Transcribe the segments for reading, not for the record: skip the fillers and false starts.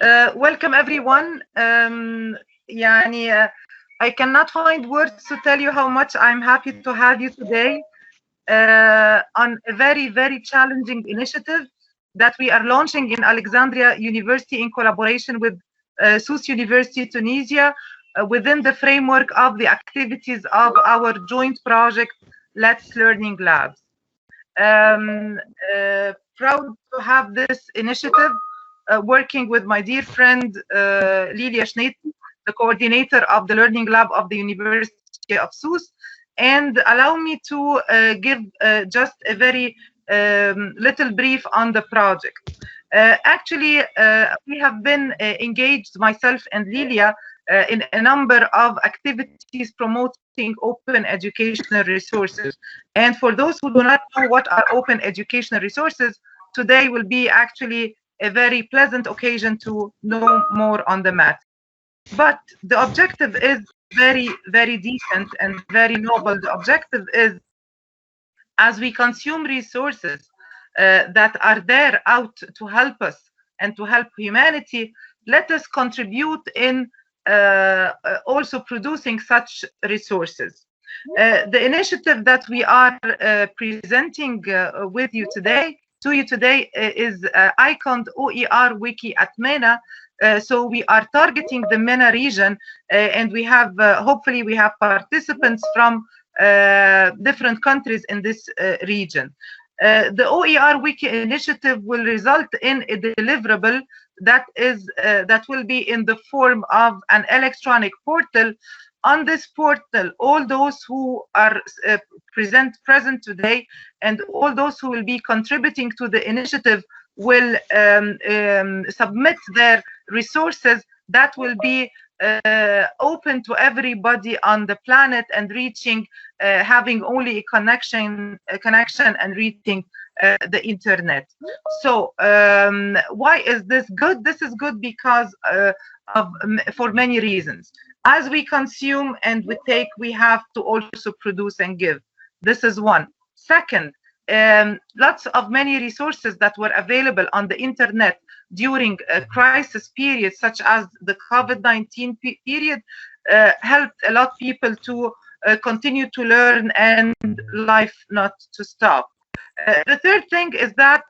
Welcome everyone. I cannot find words to tell you how much I'm happy to have you today on a very, very challenging initiative that we are launching in Alexandria University in collaboration with Sousse University Tunisia within the framework of the activities of our joint project, Let's Learning Labs. Proud to have this initiative working with my dear friend Lilia Schneidl, the coordinator of the Learning Lab of the University of Sousse. And allow me to give just a very little brief on the project. Actually, we have been engaged, myself and Lilia, in a number of activities promoting open educational resources. And for those who do not know what are open educational resources, today will be actually a very pleasant occasion to know more on the matter. But the objective is very, very decent and very noble. The objective is, as we consume resources that are there out to help us and to help humanity, let us contribute in also producing such resources. The initiative that we are presenting with you today, is iconed OER Wiki at MENA. So we are targeting the MENA region, and we have hopefully we have participants from different countries in this region. The OER Wiki initiative will result in a deliverable that will be in the form of an electronic portal. On this portal, all those who are present today and all those who will be contributing to the initiative will submit their resources that will be open to everybody on the planet and reaching, having only a connection and reaching the internet. So why is this good? This is good because for many reasons. As we consume and we take, we have to also produce and give. This is one. Second, lots of many resources that were available on the internet during a crisis period, such as the COVID-19 period, helped a lot of people to continue to learn and life not to stop. The third thing is that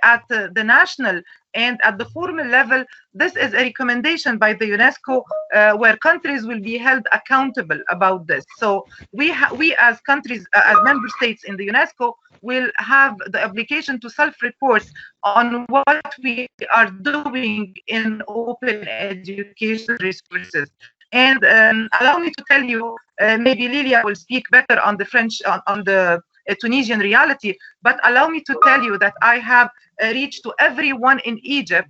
at the national and at the formal level, this is a recommendation by the UNESCO where countries will be held accountable about this. So we as countries, as member states in the UNESCO, will have the obligation to self-report on what we are doing in open education resources. And allow me to tell you, maybe Lilia will speak better on the French, on the Tunisian reality, but allow me to tell you that I have reached to everyone in Egypt.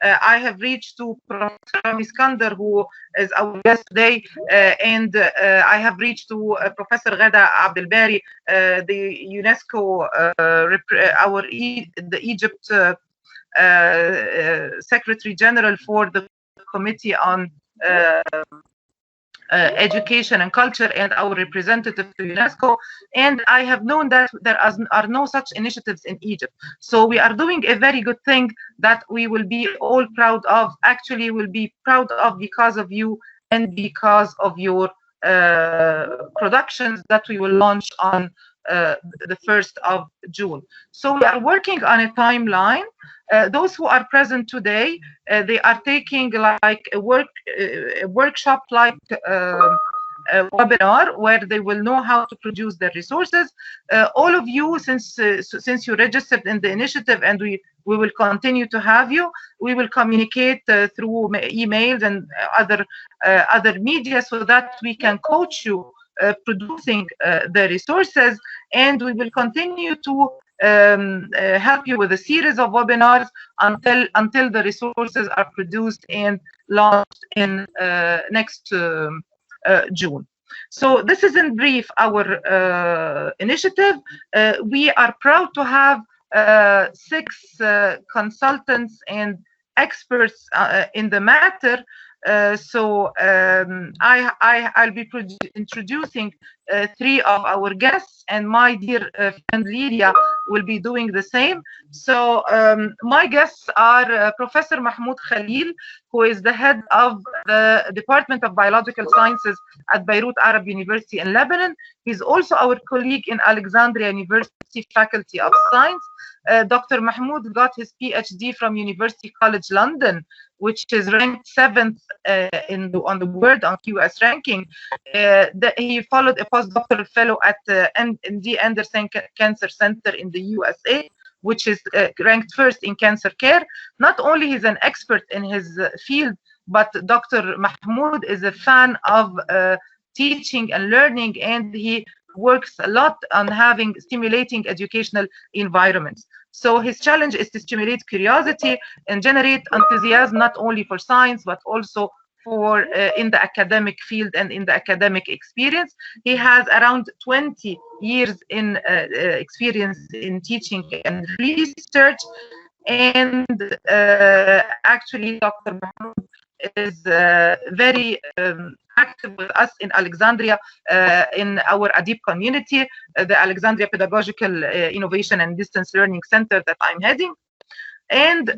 I have reached to Professor Iskander, who is our guest today, and I have reached to Professor Ghada Abdelbari, the UNESCO, the Egypt Secretary General for the Committee on Education and Culture, and our representative to UNESCO. And I have known that there are no such initiatives in Egypt. So we are doing a very good thing that we will be all proud of. Actually, we'll be proud of because of you and because of your productions that we will launch on the 1st of June. So we are working on a timeline. Those who are present today, they are taking like a workshop like webinar where they will know how to produce their resources. All of you, since you registered in the initiative, and we will continue to have you, we will communicate through emails and other media so that we can coach you producing the resources, and we will continue to help you with a series of webinars until the resources are produced and launched in next June. So this is in brief our initiative. We are proud to have 6 consultants and experts in the matter. I'll be introducing 3 of our guests, and my dear friend Lilia will be doing the same. So my guests are Professor Mahmoud Khalil, who is the head of the Department of Biological Sciences at Beirut Arab University in Lebanon. He's also our colleague in Alexandria University Faculty of Science. Dr. Mahmoud got his PhD from University College London, which is ranked 7th on the world on QS ranking. He followed a postdoctoral fellow at MD Anderson Cancer Center in the USA, which is ranked first in cancer care. Not only he's an expert in his field, but Dr. Mahmoud is a fan of teaching and learning, and he works a lot on having stimulating educational environments. So his challenge is to stimulate curiosity and generate enthusiasm not only for science, but also for in the academic field and in the academic experience. He has around 20 years in experience in teaching and research. And actually, Dr. Mahmoud is very active with us in Alexandria in our ADIP community, the Alexandria Pedagogical Innovation and Distance Learning Center that I'm heading. And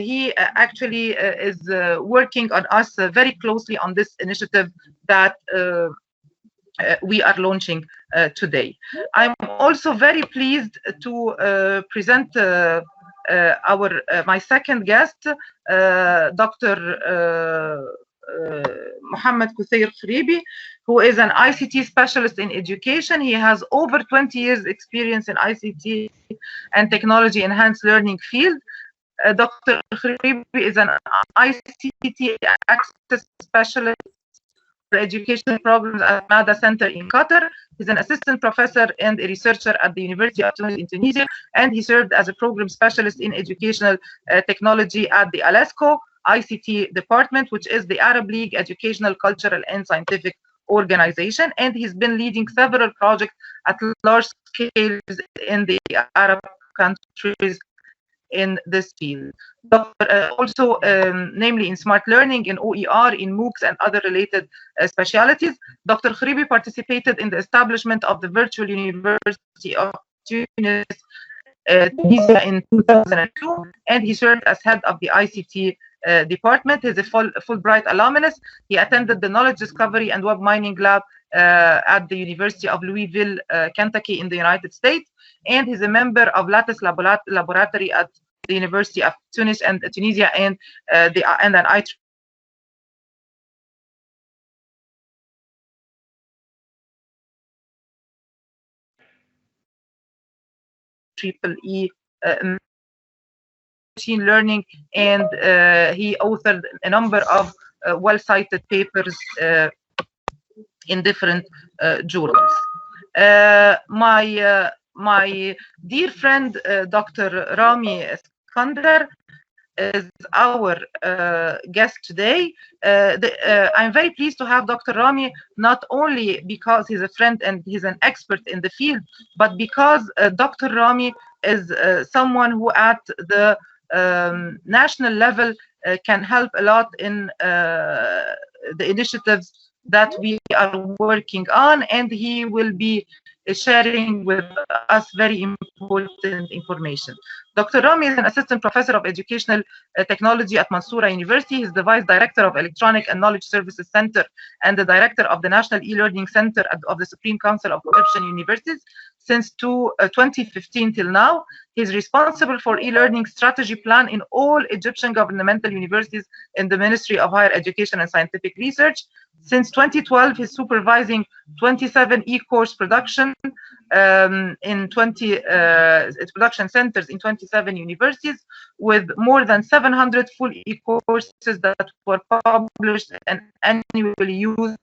he actually is working on us very closely on this initiative that we are launching today. I'm also very pleased to present my second guest, Dr. Mohammed Kuthayr Khribi, who is an ICT specialist in education. He has over 20 years experience in ICT and technology enhanced learning field. Dr. Khribi is an ICT access specialist for educational programs at MADA Center in Qatar. He's an assistant professor and a researcher at the University of Tunis in Tunisia, and he served as a program specialist in educational technology at the ALESCO ICT department, which is the Arab League Educational, Cultural, and Scientific Organization. And he's been leading several projects at large scales in the Arab countries in this field. Also, namely in smart learning, in OER, in MOOCs, and other related specialities. Dr. Khribi participated in the establishment of the Virtual University of Tunis Tunisia in 2002, and he served as head of the ICT department. He's a Fulbright alumnus. He attended the Knowledge Discovery and Web Mining Lab at the University of Louisville, Kentucky in the United States, and he's a member of Lattice Laboratory at the University of Tunis and Tunisia, and an IEEE machine learning, and he authored a number of well-cited papers in different journals. My dear friend, Dr. Rami Iskander, is our guest today. I'm very pleased to have Dr. Rami, not only because he's a friend and he's an expert in the field, but because Dr. Rami is someone who at the national level can help a lot in the initiatives that we are working on, and he will be sharing with us very important information. Dr. Rami is an assistant professor of educational technology at Mansoura University. He's the vice director of Electronic and Knowledge Services Center and the director of the National E-Learning Center of the Supreme Council of Egyptian Universities since 2015 till now. He's responsible for e-learning strategy plan in all Egyptian governmental universities in the Ministry of Higher Education and Scientific Research. Since 2012, he's supervising 27 e-course production in production centers in 27 universities, with more than 700 full e-courses that were published and annually used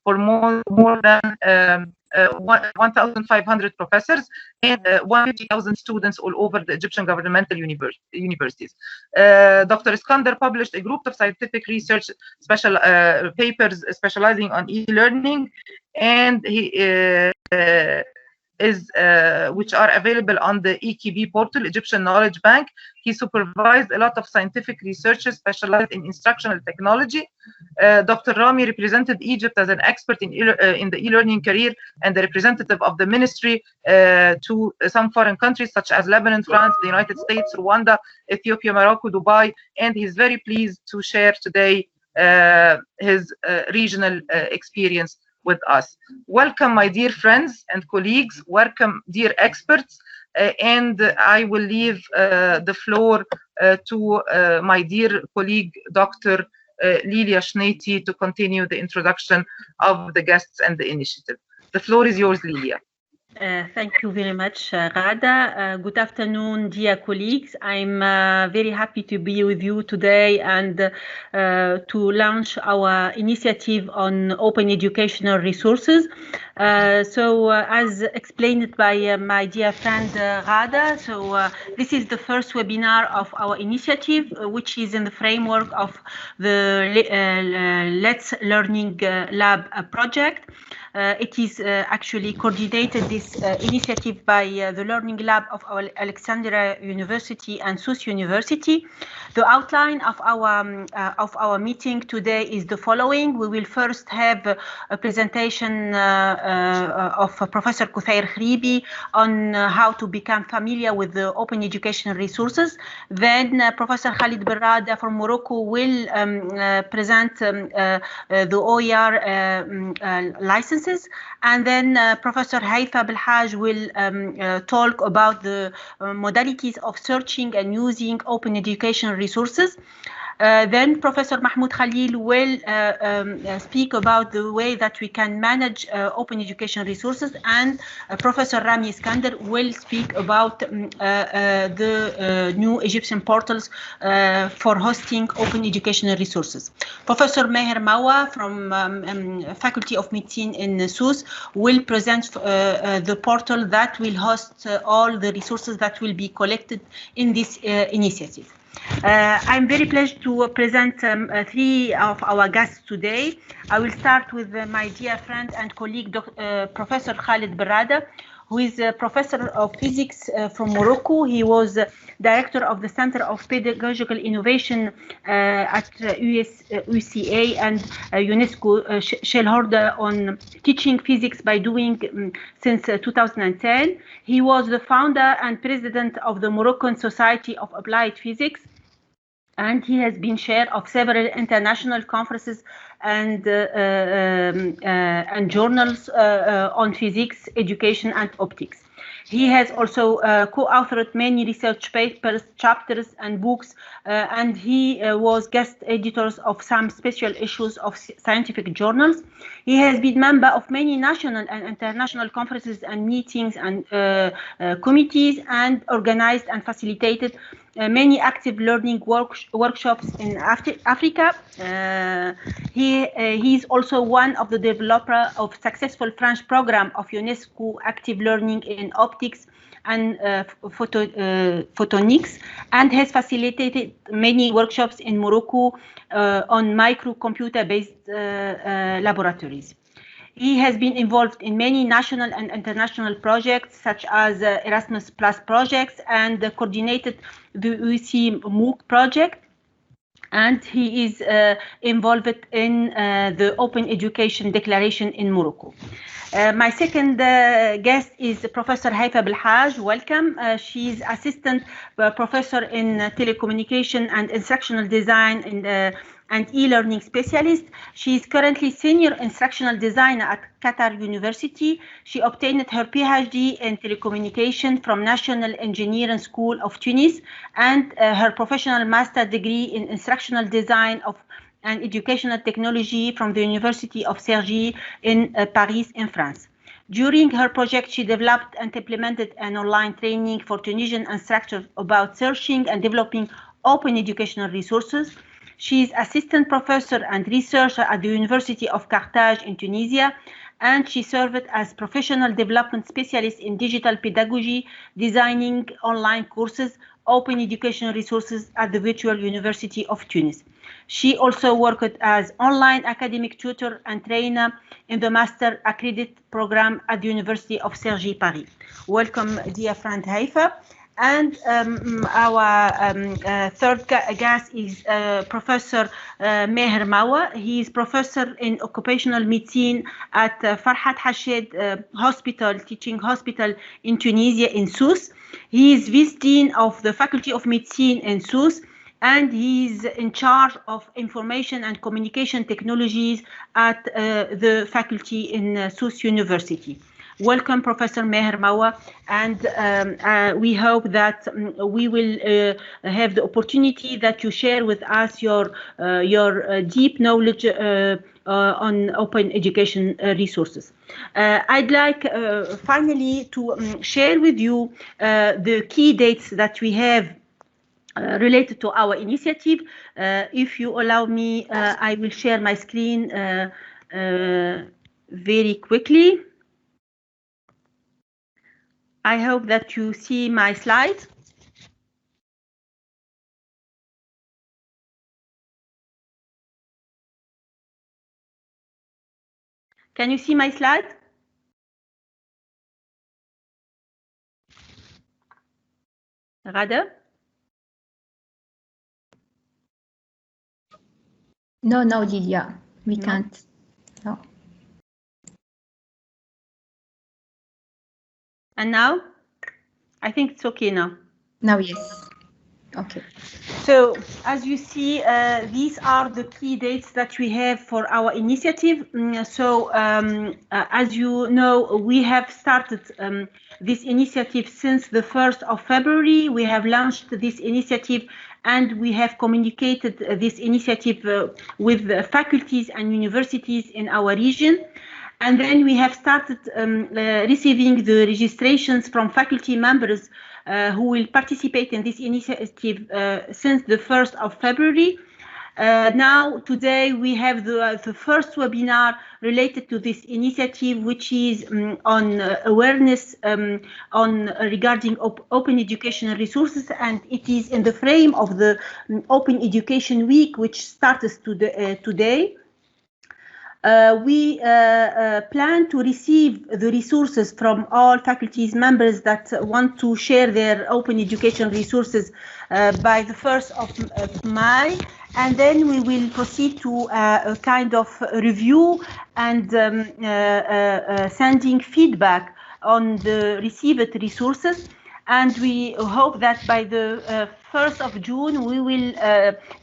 for more than 1,500 professors and 1,000 students all over the Egyptian governmental universities. Dr. Iskander published a group of scientific research papers specializing on e-learning, and which are available on the EKB portal, Egyptian Knowledge Bank. He supervised a lot of scientific researchers specialized in instructional technology. Dr. Rami represented Egypt as an expert in the e-learning career and the representative of the ministry to some foreign countries such as Lebanon, France, the United States, Rwanda, Ethiopia, Morocco, Dubai, and he's very pleased to share today his regional experience with us. Welcome, my dear friends and colleagues. Welcome, dear experts. And I will leave the floor to my dear colleague, Dr. Lilia Schneiti, to continue the introduction of the guests and the initiative. The floor is yours, Lilia. Thank you very much, Ghada. Good afternoon, dear colleagues. I'm very happy to be with you today and to launch our initiative on open educational resources. As explained by my dear friend Ghada, this is the first webinar of our initiative, which is in the framework of the Let's Learning Lab project. It is actually coordinated, this initiative, by the Learning Lab of our Alexandria University and SUS University. The outline of our meeting today is the following. We will first have a presentation of Professor Kuthayr Khribi on how to become familiar with the open educational resources. Then Professor Khalid Berrada from Morocco will present the OER licenses. And then Professor Haifa Belhaj will talk about the modalities of searching and using open educational resources. Then Professor Mahmoud Khalil will speak about the way that we can manage open education resources, and Professor Rami Iskander will speak about the new Egyptian portals for hosting open educational resources. Professor Meher Mawa from Faculty of Medicine in SUS will present the portal that will host all the resources that will be collected in this initiative. I'm very pleased to present three of our guests today. I will start with my dear friend and colleague, Professor Khalid Berrada, who is a professor of physics from Morocco. He was director of the Center of Pedagogical Innovation at UCA and UNESCO shareholder on teaching physics by doing since 2010. He was the founder and president of the Moroccan Society of Applied Physics, and he has been chair of several international conferences and journals on physics, education, and optics. He has also co-authored many research papers, chapters, and books, and he was guest editors of some special issues of scientific journals. He has been member of many national and international conferences and meetings and committees, and organized and facilitated many active learning workshops in Africa. He is also one of the developers of successful French program of UNESCO Active Learning in Optics and Photonics, and has facilitated many workshops in Morocco on microcomputer-based laboratories. He has been involved in many national and international projects, such as Erasmus Plus projects, and coordinated the UC MOOC project. And he is involved in the Open Education Declaration in Morocco. My second guest is Professor Haifa Belhaj. Welcome. She's assistant professor in telecommunication and instructional design and e-learning specialist. She is currently senior instructional designer at Qatar University. She obtained her PhD in telecommunication from National Engineering School of Tunis and her professional master degree in instructional design and educational technology from the University of Cergy in Paris in France. During her project, she developed and implemented an online training for Tunisian instructors about searching and developing open educational resources. She is assistant professor and researcher at the University of Carthage in Tunisia, and she served as professional development specialist in digital pedagogy, designing online courses, open educational resources at the Virtual University of Tunis. She also worked as online academic tutor and trainer in the Master Accredited program at the University of Cergy, Paris. Welcome, dear friend Haifa. And our third guest is Professor Meher Mawa. He is professor in occupational medicine at Farhat Hashed Hospital, teaching hospital in Tunisia, in Sousse. He is vice dean of the Faculty of Medicine in Sousse, and he is in charge of information and communication technologies at the faculty in Sousse University. Welcome, Professor Meher Mawa, and we hope that we will have the opportunity that you share with us your deep knowledge on open education resources. I'd like finally to share with you the key dates that we have related to our initiative. If you allow me, I will share my screen very quickly. I hope that you see my slides. Can you see my slide? Rada? No, Lilia, we can't. No. And now? I think it's okay now. Now, yes. Okay. So, as you see, these are the key dates that we have for our initiative. So, as you know, we have started this initiative since the 1st of February. We have launched this initiative and we have communicated this initiative with the faculties and universities in our region. And then we have started receiving the registrations from faculty members who will participate in this initiative since the 1st of February. Now, today, we have the first webinar related to this initiative, which is on awareness regarding open educational resources, and it is in the frame of the Open Education Week, which starts today. We plan to receive the resources from all faculties members that want to share their open education resources by the 1st of May, and then we will proceed to a kind of review and sending feedback on the received resources. And we hope that by the 1st of June, we will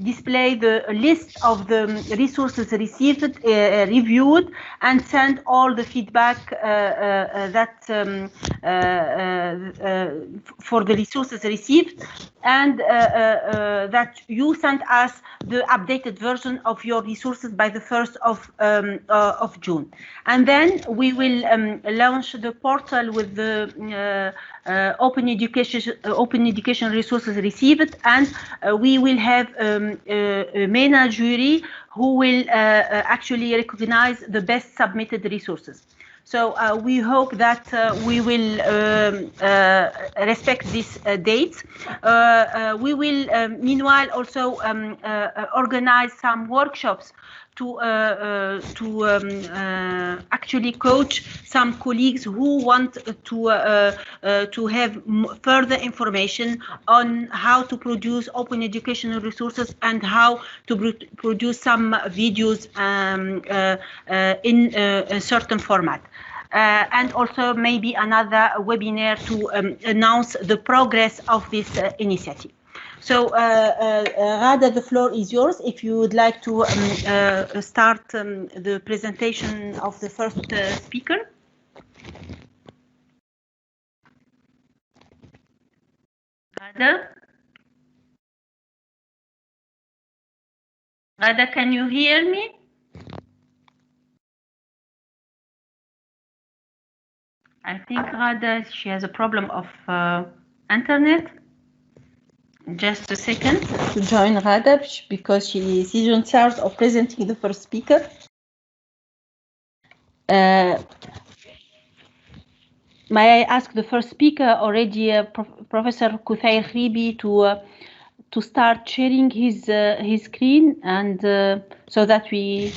display the list of the resources received, reviewed, and send all the feedback for the resources received, and that you send us the updated version of your resources by the 1st of June. And then we will launch the portal with the open education resources received, and we will have a MENA jury who will actually recognize the best submitted resources. So we hope that we will respect these dates. We will meanwhile also organize some workshops to actually coach some colleagues who want to have further information on how to produce open educational resources and how to produce some videos in a certain format. And also maybe another webinar to announce the progress of this initiative. So, Rada, the floor is yours. If you would like to start the presentation of the first speaker. Rada? Rada, can you hear me? I think Rada, she has a problem of internet. Just a second to join Rada, because she is in charge of presenting the first speaker. May I ask the first speaker already, Professor Kuthayr Khribi, to start sharing his screen and so that we.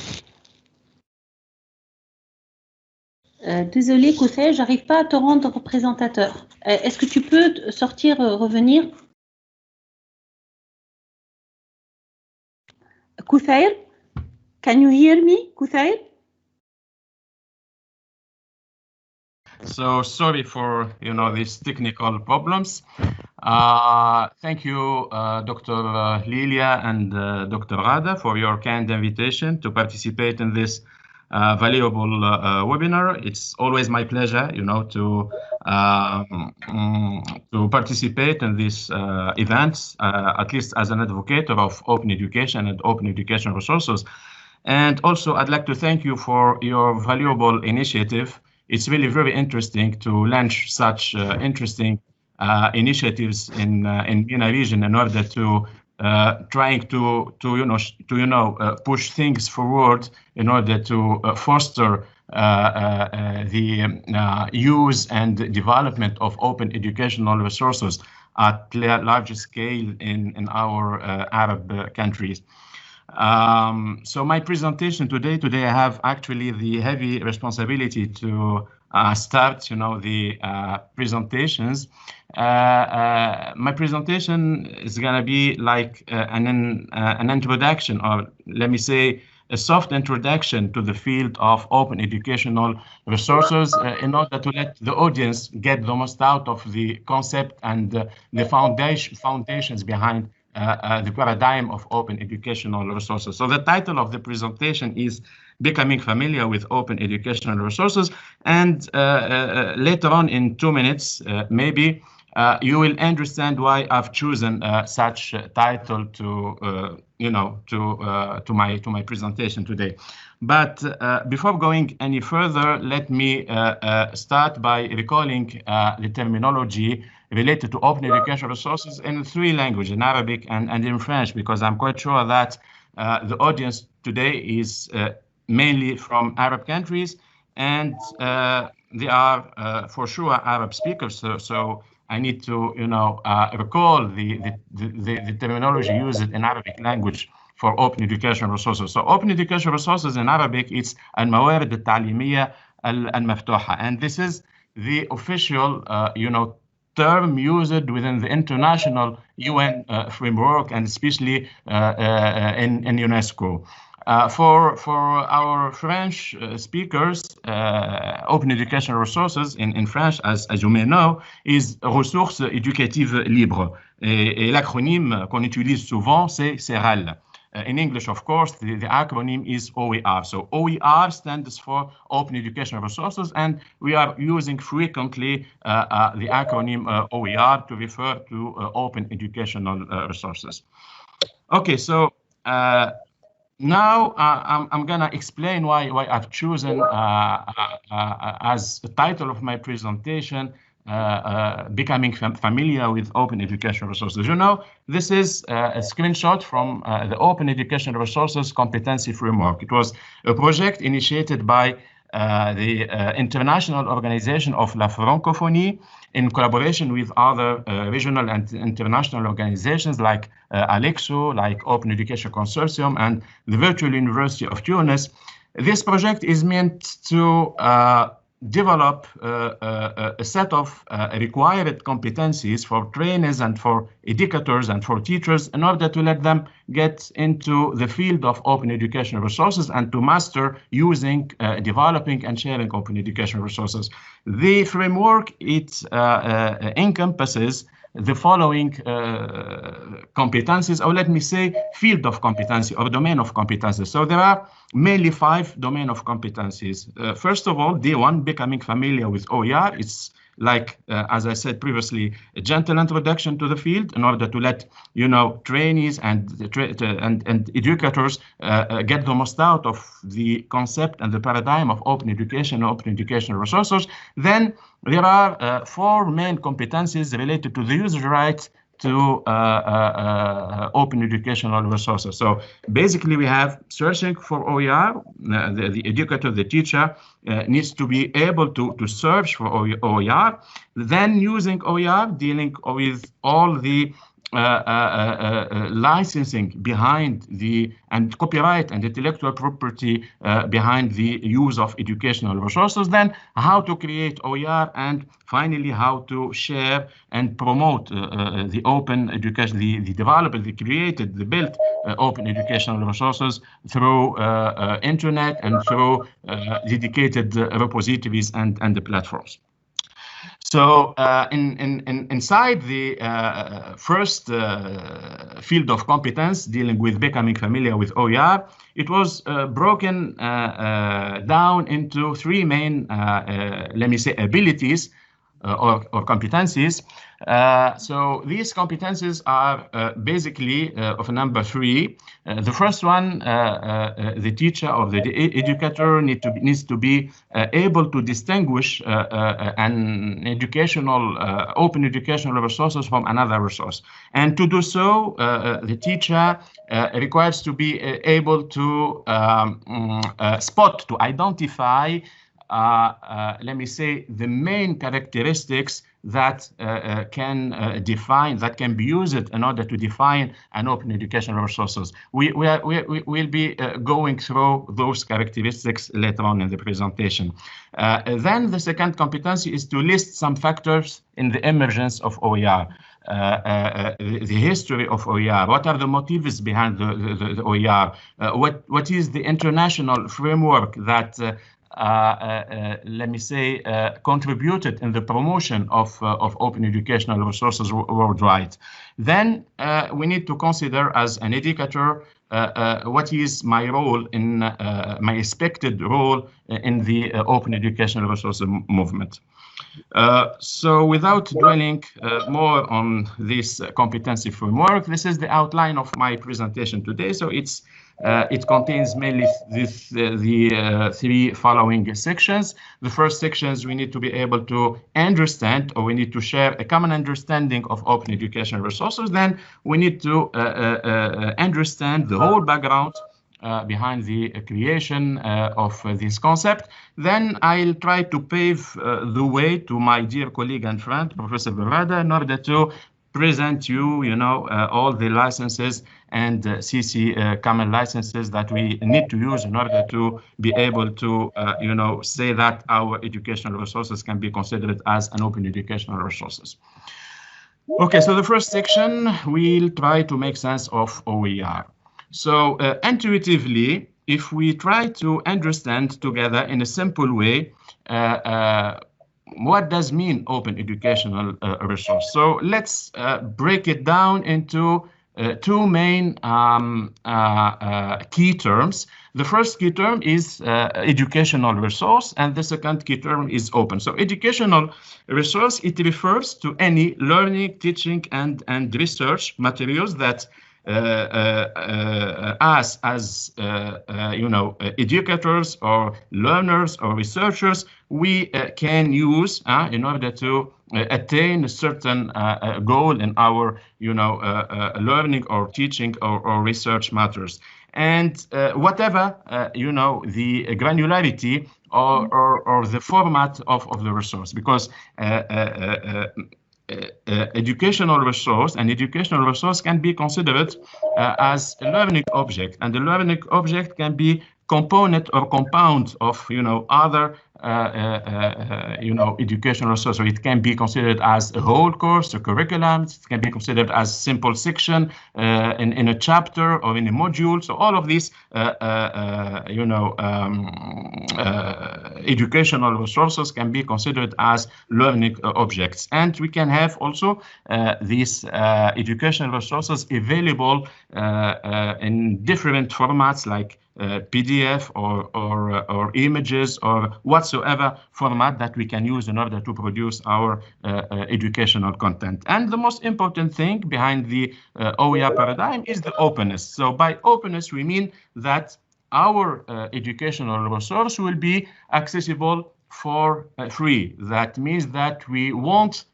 Désolé, Koussaï, j'arrive pas à te rendre présentateur. Est-ce que tu peux sortir, revenir? Koussaï, can you hear me, Koussaï? So sorry for these technical problems. Thank you, Dr. Lilia and Dr. Rada, for your kind invitation to participate in this valuable webinar. It's always my pleasure, to participate in these events, at least as an advocate of open education and open education resources. And also, I'd like to thank you for your valuable initiative. It's really very interesting to launch such interesting initiatives in MENA region in order to trying to push things forward in order to foster the use and development of open educational resources at large scale in our Arab countries. So my presentation today I have actually the heavy responsibility to start, the presentations. My presentation is going to be like an introduction, or let me say a soft introduction to the field of open educational resources in order to let the audience get the most out of the concept and the foundations behind the paradigm of open educational resources. So the title of the presentation is Becoming Familiar with Open Educational Resources. And later on in 2 minutes, maybe you will understand why I've chosen such title to my presentation today. But before going any further, let me start by recalling the terminology related to open educational resources in 3 languages, in Arabic and in French, because I'm quite sure that the audience today is mainly from Arab countries, and they are for sure Arab speakers. So I need to, recall the terminology used in Arabic language for open educational resources. So open educational resources in Arabic, it's الموارد التعليمية المفتوحة, and this is the official, term used within the international UN framework, and especially in UNESCO. For our French speakers, open educational resources in French, as you may know, is ressources éducatives libres. Et l'acronyme qu'on utilise souvent, c'est RAL. In English, of course, the acronym is OER. So OER stands for Open Educational Resources, and we are using frequently the acronym OER to refer to Open Educational Resources. Okay, so now I'm gonna explain why I've chosen as the title of my presentation becoming familiar with open educational resources. This is a screenshot from the Open Educational Resources Competency Framework. It was a project initiated by the International Organization of La Francophonie in collaboration with other regional and international organizations like Alexo, like Open Education Consortium, and the Virtual University of Tunis. This project is meant to develop a set of required competencies for trainers and for educators and for teachers in order to let them get into the field of open educational resources and to master using, developing and sharing open educational resources. The framework, it encompasses the following competencies, or let me say field of competency or domain of competencies. So there are mainly 5 domain of competencies. First of all, D1, becoming familiar with OER. It's like, as I said previously, a gentle introduction to the field in order to let trainees and educators get the most out of the concept and the paradigm of open education and open educational resources. Then there are 4 main competencies related to the user rights to open educational resources. So basically we have searching for OER, the educator, the teacher needs to be able to search for OER, then using OER, dealing with all the licensing behind and copyright and intellectual property behind the use of educational resources, then how to create OER, and finally how to share and promote the open education, the developed, the created, the built open educational resources through internet and through dedicated repositories and the platforms. So inside the first field of competence, dealing with becoming familiar with OER, it was broken down into three main, let me say, abilities or competencies. So these competencies are basically of number three. The first one, the teacher or the educator needs to be able to distinguish an educational, open educational resources from another resource. And to do so, the teacher requires to be able to spot, to identify let me say, the main characteristics that can be used in order to define an open educational resources. We'll be going through those characteristics later on in the presentation. Then the second competency is to list some factors in the emergence of OER. The history of OER, what are the motives behind the OER, what is the international framework that let me say, contributed in the promotion of open educational resources worldwide. Then we need to consider as an educator what is my role in my expected role in the open educational resources movement. So without dwelling more on this competency framework, this is the outline of my presentation today. So it contains mainly the three following sections. The first sections, we need to be able to understand, or we need to share a common understanding of open educational resources. Then we need to understand the whole background behind the creation of this concept. Then I'll try to pave the way to my dear colleague and friend, Professor Rada, in order to present you, all the licenses and CC common licenses that we need to use in order to be able to, say that our educational resources can be considered as an open educational resources. Okay, so the first section, we'll try to make sense of OER. So intuitively, if we try to understand together in a simple way, what does mean open educational resource? So let's break it down into two main key terms. The first key term is educational resource, and the second key term is open. So educational resource, it refers to any learning, teaching, and research materials that us as educators or learners or researchers, we can use in order to attain a certain goal in our learning or teaching or research matters. And whatever the granularity or the format of the resource, because educational resource can be considered as a learning object, and the learning object can be component or compound of other educational resource. So it can be considered as a whole course, a curriculum. It can be considered as simple section in a chapter or in a module. So all of these educational resources can be considered as learning objects. And we can have also these educational resources available in different formats like PDF or images or whatsoever format that we can use in order to produce our educational content. And the most important thing behind the OER paradigm is the openness. So by openness, we mean that our educational resource will be accessible for free. That means that we won't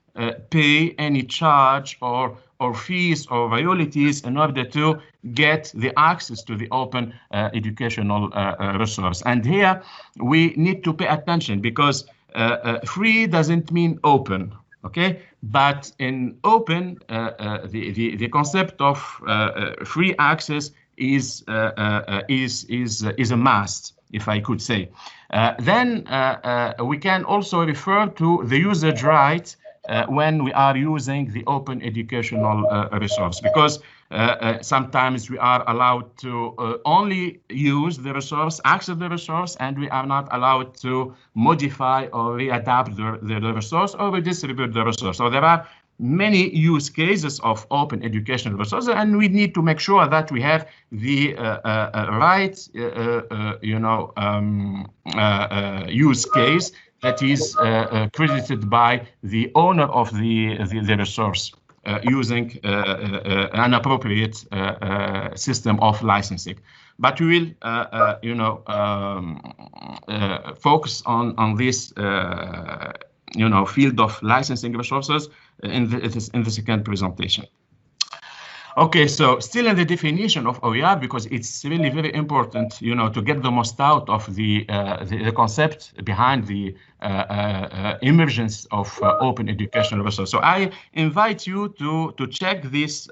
pay any charge or fees or royalties in order to get the access to the open educational resource. And here we need to pay attention, because free doesn't mean open. Okay, but in open, the concept of free access is a must, if I could say. Then we can also refer to the usage right when we are using the open educational resource, because sometimes we are allowed to only use the resource, access the resource, and we are not allowed to modify or readapt the resource or redistribute the resource. So there are many use cases of open educational resources, and we need to make sure that we have the right, use case that is credited by the owner of the resource using an appropriate system of licensing. But we will, focus on this, field of licensing resources in the second presentation. Okay, so still in the definition of OER, because it's really very important, to get the most out of the concept behind the emergence of open educational resources. So I invite you to check this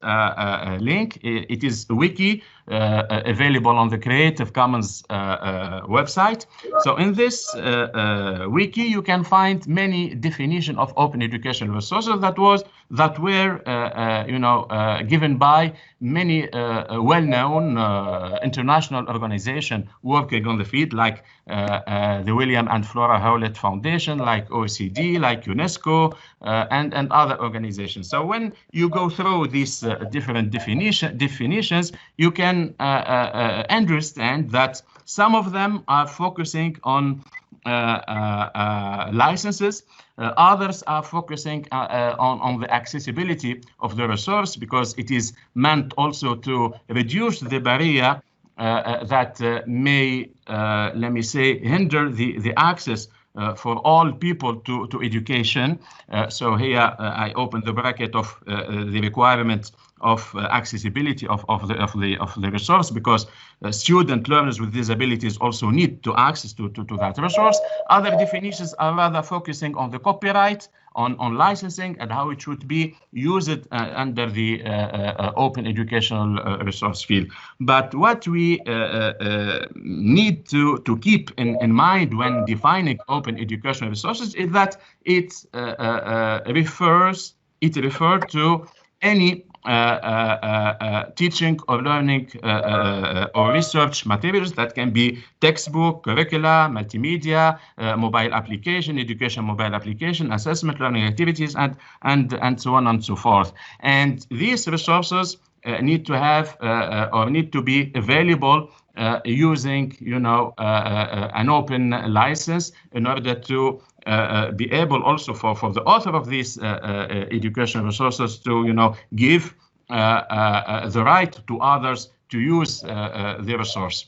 link. It is a wiki available on the Creative Commons website. So in this wiki, you can find many definitions of open educational resources that were given by many well-known international organizations working on the field, like the William and Flora Howlett Foundation, like OECD, like UNESCO, and other organizations. So when you go through these different definitions, you can understand that some of them are focusing on licenses. Others are focusing on the accessibility of the resource, because it is meant also to reduce the barrier that may, let me say, hinder the access for all people to education. So here I open the bracket of the requirement of accessibility of the resource, because student learners with disabilities also need to access to that resource. Other definitions are rather focusing on the copyright, on licensing, and how it should be used under the open educational resource field. But what we need to keep in mind when defining open educational resources is that it refers to any teaching or learning or research materials that can be textbook, curricula, multimedia, mobile application, education mobile application, assessment, learning activities, and so on and so forth. And these resources need to have or need to be available using, an open license, in order to be able also for the author of these educational resources to, give the right to others to use the resource.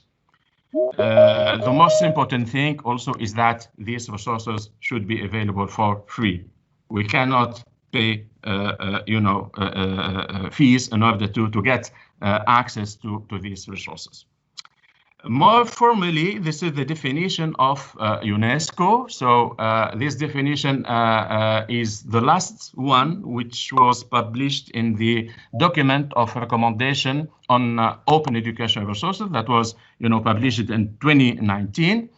The most important thing also is that these resources should be available for free. We cannot pay, fees in order to get access to these resources. More formally, this is the definition of UNESCO. So this definition is the last one, which was published in the document of recommendation on open educational resources that was, published in 2019.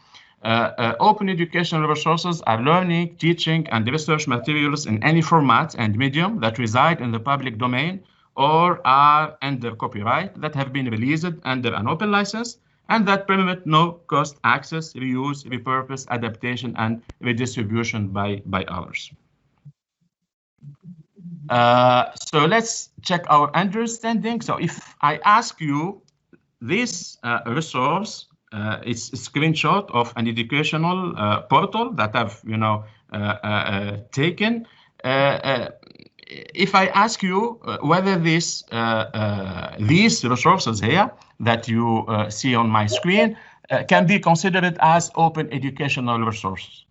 Open educational resources are learning, teaching, and research materials in any format and medium that reside in the public domain or are under copyright, that have been released under an open license, and that permit no-cost access, reuse, repurpose, adaptation, and redistribution by others. So let's check our understanding. So if I ask you this resource, it's a screenshot of an educational portal that I've, taken. If I ask you whether these resources here that you see on my screen can be considered as open educational resources.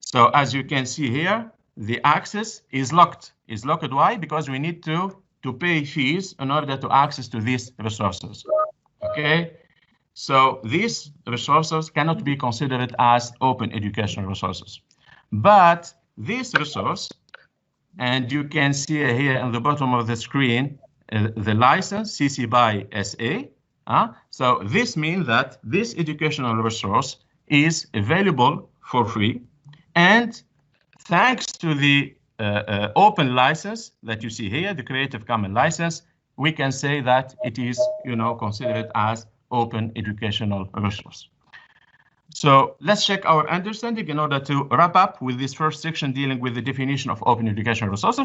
So as you can see here, the access is locked. Is locked. Why? Because we need to pay fees in order to access to these resources. Okay. So these resources cannot be considered as open educational resources. But this resource, and you can see here on the bottom of the screen, the license CC BY SA. So this means that this educational resource is available for free, and thanks to the open license that you see here, the Creative Commons license, we can say that it is, considered as open educational resource. So let's check our understanding in order to wrap up with this first section dealing with the definition of open educational resource. So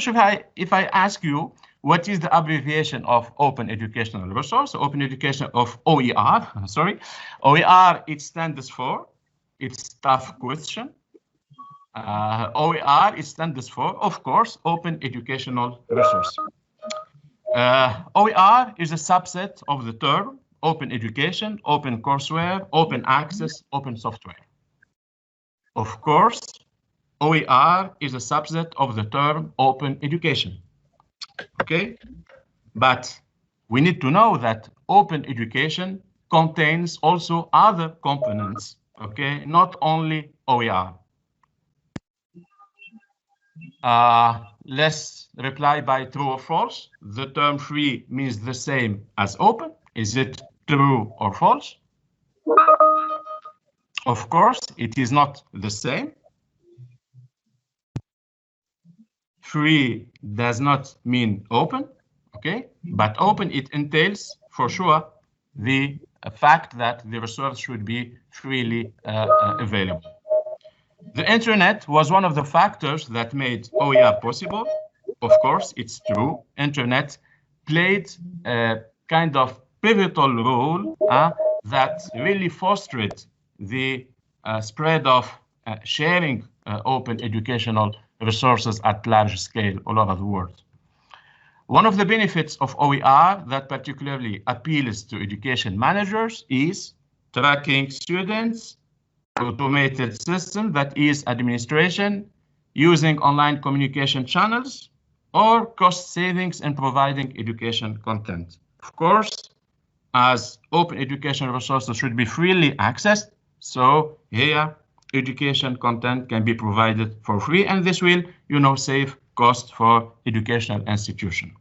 if I ask you, what is the abbreviation of open educational resource? Open education of OER, sorry. OER, it stands for, it's tough question. OER, it stands for, of course, open educational resource. OER is a subset of the term open education, open courseware, open access, open software. Of course, OER is a subset of the term open education. Okay, but we need to know that open education contains also other components, okay, not only OER. Let's reply by true or false. The term free means the same as open. Is it true or false? Of course, it is not the same. Free does not mean open, okay? But open, it entails, for sure, the fact that the resource should be freely available. The internet was one of the factors that made OER possible. Of course, it's true. Internet played a kind of pivotal role that really fostered the spread of sharing open educational resources at large scale all over the world. One of the benefits of OER that particularly appeals to education managers is tracking students, automated system, that is administration, using online communication channels, or cost savings in providing education content. Of course, as open educational resources should be freely accessed, so here education content can be provided for free, and this will, save cost for educational institution.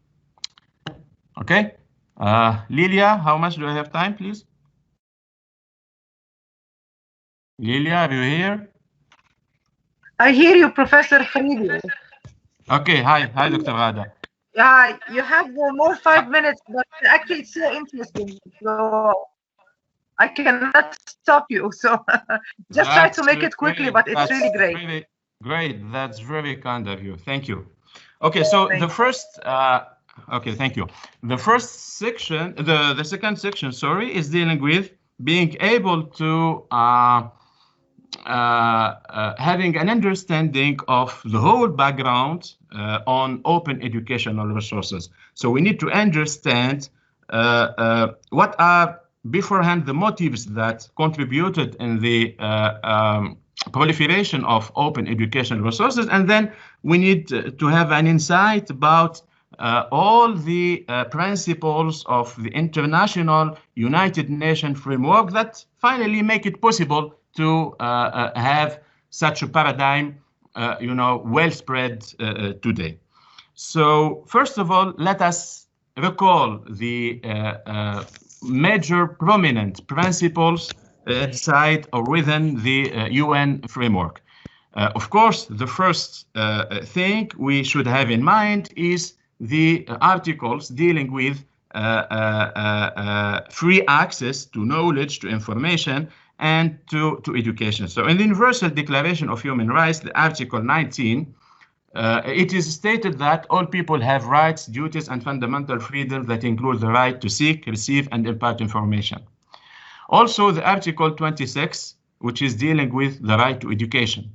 Okay, Lilia, how much do I have time, please? Lilia, are you here? I hear you, Professor Friedel. Okay, hi, Dr. Rada. Yeah, you have more 5 minutes, but actually it's so interesting. So I cannot stop you. So just try to make it quickly, but it's really great. Really great. That's very kind of you. Thank you. Okay, so the first, okay, thank you. The first section, the second section, sorry, is dealing with being able to having an understanding of the whole background on open educational resources. So we need to understand what are beforehand the motives that contributed in the proliferation of open educational resources, and then we need to have an insight about all the principles of the international United Nations framework that finally make it possible to have such a paradigm, well spread today. So first of all, let us recall the major prominent principles inside or within the UN framework. Of course, the first thing we should have in mind is the articles dealing with free access to knowledge, to information, and to education. So in the Universal Declaration of Human Rights, the Article 19, it is stated that all people have rights, duties, and fundamental freedoms that include the right to seek, receive, and impart information. Also, the Article 26, which is dealing with the right to education.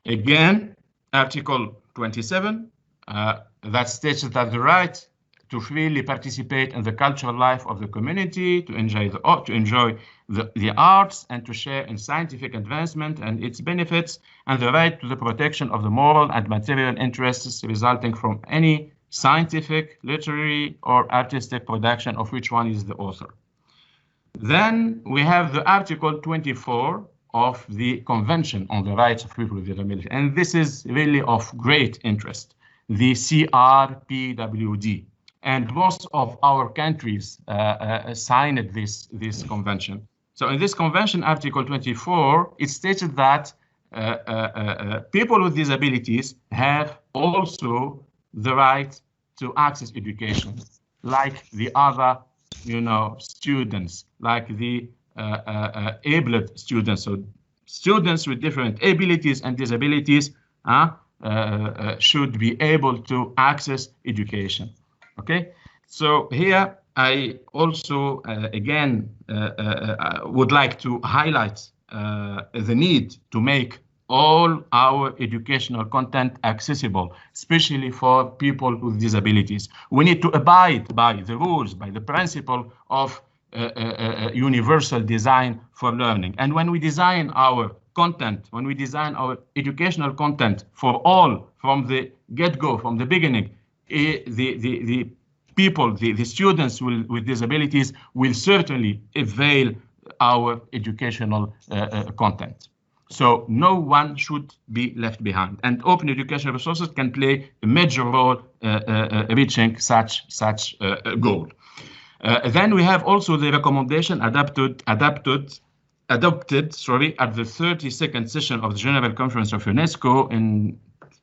Again, Article 27, that states that the right to freely participate in the cultural life of the community, to enjoy the arts, and to share in scientific advancement and its benefits, and the right to the protection of the moral and material interests resulting from any scientific, literary, or artistic production of which one is the author. Then we have the Article 24, of the Convention on the Rights of People with Disabilities. And this is really of great interest, the CRPWD. And most of our countries signed this convention. So in this convention, Article 24, it stated that people with disabilities have also the right to access education, like the other, students, like the abled students. So students with different abilities and disabilities should be able to access education. Okay, so here I also again would like to highlight the need to make all our educational content accessible, especially for people with disabilities. We need to abide by the rules, by the principle of universal design for learning. And when we design our content, when we design our educational content for all from the get-go, from the beginning, the people, the students with disabilities will certainly avail our educational content. So no one should be left behind. And open educational resources can play a major role reaching such goal. Then we have also the recommendation adopted at the 32nd session of the General Conference of UNESCO in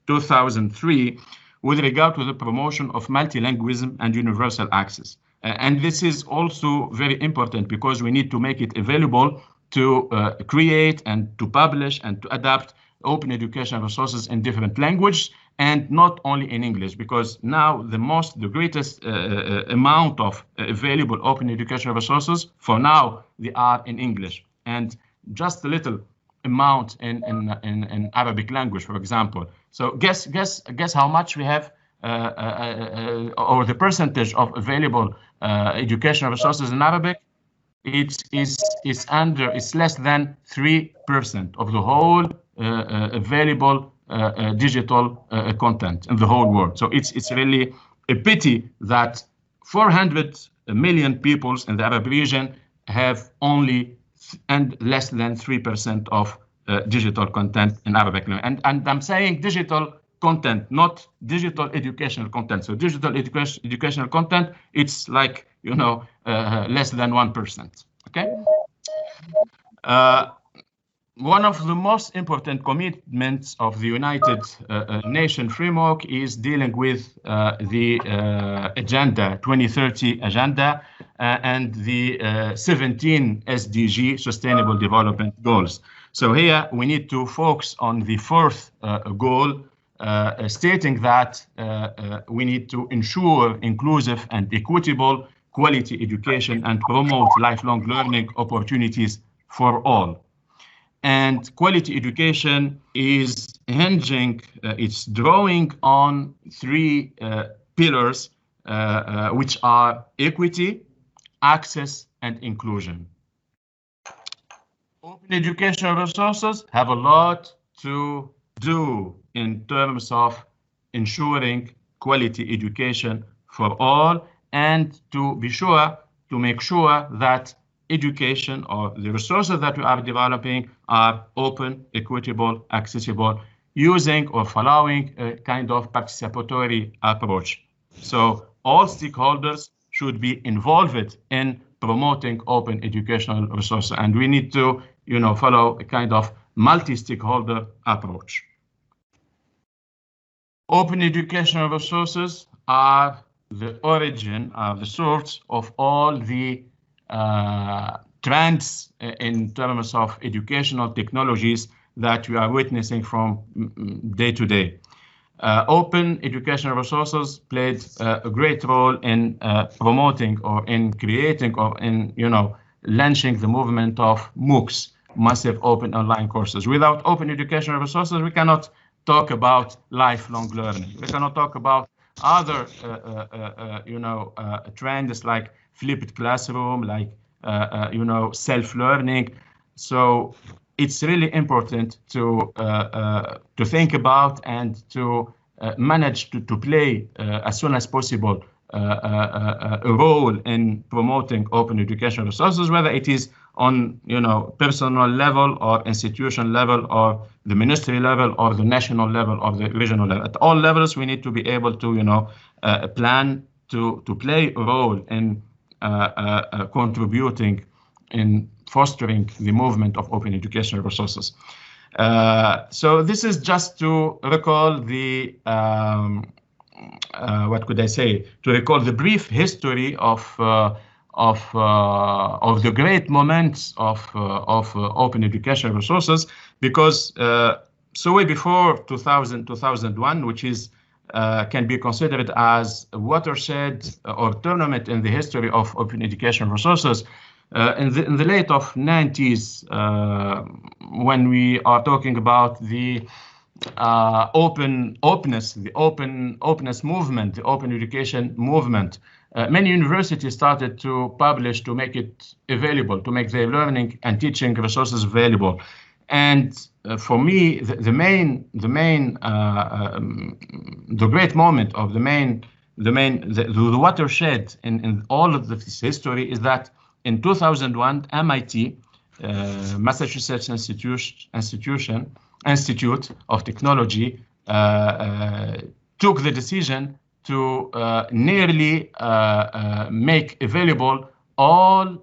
2003 with regard to the promotion of multilingualism and universal access. And this is also very important because we need to make it available to create and to publish and to adapt open educational resources in different languages, and not only in English, because now the greatest amount of available open educational resources for now, they are in English, and just a little amount in Arabic language, for example. So guess how much we have, or the percentage of available educational resources in Arabic. It's less than 3% of the whole available digital content in the whole world. So it's really a pity that 400 million people in the Arab region have only and less than 3% of digital content in Arabic language. And I'm saying digital content, not digital educational content. So digital educational content, it's like, less than 1%. Okay. One of the most important commitments of the United Nations framework is dealing with the Agenda 2030 Agenda and the 17 SDG Sustainable Development Goals. So here we need to focus on the fourth goal, stating that we need to ensure inclusive and equitable quality education and promote lifelong learning opportunities for all. And quality education is hinging, it's drawing on three pillars, which are equity, access, and inclusion. Open educational resources have a lot to do in terms of ensuring quality education for all, and to make sure that education or the resources that we are developing are open, equitable, accessible, using or following a kind of participatory approach. So all stakeholders should be involved in promoting open educational resources, and we need to, follow a kind of multi-stakeholder approach. Open educational resources are the origin, are the source of all the trends in terms of educational technologies that we are witnessing from day to day. Open educational resources played a great role in promoting or in creating or in, launching the movement of MOOCs, massive open online courses. Without open educational resources, we cannot talk about lifelong learning. We cannot talk about other, trends like flipped classroom, like, self-learning. So it's really important to think about and to manage to play as soon as possible a role in promoting open educational resources, whether it is on personal level or institution level or the ministry level or the national level or the regional level. At all levels, we need to be able to plan to play a role in contributing in fostering the movement of open educational resources. So this is just to recall the what could I say? To recall the brief history of the great moments of open educational resources, because so way before 2001, which is can be considered as a watershed or tournament in the history of open educational resources. In the late of 90s, when we are talking about the openness movement, the open education movement, many universities started to publish, to make it available, to make their learning and teaching resources available. And for me, the great moment of the watershed in all of this history is that in 2001, MIT, Massachusetts Institute of Technology, took the decision to nearly make available all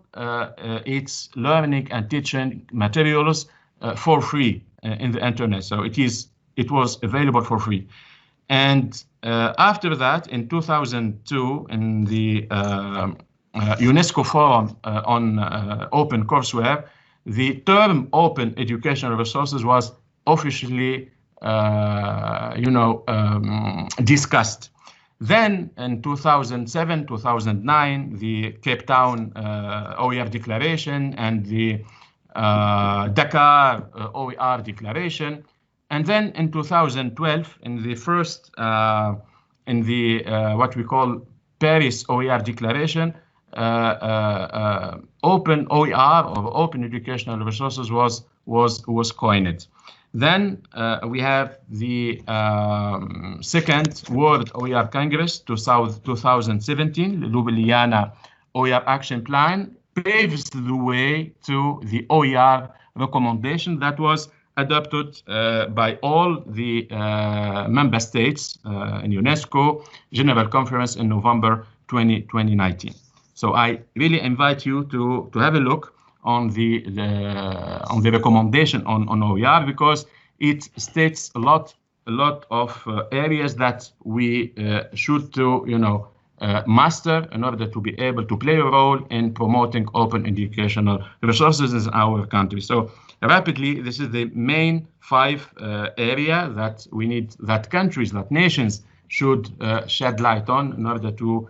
its learning and teaching materials for free in the internet. So it was available for free. And after that, in 2002, in the UNESCO Forum on Open Courseware, the term open educational resources was officially, discussed. Then in 2007, 2009, the Cape Town OER Declaration and the Dakar OER Declaration. And then in 2012, in the first, what we call Paris OER Declaration, open OER or open educational resources was coined. Then we have the second World OER Congress 2017, the Ljubljana OER Action Plan, paves the way to the OER recommendation that was adopted by all the member states in UNESCO General Conference in November 2019. So I really invite you to have a look on the recommendation on OER, because it states a lot of areas that we should master in order to be able to play a role in promoting open educational resources in our country. So rapidly, this is the main 5 area that we need, that countries, that nations should shed light on in order to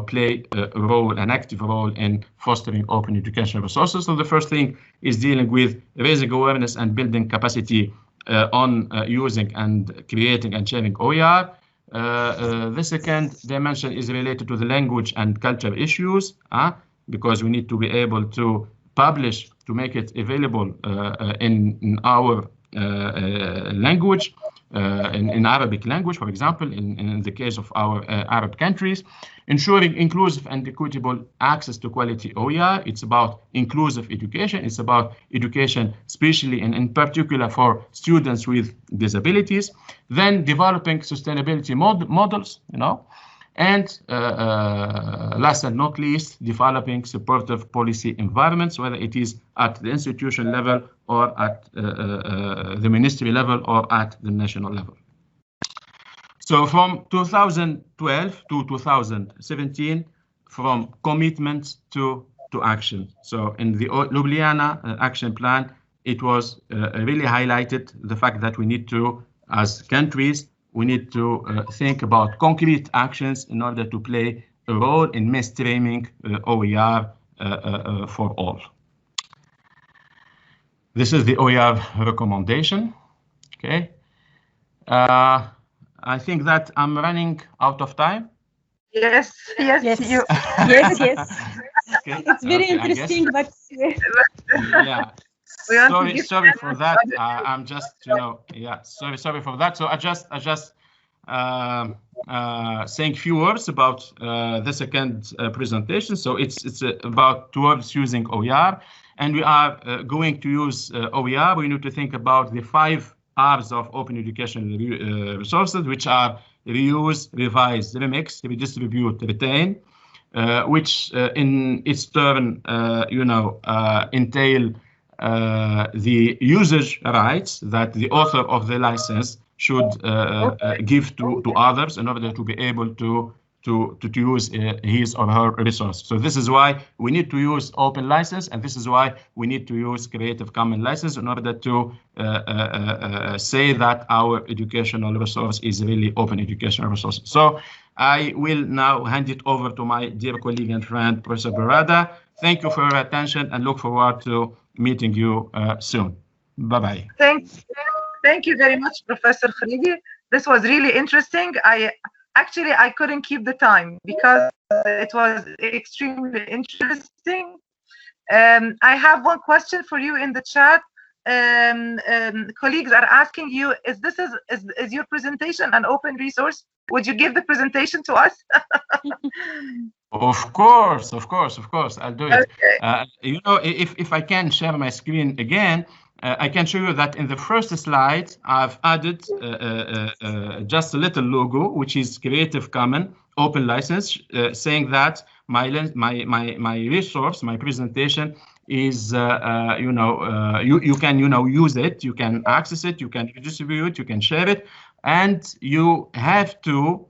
play a role, an active role in fostering open educational resources. So the first thing is dealing with raising awareness and building capacity on using and creating and sharing OER. The second dimension is related to the language and culture issues, because we need to be able to publish, to make it available in our language, in Arabic language, for example, in the case of our Arab countries. Ensuring inclusive and equitable access to quality OER. It's about inclusive education. It's about education, especially and in particular for students with disabilities. Then developing sustainability models, and last and not least, developing supportive policy environments, whether it is at the institution level or at the ministry level or at the national level. So from 2012 to 2017, from commitment to action. So in the Ljubljana Action Plan, it was really highlighted the fact that we need to, as countries, we need to think about concrete actions in order to play a role in mainstreaming OER for all. This is the OER recommendation. Okay. I think that I'm running out of time. Yes. Yes. You. Yes. Okay. It's very interesting, but yeah. Sorry for that. I'm just, sorry for that. So I just saying few words about the second presentation. So it's about towards using OER, and we are going to use OER. We need to think about the 5 R's of open education resources, which are reuse, revise, remix, redistribute, retain, which in its turn, entail the usage rights that the author of the license should give to others in order to be able to use his or her resource. So this is why we need to use open license, and this is why we need to use Creative Commons license in order to say that our educational resource is really open educational resource. So I will now hand it over to my dear colleague and friend, Professor Barada. Thank you for your attention and look forward to meeting you soon. Bye-bye. Thank you very much, Professor Khalidi. This was really interesting. I couldn't keep the time because it was extremely interesting. I have one question for you in the chat. Colleagues are asking you, is your presentation an open resource? Would you give the presentation to us? Of course, I'll do it. Okay. If I can share my screen again, I can show you that in the first slide, I've added just a little logo, which is Creative Commons open license, saying that my resource, my presentation is, you can, use it, you can access it, you can redistribute, you can share it, and you have to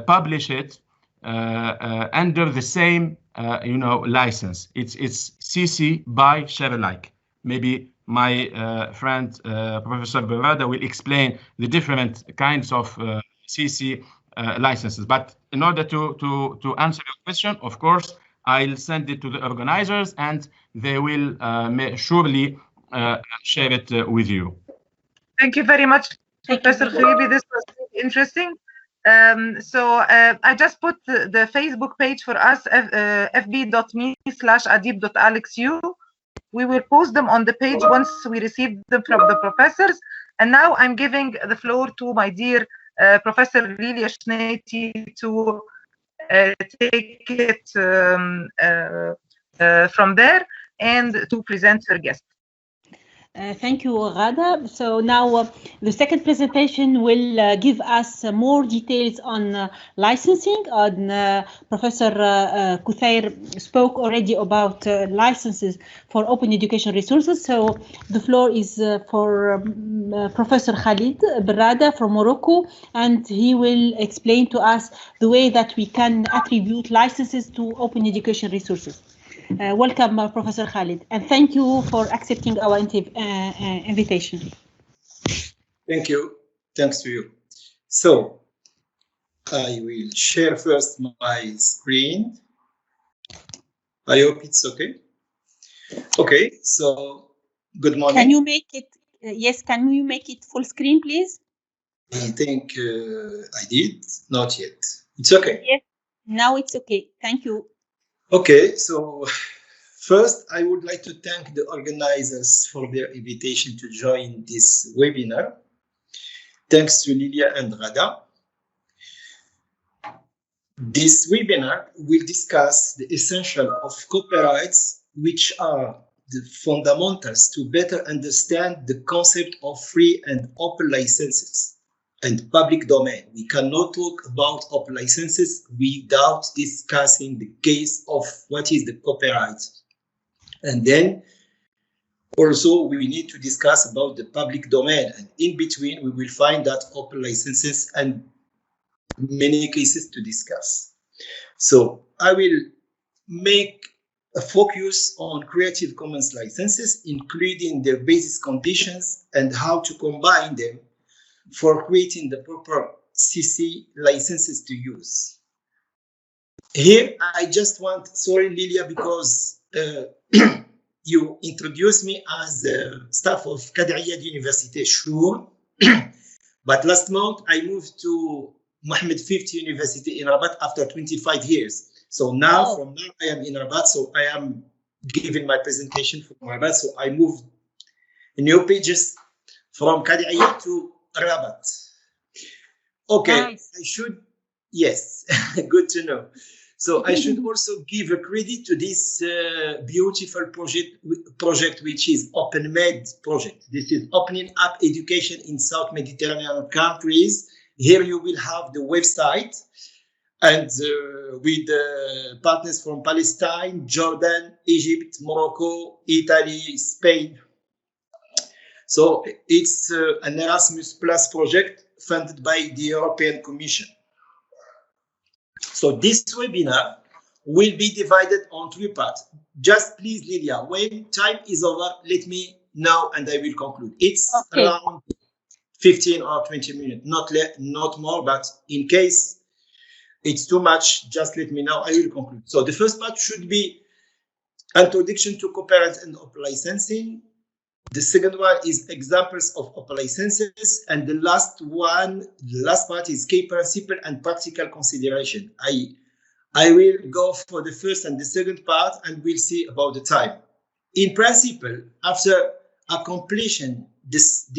publish it under the same, license. It's CC by share alike. Maybe my friend Professor Barada will explain the different kinds of CC licenses. But in order to answer your question, of course, I'll send it to the organizers, and they will surely share it with you. Thank you very much, Professor Kharibi. This was really interesting. So I just put the Facebook page for us, fb.me/adib.alexu. We will post them on the page once we receive them from the professors. And now I'm giving the floor to my dear Professor Lilia Schneiti to take it from there and to present her guest. Thank you, Ghada. So now the second presentation will give us more details on licensing. Professor Kuthair spoke already about licenses for open education resources. So the floor is for Professor Khalid Barada from Morocco, and he will explain to us the way that we can attribute licenses to open education resources. Welcome, Professor Khalid, and thank you for accepting our invitation. Thank you. Thanks to you. So I will share first my screen. I hope it's okay. Okay, so good morning. Can you make it, yes, can you make it full screen, please? I think I did, not yet. It's okay. Yes, now it's okay. Thank you. Okay, so first, I would like to thank the organizers for their invitation to join this webinar. Thanks to Lilia and Ghada. This webinar will discuss the essential of copyrights, which are the fundamentals to better understand the concept of free and open licenses and public domain. We cannot talk about open licenses without discussing the case of what is the copyright. And then also we need to discuss about the public domain, and in between we will find that open licenses and many cases to discuss. So I will make a focus on Creative Commons licenses, including their basis conditions and how to combine them for creating the proper CC licenses to use. Here, I just want, sorry, Lilia, because you introduced me as staff of Qad'iyat University, sure. But last month, I moved to Mohammed V University in Rabat after 25 years. So now, from now, I am in Rabat, so I am giving my presentation from Rabat. So I moved new pages from Qad'iyat to Rabat. Okay, Nice. I should, yes, good to know. So I should also give a credit to this beautiful project, which is OpenMed project. This is opening up education in South Mediterranean countries. Here you will have the website, and with partners from Palestine, Jordan, Egypt, Morocco, Italy, Spain. So it's an Erasmus Plus project funded by the European Commission. So this webinar will be divided on 3 parts. Just please, Lilia, when time is over, let me know and I will conclude. It's around 15 or 20 minutes, not more, but in case it's too much, just let me know, I will conclude. So the first part should be introduction to copyright and open licensing. The second one is examples of open licenses, and the last part is key principle and practical consideration. I will go for the first and the second part, and we'll see about the time. In principle, after completion this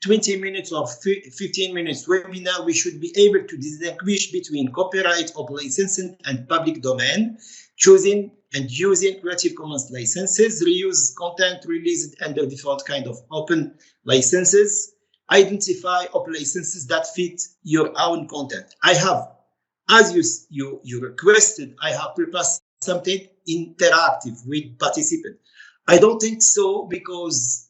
20 minutes or 15 minutes webinar, we should be able to distinguish between copyright, open licensing, and public domain, choosing and using Creative Commons licenses, reuse content released under different kind of open licenses, identify open licenses that fit your own content. I have, as you requested, I have prepared something interactive with participants. I don't think so because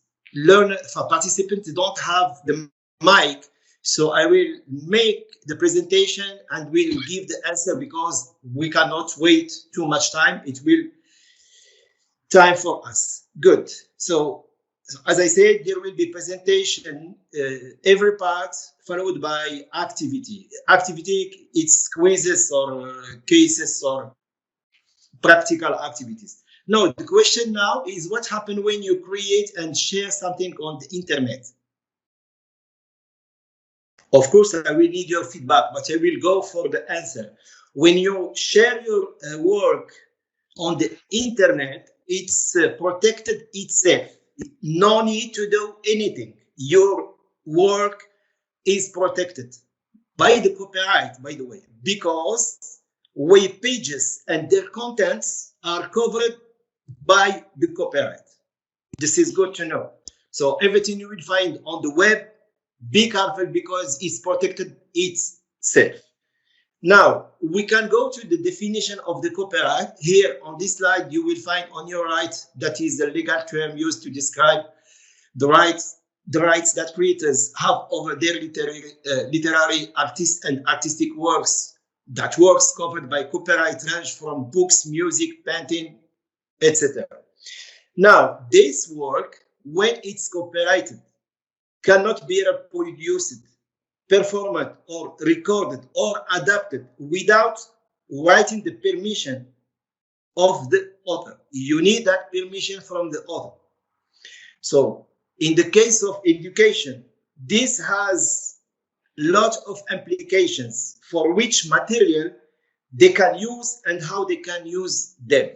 participants don't have the mic. So I will make the presentation and will give the answer because we cannot wait too much time. It will time for us. Good. So as I said, there will be presentation, every part followed by activity. Activity, it's quizzes or cases or practical activities. Now, the question now is what happens when you create and share something on the internet? Of course, I will need your feedback, but I will go for the answer. When you share your work on the internet, it's protected itself. No need to do anything. Your work is protected by the copyright, by the way, because web pages and their contents are covered by the copyright. This is good to know. So everything you will find on the web, be careful because it's protected itself. Now, we can go to the definition of the copyright. Here on this slide, you will find on your right, that is the legal term used to describe the rights that creators have over their literary artists and artistic works. That works covered by copyright range from books, music, painting, etc. Now, this work, when it's copyrighted, cannot be reproduced, performed, or recorded, or adapted without writing the permission of the author. You need that permission from the author. So, in the case of education, this has a lot of implications for which material they can use and how they can use them.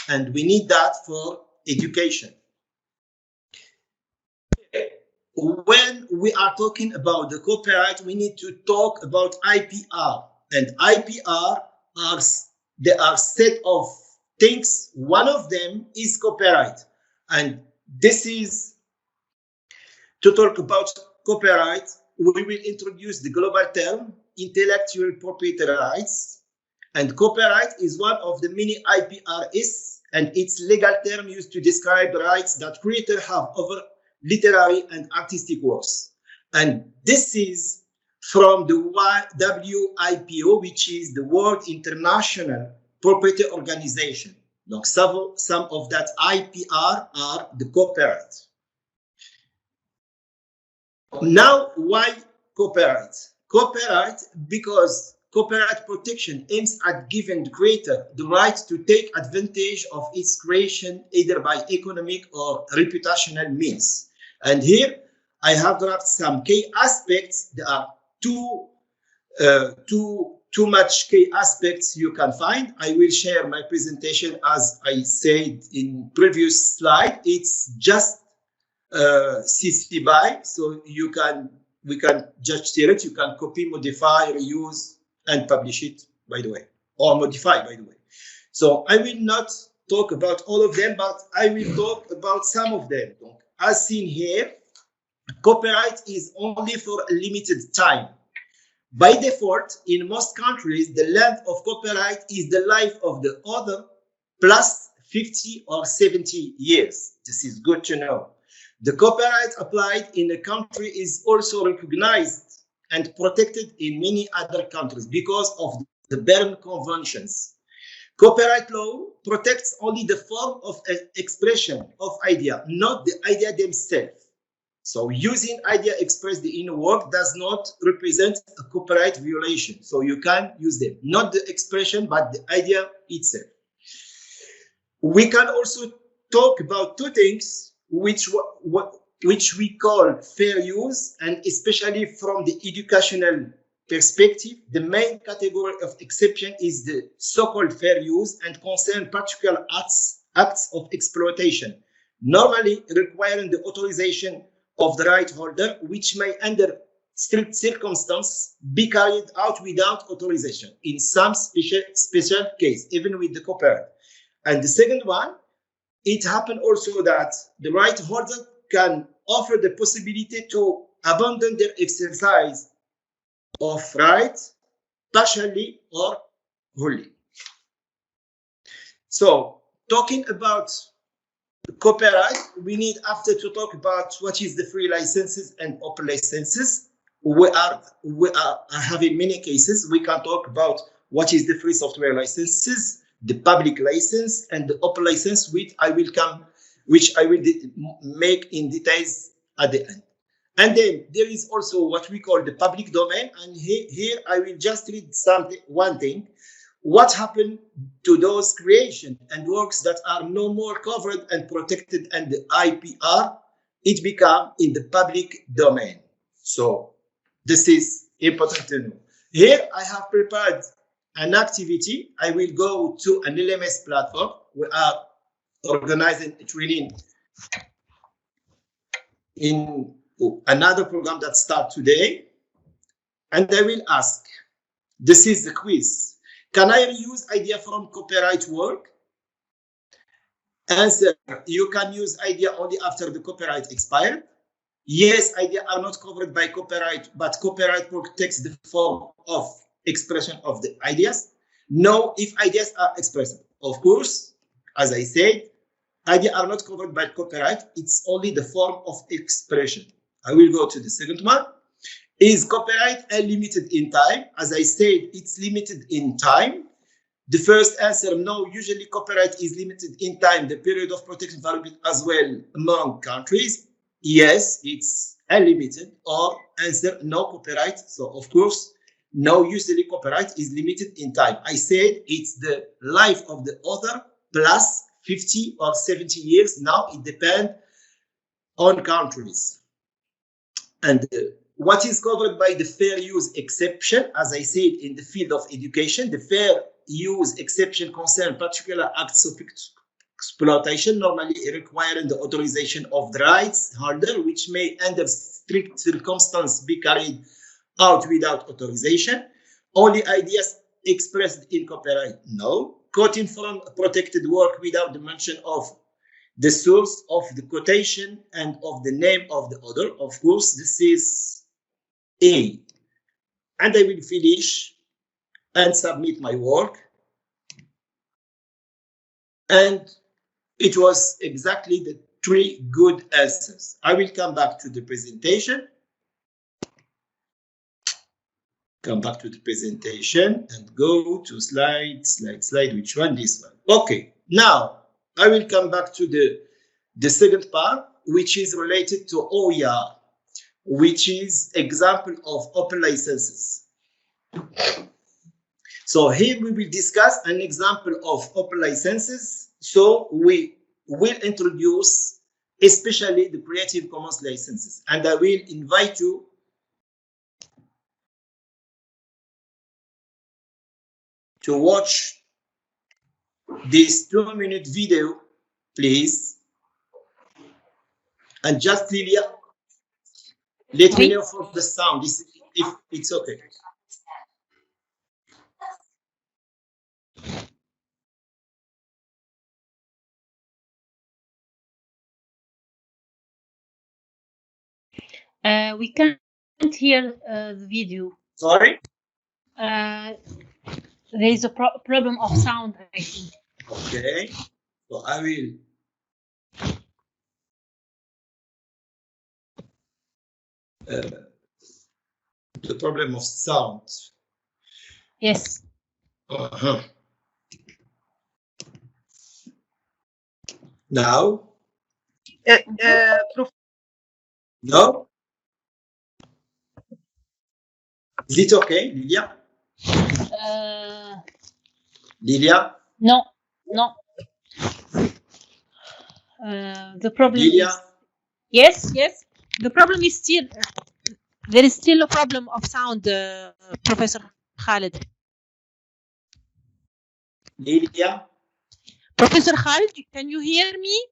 And we need that for education. When we are talking about the copyright, we need to talk about IPR. And IPR are a set of things. One of them is copyright. And this is, to talk about copyright, we will introduce the global term, intellectual property rights. And copyright is one of the many IPRs, and it's legal term used to describe rights that creators have over literary and artistic works. And this is from the WIPO, which is the World International Property Organization. Donc, some of that IPR are the copyright. Now, why copyright? Copyright, because copyright protection aims at giving the creator the right to take advantage of its creation, either by economic or reputational means. And here I have dropped some key aspects. There are too much key aspects you can find. I will share my presentation as I said in previous slide. It's just CC BY, so you can we can just share it. You can copy, modify, reuse, and publish it, by the way, or modify, by the way. So I will not talk about all of them, but I will talk about some of them. As seen here, copyright is only for a limited time. By default, in most countries, the length of copyright is the life of the author plus 50 or 70 years. This is good to know. The copyright applied in a country is also recognized and protected in many other countries because of the Berne Conventions. Copyright law protects only the form of expression of idea, not the idea themselves. So using idea expressed in a work does not represent a copyright violation. So you can use them, not the expression, but the idea itself. We can also talk about two things which we call fair use, and especially from the educational perspective, the main category of exception is the so-called fair use and concern particular acts of exploitation, normally requiring the authorization of the right holder, which may under strict circumstances be carried out without authorization in some special case, even with the copyright. And the second one, it happened also that the right holder can offer the possibility to abandon their exercise of right partially or wholly. So talking about copyright, we need after to talk about what is the free licenses and open licenses. We are having many cases. We can talk about what is the free software licenses, the public license, and the open license, which I will make in details at the end. And then there is also what we call the public domain. And here I will just read one thing. What happened to those creations and works that are no more covered and protected under IPR? It became in the public domain. So this is important to know. Here I have prepared an activity. I will go to an LMS platform. We are organizing a training in another program that starts today. And I will ask, this is the quiz. Can I reuse idea from copyright work? Answer, you can use idea only after the copyright expired. Yes, ideas are not covered by copyright, but copyright protects the form of expression of the ideas. No, if ideas are expressed. Of course, as I said, ideas are not covered by copyright. It's only the form of expression. I will go to the second one. Is copyright unlimited in time? As I said, it's limited in time. The first answer, no, usually copyright is limited in time. The period of protection varies as well among countries. Yes, it's unlimited. Or answer, no copyright. So of course, no, usually copyright is limited in time. I said it's the life of the author plus 50 or 70 years. Now it depends on countries. And what is covered by the fair use exception? As I said, in the field of education, the fair use exception concerns particular acts of exploitation, normally requiring the authorization of the rights holder, which may under strict circumstances be carried out without authorization. Only ideas expressed in copyright, no. Quoting from a protected work without the mention of the source of the quotation and of the name of the author. Of course, this is A. And I will finish and submit my work. And it was exactly the 3 good answers. I will come back to the presentation. Come back to the presentation and go to slide, which one? This one. Okay, now I will come back to the second part, which is related to OER, which is example of open licenses. So here we will discuss an example of open licenses. So we will introduce especially the Creative Commons licenses, and I will invite you to watch this 2-minute video, please. And just Lilia, Let me know for the sound if it's okay. We can't hear the video. Sorry? There is a problem of sound, I think. Okay. So I will. The problem of sound. Yes. Now? No? Is it okay, Lilia? Lilia? No. The problem Lilia? is... Yes. The problem is still... there is still a problem of sound, Professor Khalid. Lilia? Professor Khalid, can you hear me?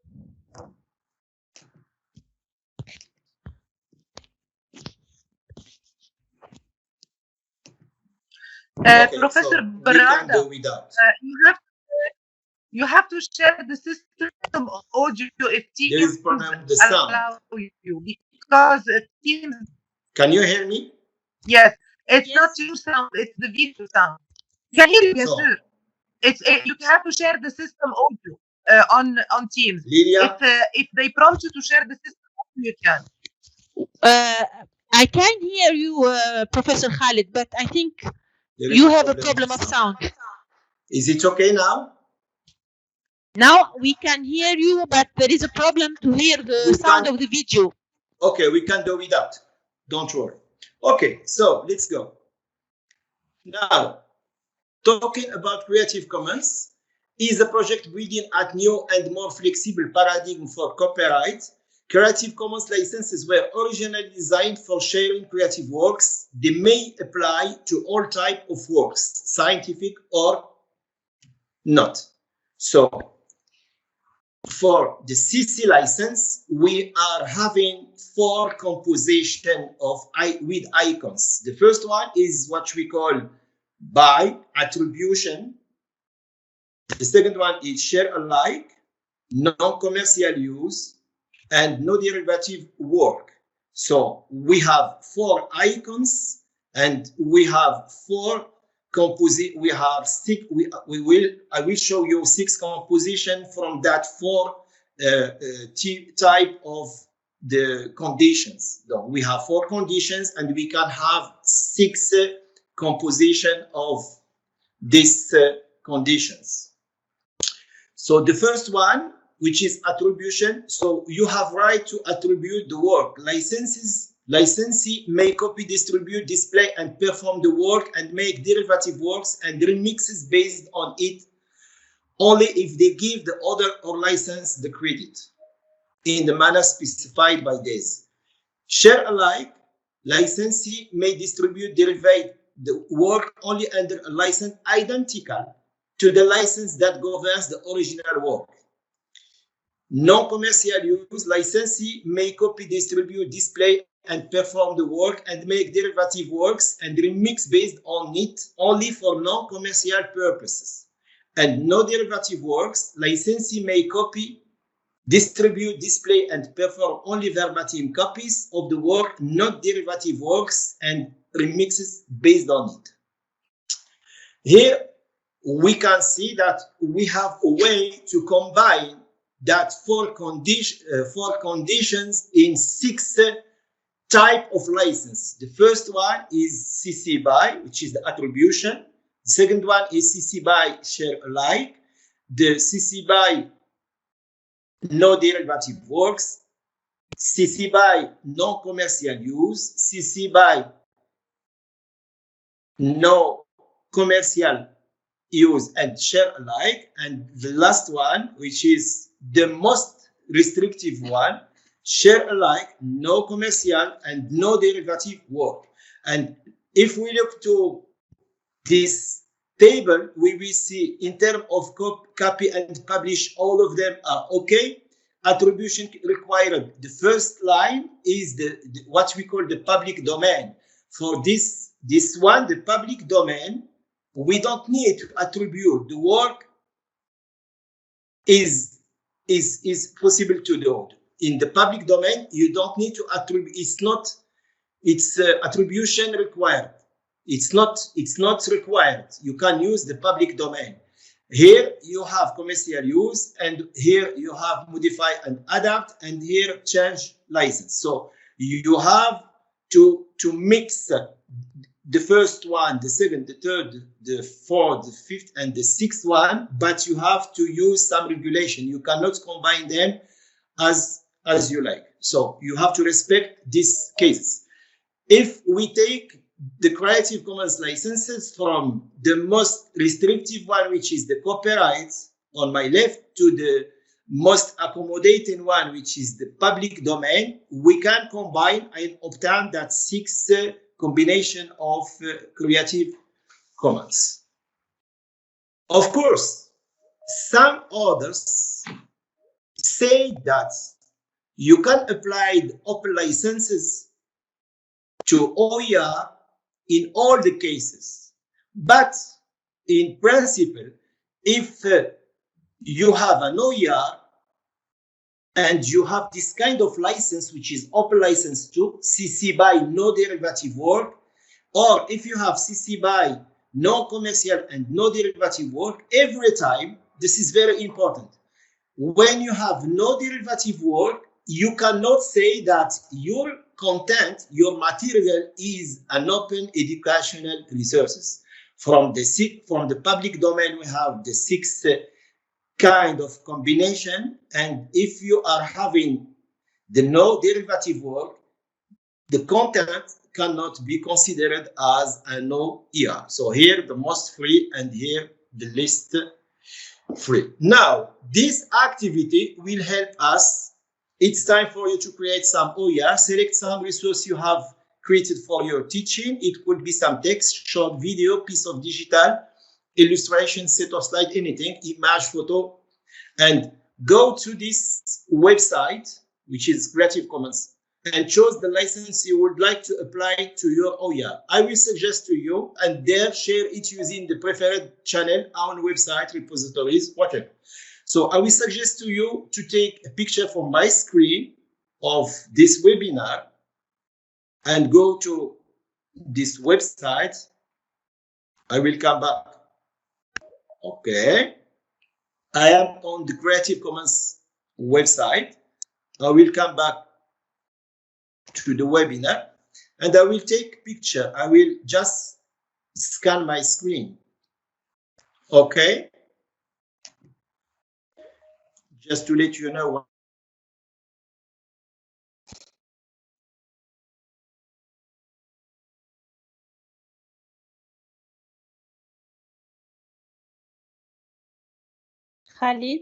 Okay, Professor so Barada, you have to share the system of audio if Teams allow you, because Teams. Can you hear me? Yes, it's not you sound, it's the video sound. You can hear you, yes, sir. You have to share the system audio on Teams. Lilia? If they prompt you to share the system audio, you can. I can hear you, Professor Khalid, but I think you have a problem of sound. Is it okay now? Now we can hear you, but there is a problem to hear the sound of the video. Okay, we can do without. Don't worry. Okay, so let's go. Now, talking about Creative Commons is a project building at new and more flexible paradigm for copyright. Creative Commons licenses were originally designed for sharing creative works. They may apply to all types of works, scientific or not. So, for the CC license, we are having 4 compositions with icons. The first one is what we call by attribution. The second one is share alike, non-commercial use, and no derivative work. So we have 4 icons, and we have 4 composite. We have 6. I will show you 6 composition from that 4 type of the conditions. So we have 4 conditions, and we can have 6 composition of these conditions. So the first one, which is attribution. So you have right to attribute the work. Licensee may copy, distribute, display, and perform the work and make derivative works and remixes based on it only if they give the author or license the credit in the manner specified by this. Share alike, licensee may distribute, derive the work only under a license identical to the license that governs the original work. Non-commercial use, licensee may copy, distribute, display, and perform the work and make derivative works and remix based on it only for non-commercial purposes. And no derivative works, licensee may copy, distribute, display, and perform only verbatim copies of the work, not derivative works and remixes based on it. Here, we can see that we have a way to combine that 4 conditions in 6 type of license. The first one is CC BY, which is the attribution. The second one is CC BY share alike. The CC BY no derivative works. CC BY non-commercial use. CC BY no commercial use and share alike. And the last one, which is the most restrictive one, share alike, no commercial, and no derivative work. And if we look to this table, we will see in terms of copy and publish, all of them are okay. attribution required. The first line is what we call the public domain. For this one, the public domain, we don't need to attribute. The work is possible to do. In the public domain, you don't need to attribute. It's attribution required. It's not required. You can use the public domain. Here you have commercial use, and here you have modify and adapt, and here change license. So you have to mix the first one, the second, the third, the fourth, the fifth, and the sixth one, but you have to use some regulation. You cannot combine them as you like. So you have to respect these cases. If we take the Creative Commons licenses from the most restrictive one, which is the copyright on my left, to the most accommodating one, which is the public domain, we can combine and obtain that 6 combination of Creative Commons. Of course, some others say that you can apply the open licenses to OER in all the cases. But in principle, if you have an OER and you have this kind of license, which is open license to CC BY no derivative work, or if you have CC BY no commercial and no derivative work, every time, this is very important. When you have no derivative work, you cannot say that your content, your material is an open educational resources. From the public domain, we have the 6 kind of combination, and if you are having the no derivative work, the content cannot be considered as an OER. So here the most free, and here the least free. Now, this activity will help us. It's time for you to create some OER. Select some resource you have created for your teaching. It could be some text, short video, piece of digital, illustration, set of slide, anything, image, photo, and go to this website, which is Creative Commons, and choose the license you would like to apply to your OER. I will suggest to you, and there share it using the preferred channel, our website, repositories, whatever. So I will suggest to you to take a picture from my screen of this webinar and go to this website. I will come back. Okay. I am on the Creative Commons website. I will come back to the webinar and I will take a picture. I will just scan my screen. Okay. Just to let you know what. Khalid,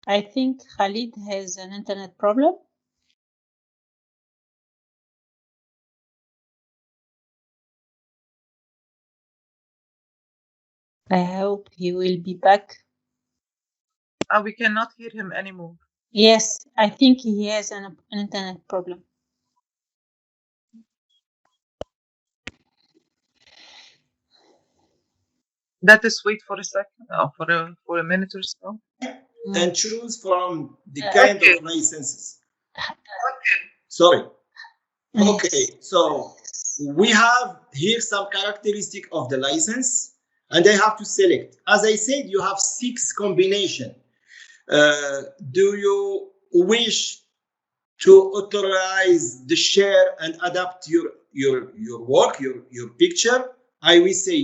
I think Khalid has an internet problem. I hope he will be back. We cannot hear him anymore. Yes, I think he has an internet problem. Let us wait for a second, for a minute or so. And choose from the kind of licenses. Okay. Sorry. Okay, so we have here some characteristic of the license, and I have to select. As I said, you have 6 combination. Do you wish to authorize the share and adapt your work, your picture? I will say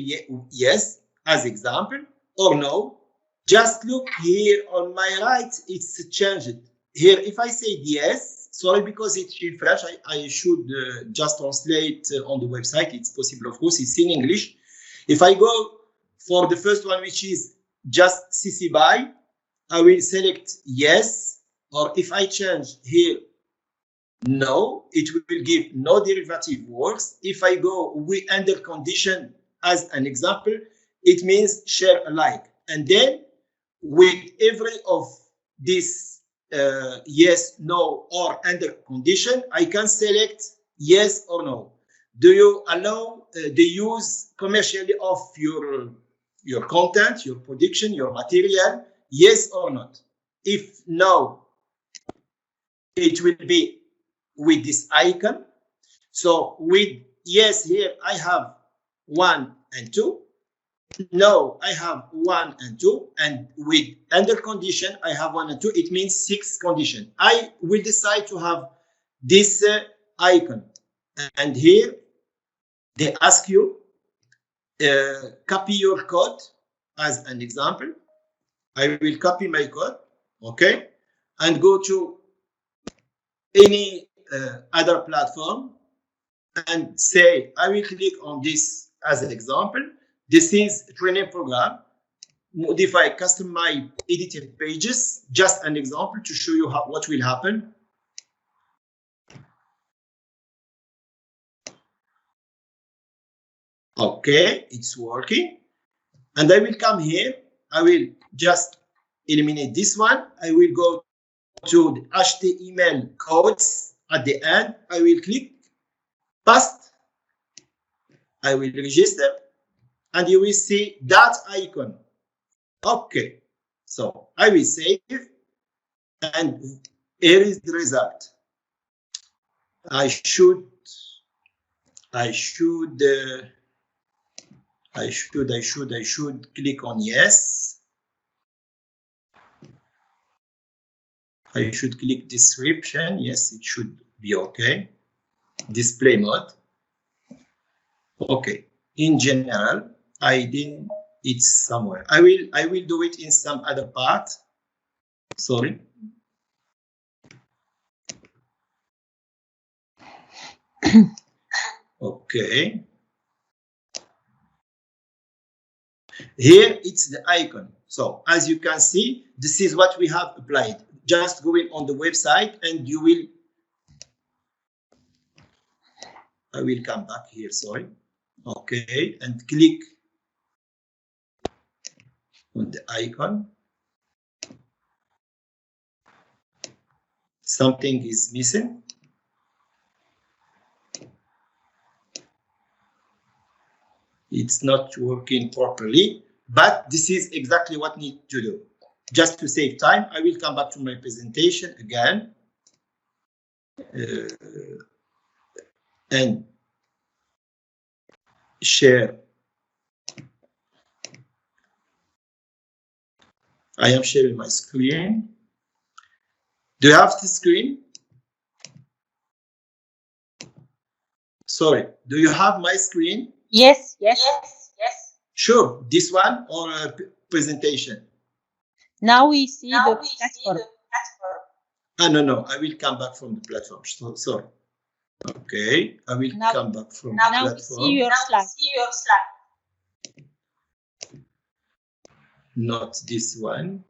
yes as example, or no. Just look here on my right, it's changed. Here, if I say yes, sorry, because it's in French, I should just translate on the website. It's possible, of course, it's in English. If I go for the first one, which is just CC BY, I will select yes, or if I change here, no, it will give no derivative works. If I go under condition, as an example, it means share alike. And then with every of this yes, no, or under condition, I can select yes or no. Do you allow the use commercially of your content, your production, your material? Yes or not? If no, it will be with this icon. So with yes here, I have 1 and 2. No, I have 1 and 2. And with under condition, I have 1 and 2. It means 6 condition. I will decide to have this icon. And here, they ask you, copy your code as an example. I will copy my code, okay, and go to any other platform and say, I will click on this as an example. This is a training program. Modify, customize, edited pages. Just an example to show you what will happen. Okay, it's working. And I will come here. I will just eliminate this one. I will go to the HTML codes at the end. I will click paste. I will register. And you will see that icon. Okay, so I will save. And here is the result. I should click on yes. I should click description. Yes, it should be okay. Display mode. Okay. In general, it's somewhere. I will do it in some other part. Sorry. Okay. Here it's the icon. So as you can see, this is what we have applied. Just going on the website and you will. I will come back here, sorry. Okay, and click on the icon. Something is missing. It's not working properly, but this is exactly what need to do. Just to save time, I will come back to my presentation again. And share. I am sharing my screen. Do you have the screen? Sorry, do you have my screen? Yes. Sure, this one or a presentation? Now we see the platform. No, I will come back from the platform. So, sorry. Okay, I will come back from the platform. Now we see your slide. Not this one.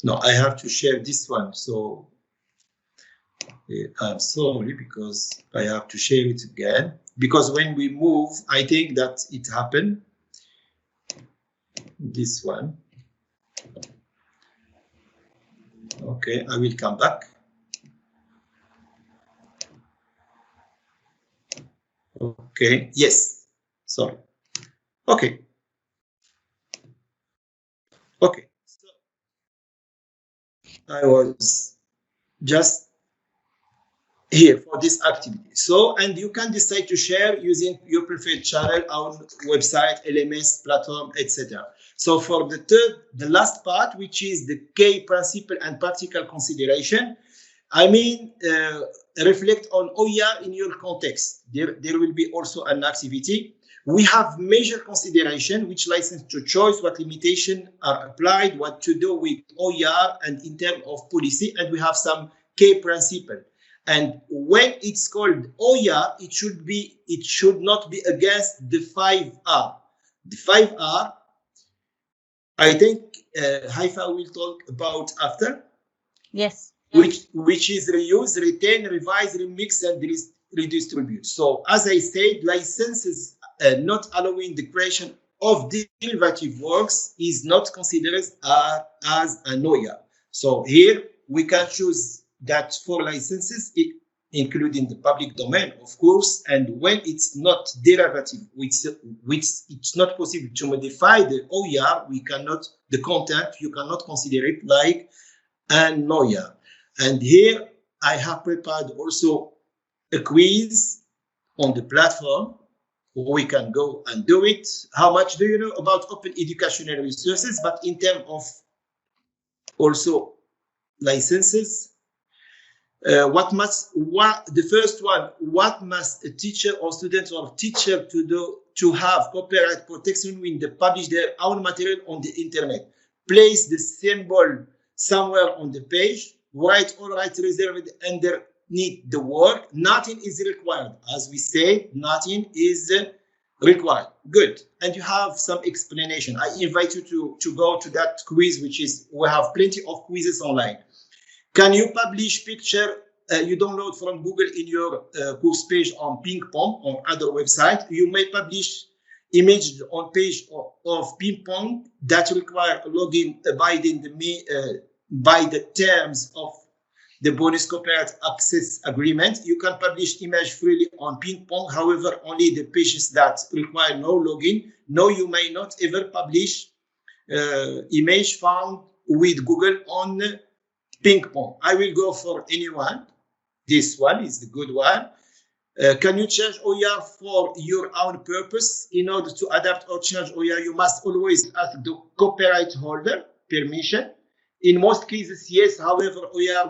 No, I have to share this one. So I'm sorry because I have to share it again. Because when we move, I think that it happened. This one. Okay, I will come back. Okay, yes, sorry. Okay. Okay, so I was just here for this activity. So, and you can decide to share using your preferred channel on website, LMS, platform, etc. So for the last part, which is the key principle and practical consideration, I mean, reflect on OER in your context. There will be also an activity. We have major consideration, which license to choice, what limitation are applied, what to do with OER and in terms of policy, and we have some key principle. And when it's called OER, it should not be against the 5R. The 5R, I think Haifa will talk about after. Yes. Which is reuse, retain, revise, remix, and redistribute. So as I said, licenses not allowing the creation of derivative works is not considered as an OER. So here we can choose that for licenses, including the public domain, of course, and when it's not derivative, which it's not possible to modify the OER, the content, you cannot consider it like an OER. And here I have prepared also a quiz on the platform. We can go and do it. How much do you know about open educational resources? But in terms of also licenses, the first one, what must a teacher or student or teacher to do to have copyright protection when they publish their own material on the internet? Place the symbol somewhere on the page, write all rights reserved underneath the word. Nothing is required. As we say, nothing is required. Good. And you have some explanation. I invite you to go to that quiz, we have plenty of quizzes online. Can you publish picture you download from Google in your course page on Ping Pong or other website? You may publish images on page of Ping Pong that require login abiding by the terms of the bonus copyright access agreement. You can publish image freely on Ping Pong. However, only the pages that require no login. No, you may not ever publish image found with Google on Ping Pong. I will go for anyone. This one is the good one. Can you change OER for your own purpose? In order to adapt or change OER, you must always ask the copyright holder permission. In most cases, yes. However, OER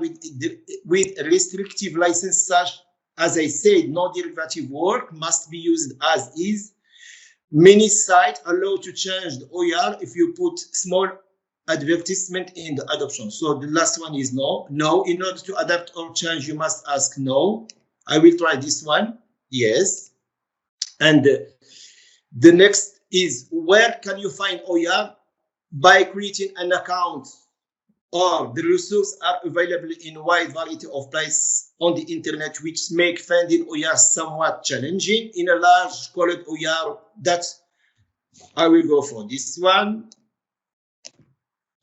with restrictive license, such as I said, no derivative work must be used as is. Many sites allow to change the OER if you put small advertisement in the adoption. So the last one is no. No, in order to adapt or change, you must ask no. I will try this one. Yes. And the next is, where can you find OER? By creating an account, or the resources are available in a wide variety of places on the internet, which make finding OER somewhat challenging. In a large colored OER, that I will go for this one,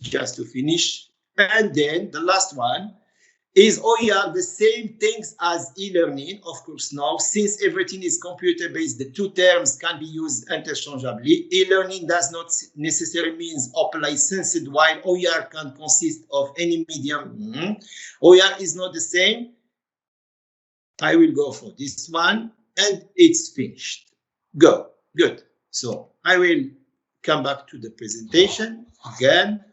just to finish. And then the last one is OER the same things as e-learning? Of course, no. Since everything is computer-based, the two terms can be used interchangeably. E-learning does not necessarily mean open licensed, while OER can consist of any medium. OER is not the same. I will go for this one, and it's finished. Go. Good. So I will come back to the presentation again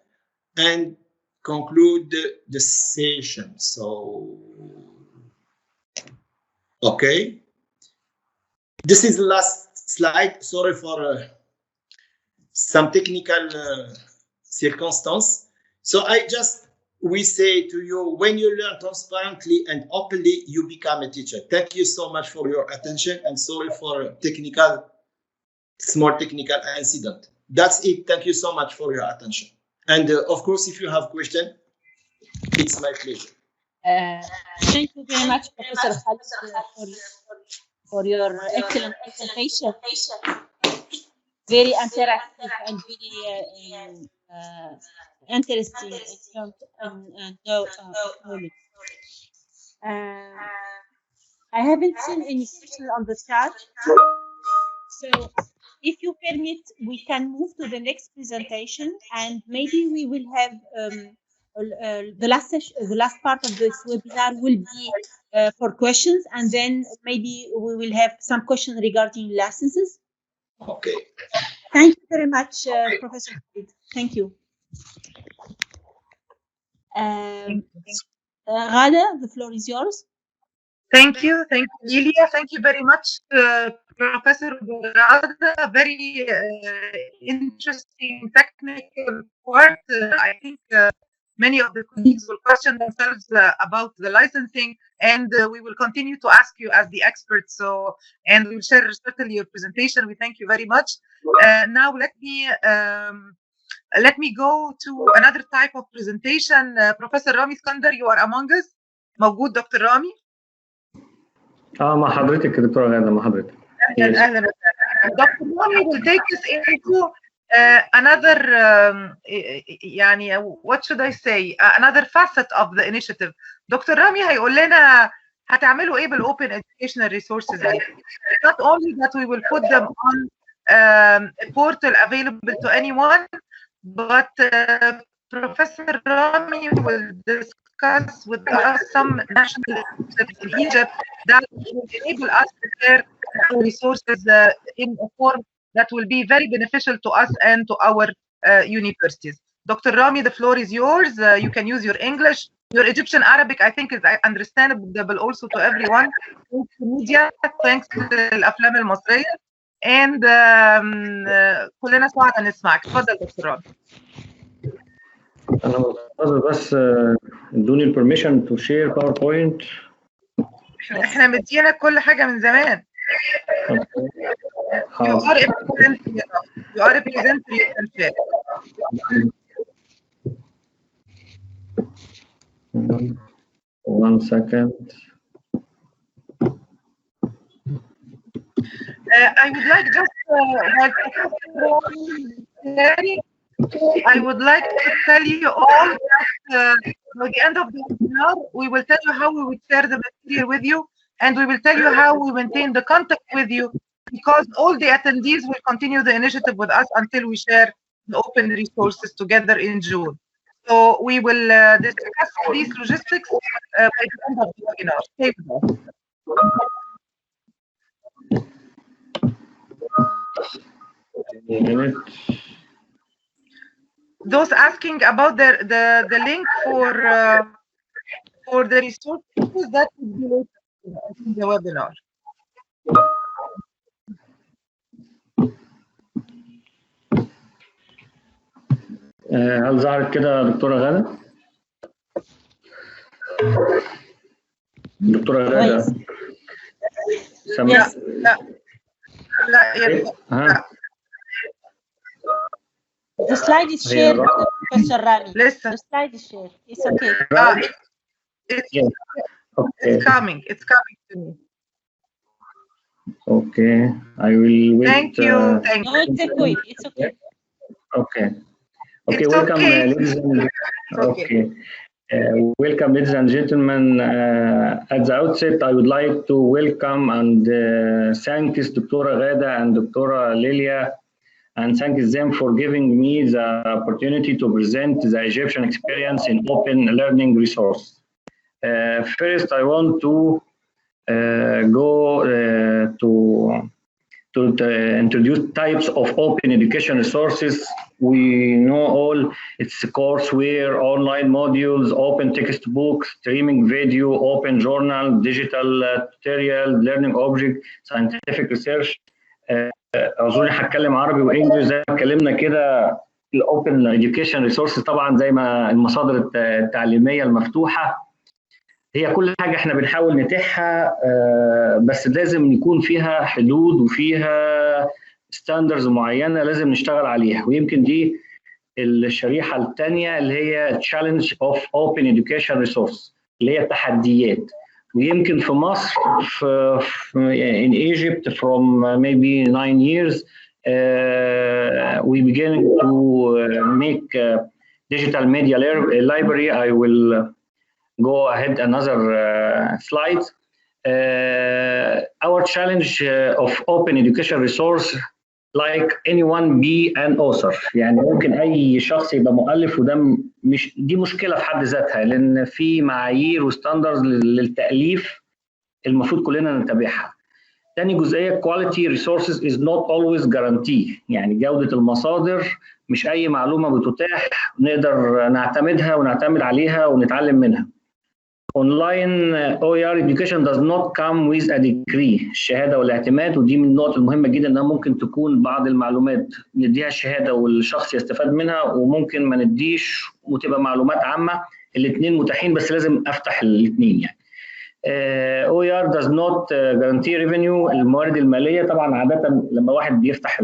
and conclude the session. So, okay. This is the last slide. Sorry for some technical circumstance. So we say to you, when you learn transparently and openly, you become a teacher. Thank you so much for your attention, and sorry for small technical incident. That's it. Thank you so much for your attention. And of course, if you have questions, it's my pleasure. Thank you very much, Professor Khalid, for your excellent presentation. Very interactive and very interesting and knowledge. I haven't seen any question on the chat, so if you permit, we can move to the next presentation, and maybe we will have the last part of this webinar will be for questions, and then maybe we will have some questions regarding licenses. Okay. Thank you very much, Professor Khalid. Thank you. Ghada, the floor is yours. Thank you, Lilia. Thank you very much, Professor Ghada. Very interesting technical part. I think many of the colleagues will question themselves about the licensing, and we will continue to ask you as the expert. So, and we will share certainly your presentation. We thank you very much. Now let me let me go to another type of presentation. Professor Rami Iskandar, you are among us. موجود دكتور رامي؟ مع حضرتك يا دكتورة غادة، مع حضرتك. أهلا وسهلا. Dr. Rami will take us into another يعني what should I say, another facet of the initiative. دكتور رامي هيقول لنا هتعملوا ايه بالاوبن educational resources دي. Not only that we will put them on a portal available to anyone, but Professor Rami will discuss with us some national initiatives in Egypt that will enable us to share resources in a form that will be very beneficial to us and to our universities. Dr. Rami, the floor is yours. You can use your English. Your Egyptian Arabic, I think, is understandable also to everyone. Thanks to media, thanks to الأفلام المصرية. And كلنا سعداء نسمعك. تفضل دكتور رامي. أنا منتظر بس ادوني البرميشن تو شير باوربوينت. احنا مدينا كل حاجة من زمان. You are a presenter. You are a presenter. You can share. One second. I would like just I would like to tell you all that by the end of the webinar, we will tell you how we will share the material with you, and we will tell you how we maintain the contact with you, because all the attendees will continue the initiative with us until we share the open resources together in June. So we will discuss these logistics by the end of the webinar. Stay with us. Those asking about the link for the resources, that will be later in the webinar. هل ظهرت كده دكتورة غادة؟ دكتورة غادة لا لا. The slide is shared, Professor Rami. Listen. The slide is shared. It's okay. It's coming. It's coming to me. Okay, I will wait. Thank you. Thank you. No, it's okay. It's okay. Okay. Okay. It's welcome, okay. ladies and Okay. Welcome, ladies and gentlemen. At the outset, I would like to welcome and thank Dr. Ghada and Dr. Lilia, and thank them for giving me the opportunity to present the Egyptian experience in open learning resource. First, I want to go to introduce types of open education resources. We know all it's courseware, online modules, open textbooks, streaming video, open journal, digital tutorial, learning object, scientific research. اظن هتكلم عربي وانجلش زي ما اتكلمنا كده. الاوبن اديوكيشن ريسورسز طبعا زي ما المصادر التعليميه المفتوحه هي كل حاجه احنا بنحاول نتيحها، بس لازم يكون فيها حدود وفيها ستاندرز معينه لازم نشتغل عليها، ويمكن دي الشريحه الثانيه اللي هي challenge of open education resource اللي هي التحديات. ويمكن في مصر in Egypt from maybe 9 years we begin to make digital media library. I will go ahead another slide. Our challenge of open education resource like anyone be an author. يعني ممكن اي شخص يبقى مؤلف، وده مش دي مشكله في حد ذاتها، لان في معايير وستاندرز للتاليف المفروض كلنا نتبعها. تاني جزئيه quality resources is not always guarantee. يعني جوده المصادر مش اي معلومه بتتاح نقدر نعتمدها ونعتمد عليها ونتعلم منها. Online OER education does not come with a degree. الشهاده والاعتماد، ودي من النقط المهمه جدا انها ممكن تكون بعض المعلومات نديها الشهاده والشخص يستفاد منها، وممكن ما نديش وتبقى معلومات عامه. الاثنين متاحين بس لازم افتح الاثنين يعني. OER does not guarantee revenue. الموارد الماليه طبعا عاده لما واحد بيفتح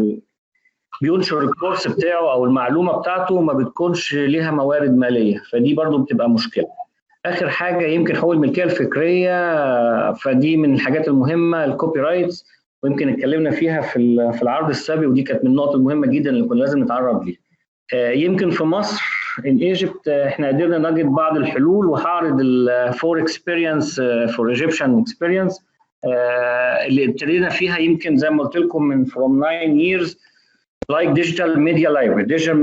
بينشر الكورس بتاعه او المعلومه بتاعته ما بتكونش ليها موارد ماليه، فدي برضو بتبقى مشكله. اخر حاجه يمكن حقوق الملكيه الفكريه، فدي من الحاجات المهمه، الكوبي رايتس، ويمكن اتكلمنا فيها في العرض السابق، ودي كانت من النقط المهمه جدا اللي كنا لازم نتعرض ليها. يمكن في مصر in Egypt احنا قدرنا نجد بعض الحلول، وهعرض الفور اكسبيرينس فور Egyptian experience اللي ابتدينا فيها يمكن زي ما قلت لكم من from 9 years. Like digital media library. Digital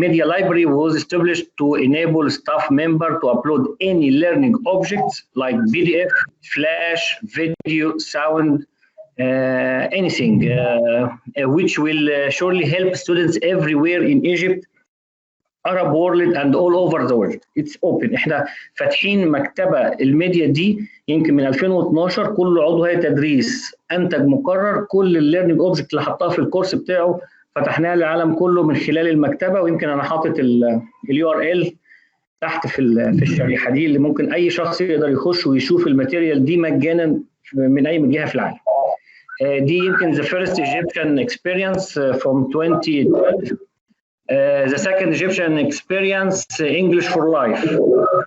media library was established to enable staff member to upload any learning objects like PDF, Flash, video, sound, anything, which will surely help students everywhere in Egypt, Arab world and all over the world. It's open. احنا فاتحين مكتبة الميديا دي يمكن من 2012، كل عضو هيئة تدريس انتج مقرر كل الليرنينج اوبجكت اللي حطها في الكورس بتاعه فتحناها للعالم كله من خلال المكتبة. ويمكن انا حاطط URL تحت في الشريحة دي اللي ممكن اي شخص يقدر يخش ويشوف الماتيريال دي مجانا من اي جهة في العالم. دي يمكن the first Egyptian experience from 2012. The second Egyptian experience, English for Life.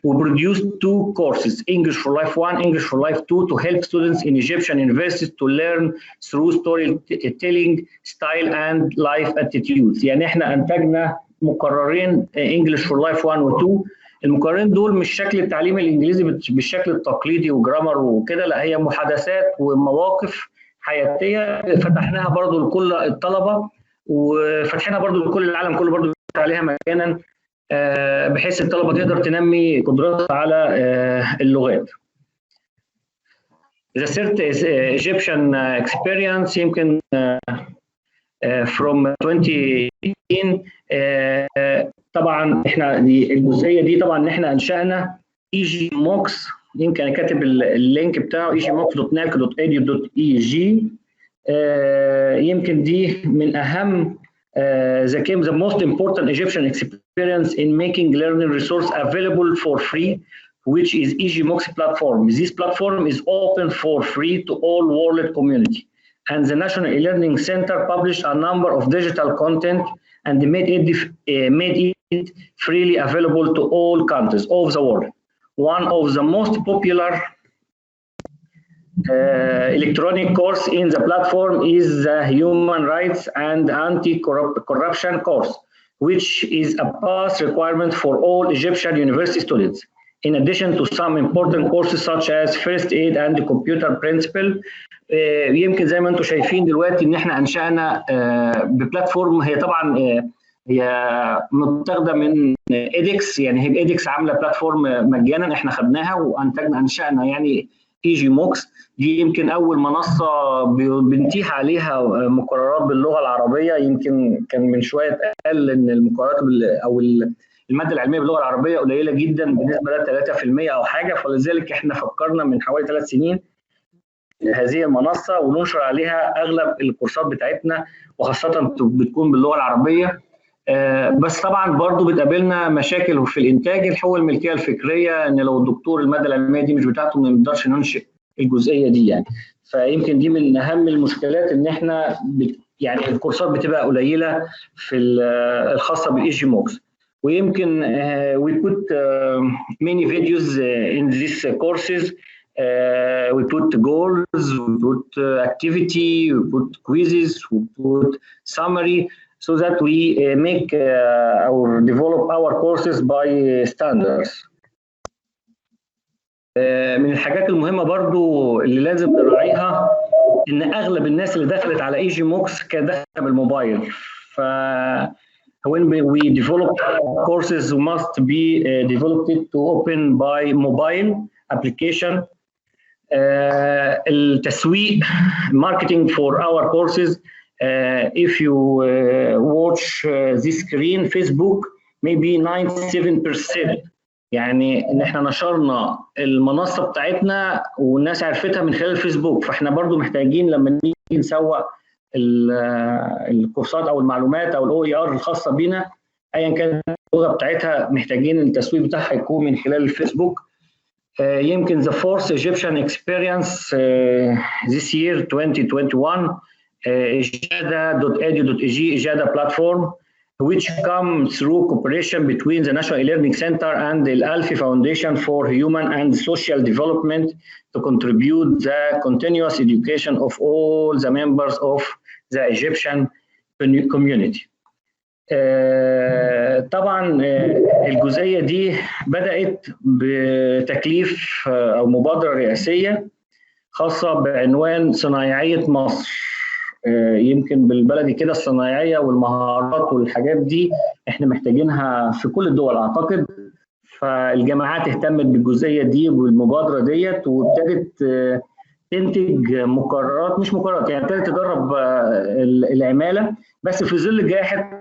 We produced 2 courses, English for Life 1, English for Life 2, to help students in Egyptian universities to learn through storytelling style and life attitudes. يعني احنا انتجنا مقررين English for Life 1 و 2. المقررين دول مش شكل التعليم الانجليزي بالشكل التقليدي وجرامر وكده، لا هي محادثات ومواقف حياتيه فتحناها برضو لكل الطلبه، وفتحنا برضو لكل العالم كله برضو عليها مجانا بحيث الطلبه تقدر تنمي قدراتها على اللغات. The third Egyptian experience يمكن from 2018. طبعا احنا الجزئيه دي طبعا احنا انشانا EGMOX، يمكن انا كاتب اللينك بتاعه egmox.nalc.edu.eg. يمكن دي من اهم the most important Egyptian experience in making learning resource available for free, which is EGMOX platform. This platform is open for free to all world community, and the National E-Learning Center published a number of digital content and made it freely available to all countries of the world. One of the most popular electronic course in the platform is the Human Rights and Anti-Corruption course, which is a pass requirement for all Egyptian university students. In addition to some important courses such as First Aid and the Computer Principle. يمكن زي ما انتم شايفين دلوقتي ان احنا انشأنا ببلاتفورم، هي طبعا هي متاخده من edX، يعني هي edX عامله بلاتفورم مجانا احنا خدناها وانتجنا انشأنا يعني EGMOX. دي يمكن اول منصه بنتيح عليها مقررات باللغه العربيه. يمكن كان من شويه قال ان المقررات او الماده العلميه باللغه العربيه قليله جدا بالنسبه ل 3% او حاجه، فلذلك احنا فكرنا من حوالي 3 سنين هذه المنصه وننشر عليها اغلب الكورسات بتاعتنا، وخاصه بتكون باللغه العربيه. بس طبعا برضو بتقابلنا مشاكل في الانتاج، الحقوق الملكيه الفكريه، ان لو الدكتور الماده العلميه دي مش بتاعته ما نقدرش ننشئ الجزئيه دي يعني. فيمكن دي من اهم المشكلات ان احنا يعني الكورسات بتبقى قليله في الخاصه بالEGMOX. ويمكن we put many videos in these courses. We put goals, we put activity, we put quizzes, we put summary, so that we make or develop our courses by standards. من الحاجات المهمة برضو اللي لازم نراعيها ان اغلب الناس اللي دخلت على EGMOX كانت داخله بالموبايل. ف when we develop courses must be developed to open by mobile application. التسويق marketing for our courses. If you watch this screen, Facebook maybe 97%. يعني ان احنا نشرنا المنصه بتاعتنا والناس عرفتها من خلال الفيسبوك، فاحنا برضو محتاجين لما نيجي نسوق الكورسات او المعلومات او OER الخاصه بينا ايا كانت اللغه بتاعتها، محتاجين التسويق بتاعها يكون من خلال الفيسبوك. يمكن the fourth Egyptian experience this year 2021 ijada.edu.eg, Ijada platform, which come through cooperation between the National E-Learning Center and the Al-Alfi Foundation for Human and Social Development to contribute the continuous education of all the members of the Egyptian community. طبعا الجزئية دي بدأت بتكليف أو مبادرة رئاسية خاصة بعنوان صنايعية مصر. يمكن بالبلدي كده الصنايعية والمهارات والحاجات دي احنا محتاجينها في كل الدول اعتقد، فالجامعات اهتمت بالجزئية دي والمبادرة ديت وابتدت تنتج مقررات، مش مقررات يعني، ابتدت تدرب العمالة، بس في ظل جائحة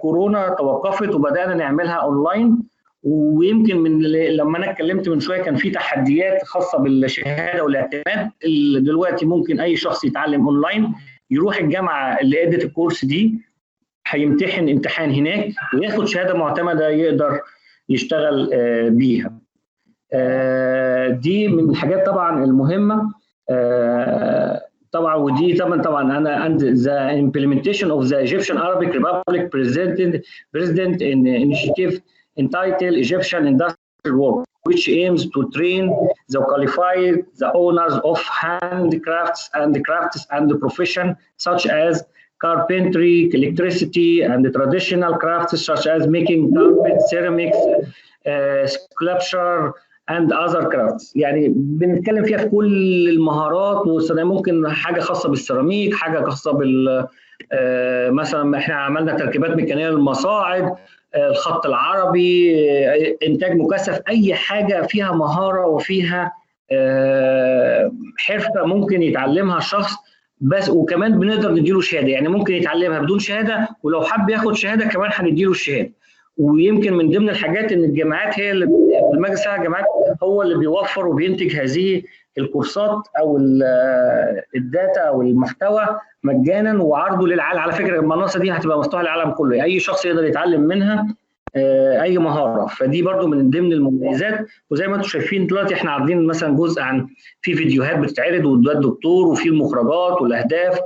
كورونا توقفت وبدأنا نعملها اونلاين. ويمكن من لما انا اتكلمت من شويه كان في تحديات خاصه بالشهاده والاعتماد، دلوقتي ممكن اي شخص يتعلم اونلاين، يروح الجامعه اللي ادت الكورس دي، هيمتحن امتحان هناك وياخد شهاده معتمده يقدر يشتغل بيها. دي من الحاجات طبعا المهمه. طبعا ودي طبعا انا and the implementation of the Egyptian Arabic Republic President initiative entitled Egyptian Industrial Work, which aims to train the qualified the owners of handicrafts and crafts and the profession such as carpentry, electricity, and the traditional crafts such as making carpet, ceramics, sculpture, and other crafts. يعني بنتكلم فيها في كل المهارات والصناعة، ممكن حاجة خاصة بالسيراميك، حاجة خاصة بال مثلا احنا عملنا تركيبات ميكانية للمصاعد، الخط العربي، انتاج مكثف، اي حاجه فيها مهاره وفيها حرفه ممكن يتعلمها الشخص. بس وكمان بنقدر نديله شهاده، يعني ممكن يتعلمها بدون شهاده، ولو حب ياخد شهاده كمان هنديله الشهاده. ويمكن من ضمن الحاجات ان الجامعات هي اللي المجلس بتاع الجامعات هو اللي بيوفر وبينتج هذه الكورسات او الداتا او المحتوى مجانا وعرضه للعالم. على فكره المنصه دي هتبقى مفتوحه للعالم كله، اي شخص يقدر يتعلم منها اي مهاره، فدي برضو من ضمن المميزات. وزي ما انتم شايفين دلوقتي احنا عارضين مثلا جزء عن في فيديوهات بتتعرض وده الدكتور، وفي المخرجات والاهداف،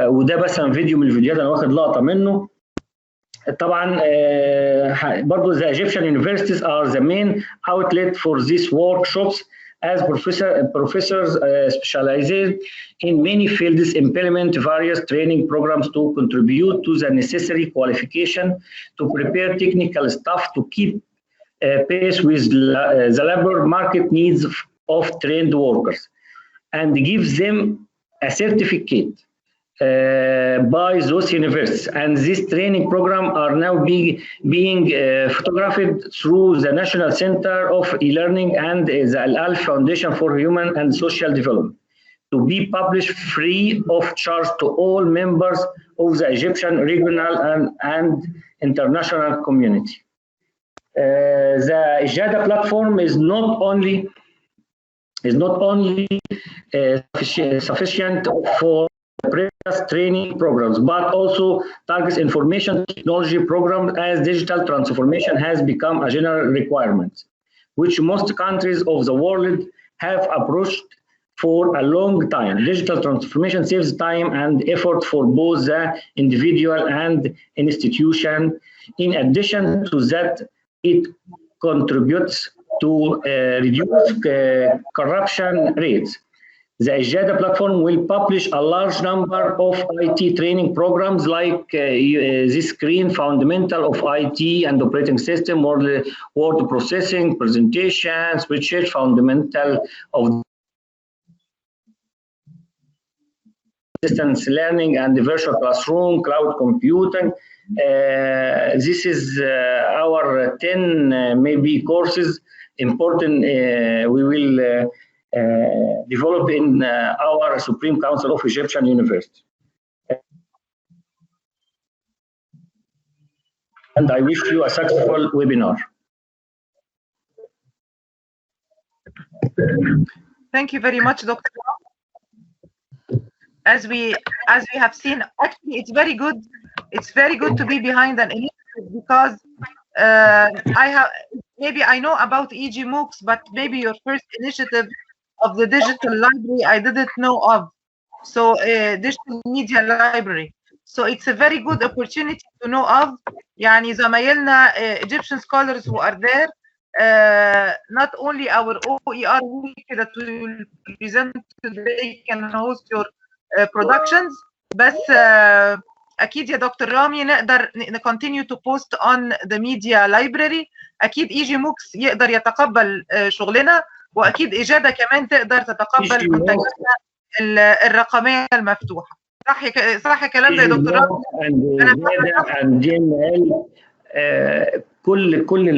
وده مثلا فيديو من الفيديوهات انا واخد لقطه منه. طبعا برضو the Egyptian universities are the main outlet for these workshops as professors specialized in many fields implement various training programs to contribute to the necessary qualification to prepare technical staff to keep pace with the labor market needs of trained workers and give them a certificate by those universities. And this training program are now being photographed through the National Center of E-Learning and the Al-Alfi Foundation for Human and Social Development to be published free of charge to all members of the Egyptian regional and international community. The Ijada platform is not only sufficient for previous training programs, but also targets information technology program as digital transformation has become a general requirement, which most countries of the world have approached for a long time. Digital transformation saves time and effort for both the individual and institution. In addition to that, it contributes to reduce corruption rates. The Ijada platform will publish a large number of IT training programs like this screen, fundamental of IT and operating system, word processing, presentations, spreadsheet, fundamental of distance learning and the virtual classroom, cloud computing. This is our 10 maybe courses important. We will develop in our Supreme Council of Egyptian University. And I wish you a successful webinar. Thank you very much, Dr. As we have seen, actually, it's very good. It's very good to be behind an initiative because maybe I know about EG MOOCs, but maybe your first initiative of the digital library I didn't know of. So digital media library. So it's a very good opportunity to know of. يعني زمايلنا Egyptian scholars who are there, not only our OER week that we will present today can host your productions, بس اكيد يا دكتور رامي نقدر نكونتينيو تو بوست اون ذا ميديا لايبراري. اكيد ايجي موكس يقدر يتقبل شغلنا، واكيد اجاده كمان تقدر تتقبل منتجاتنا الرقميه المفتوحه. صح كلام ده يا دكتور رامي؟ كل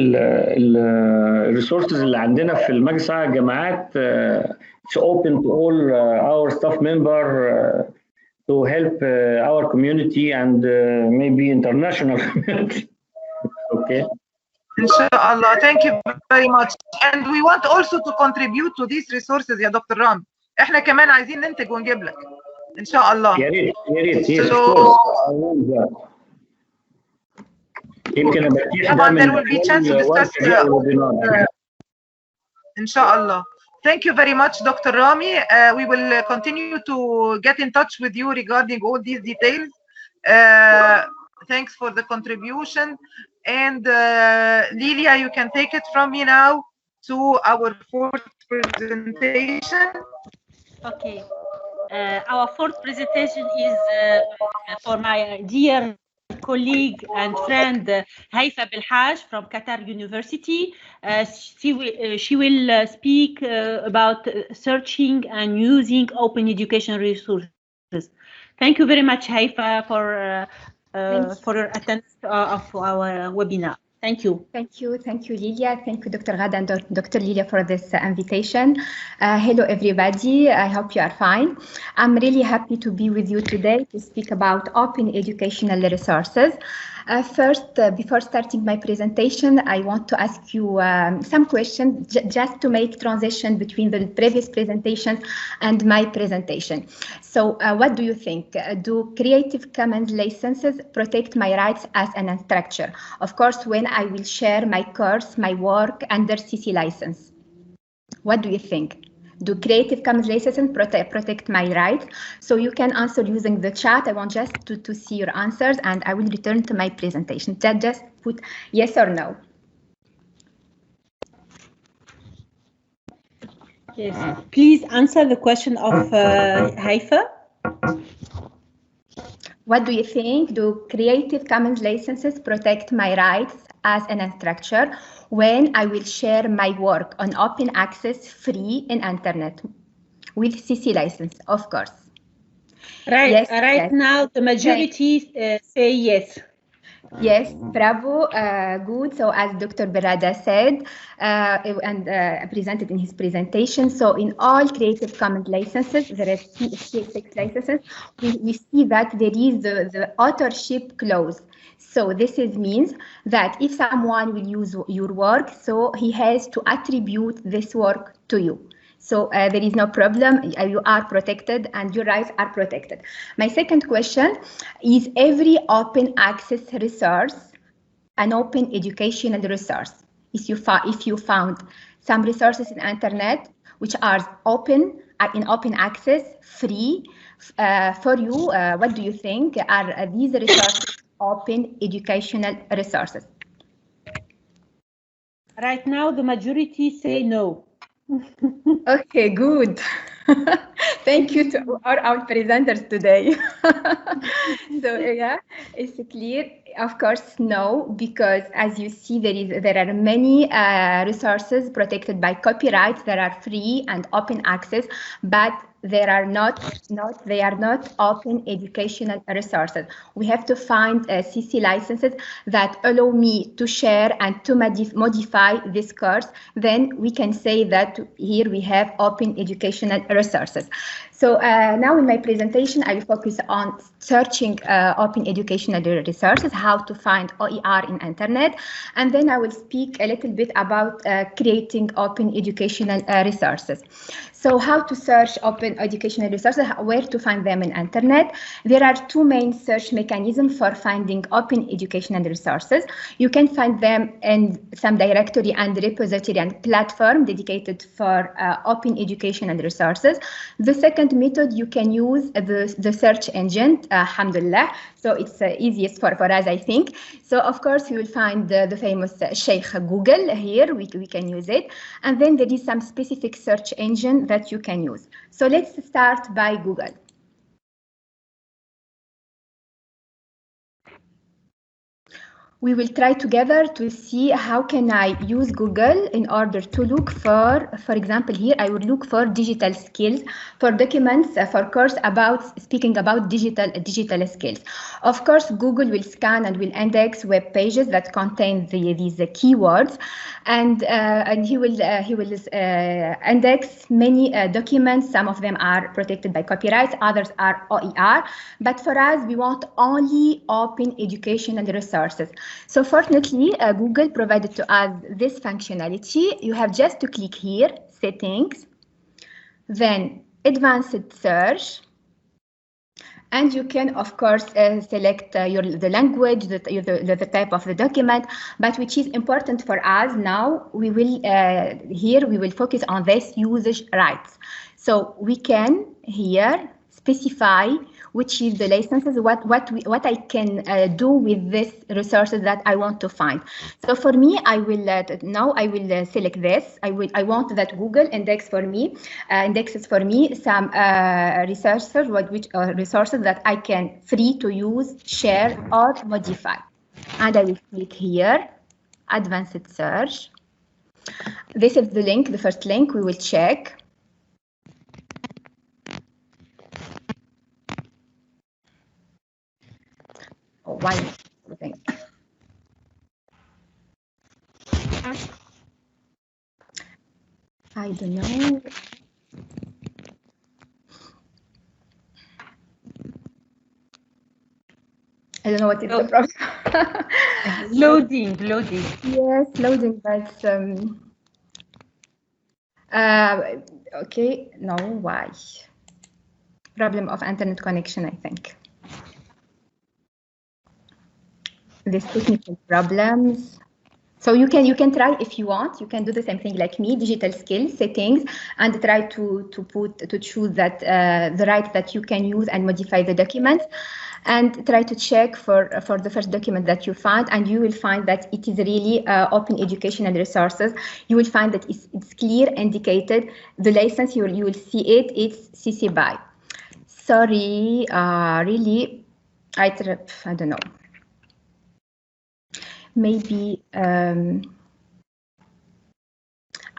الريسورسز اللي عندنا في المجلس على الجامعات it's open to all our staff member to help our community and maybe international community. Okay. إن شاء الله. Thank you very much. And we want also to contribute to these resources يا دكتور رامي. إحنا كمان عايزين ننتج ونجيب لك. إن شاء الله. يا ريت يا ريت. Yes, of course. يمكن أبتيح ده من إن شاء الله. Thank you very much, Dr. Rami. We will continue to get in touch with you regarding all these details. Thanks for the contribution. And Lilia, you can take it from me now to our fourth presentation. Okay. Our fourth presentation is for my dear colleague and friend Haifa Belhaj from Qatar University. She will speak about searching and using open education resources. Thank you very much, Haifa, for your attendance of our webinar. Thank you. Thank you, Lilia. Thank you, Dr. Ghada and Dr. Lilia for this invitation. Hello, everybody. I hope you are fine. I'm really happy to be with you today to speak about open educational resources. First, before starting my presentation, I want to ask you some questions just to make transition between the previous presentation and my presentation. So what do you think? Do Creative Commons licenses protect my rights as an instructor? Of course, when I will share my course, my work under CC license. What do you think? Do Creative Commons licenses protect my rights? So you can answer using the chat. I want just to see your answers and I will return to my presentation. Just put yes or no. Yes, please answer the question of Haifa. What do you think? Do Creative Commons licenses protect my rights as an instructor when I will share my work on open access free in internet with CC license, of course? Right, yes, right yes. Now the majority say yes. Yes, bravo, good. So as Dr. Berada said and presented in his presentation, so in all Creative Commons licenses, there are 6 licenses, we see that there is the authorship clause. So this means that if someone will use your work, so he has to attribute this work to you. So there is no problem, you are protected and your rights are protected. My second question is, every open access resource an open educational resource? If you found some resources in internet which are open, in open access, free for you, what do you think? Are these resources open educational resources? Right now, the majority say no. Okay, good. Thank you to our presenters today. So yeah, it's clear. Of course, no, because as you see, there are many resources protected by copyright that are free and open access, but they are not open educational resources. We have to find CC licenses that allow me to share and to modify this course. Then we can say that here we have open educational resources. So now in my presentation, I will focus on searching open educational resources, how to find OER in internet, and then I will speak a little bit about creating open educational resources. So how to search open educational resources, where to find them in internet. There are two main search mechanisms for finding open educational resources. You can find them in some directory and repository and platform dedicated for open educational resources. The second method, you can use the search engine, alhamdulillah. So it's easiest for us, I think. So of course, you will find the famous Sheikh Google here, we can use it. And then there is some specific search engine that you can use. So let's start by Google. We will try together to see how can I use Google in order to look for example, here I would look for digital skills, for documents, for course speaking about digital skills. Of course, Google will scan and will index web pages that contain these keywords, and he will index many documents. Some of them are protected by copyright, others are OER. But for us, we want only open educational resources. So fortunately, Google provided to us this functionality. You have just to click here, settings, then advanced search, and you can, of course, select the language, the type of the document. But which is important for us now, we will here we will focus on this usage rights. So we can here specify which is the licenses, what I can do with these resources that I want to find. So for me, I will now I will select this. I want that Google indexes for me some resources resources that I can free to use, share, or modify. And I will click here, advanced search. This is the link, the first link we will check. One thing. I don't know. I don't know what is the problem. Loading. Yes, loading, but okay, no, why? Problem of internet connection, I think. These technical problems. So you can try if you want. You can do the same thing like me, digital skills settings, and try to choose that the right that you can use and modify the documents, and try to check for the first document that you find, and you will find that it is really open educational resources. You will find that it's clear indicated. The license you will see it's CC BY. Sorry, really, I don't know. Maybe I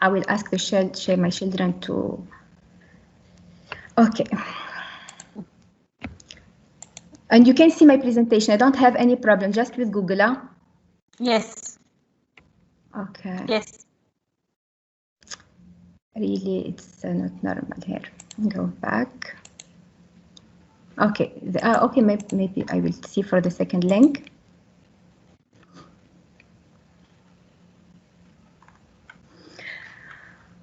will ask share my children to. Okay. And you can see my presentation. I don't have any problem, just with Google. Huh? Yes. Okay. Yes. Really, it's not normal here. Go back. Okay. Okay. Maybe I will see for the second link.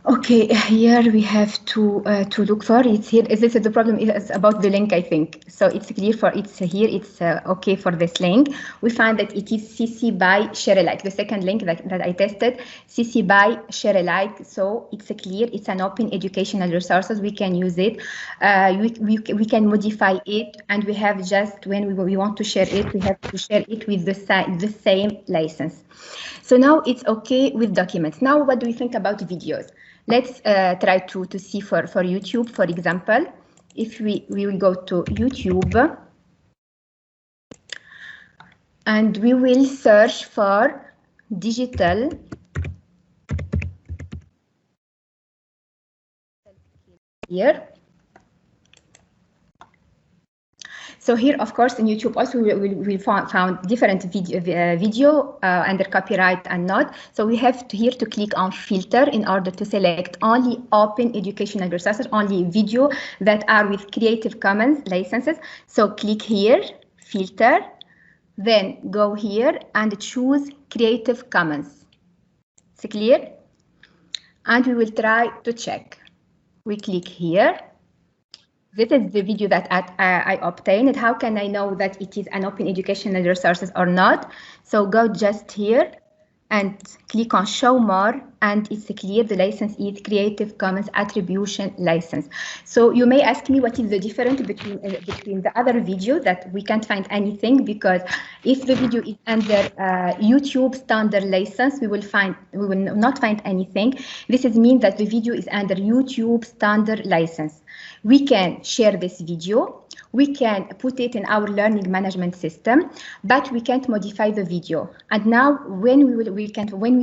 Okay, here we have to look for it's here. This is the problem is about the link, I think. So it's clear for it's here. It's okay for this link. We find that it is CC BY share alike. The second link that I tested, CC BY share alike. So it's clear. It's an open educational resources. We can use it. We can modify it, and we have just when we want to share it, we have to share it with the same license. So now it's okay with documents. Now, what do we think about videos? Let's try to see for YouTube, for example. If we will go to YouTube and we will search for digital here. So here, of course, in YouTube also we found different video under copyright and not. So we have here to click on filter in order to select only open educational resources, only video that are with Creative Commons licenses. So click here, filter, then go here and choose Creative Commons. It's clear? And we will try to check. We click here. This is the video that I obtained. How can I know that it is an open educational resources or not? So go just here and click on show more, and it's clear the license is Creative Commons Attribution license. So you may ask me what is the difference between the other video that we can't find anything, because if the video is under YouTube standard license, we will not find anything. This means that the video is under YouTube standard license. We can share this video, we can put it in our learning management system, but we can't modify the video. And now when we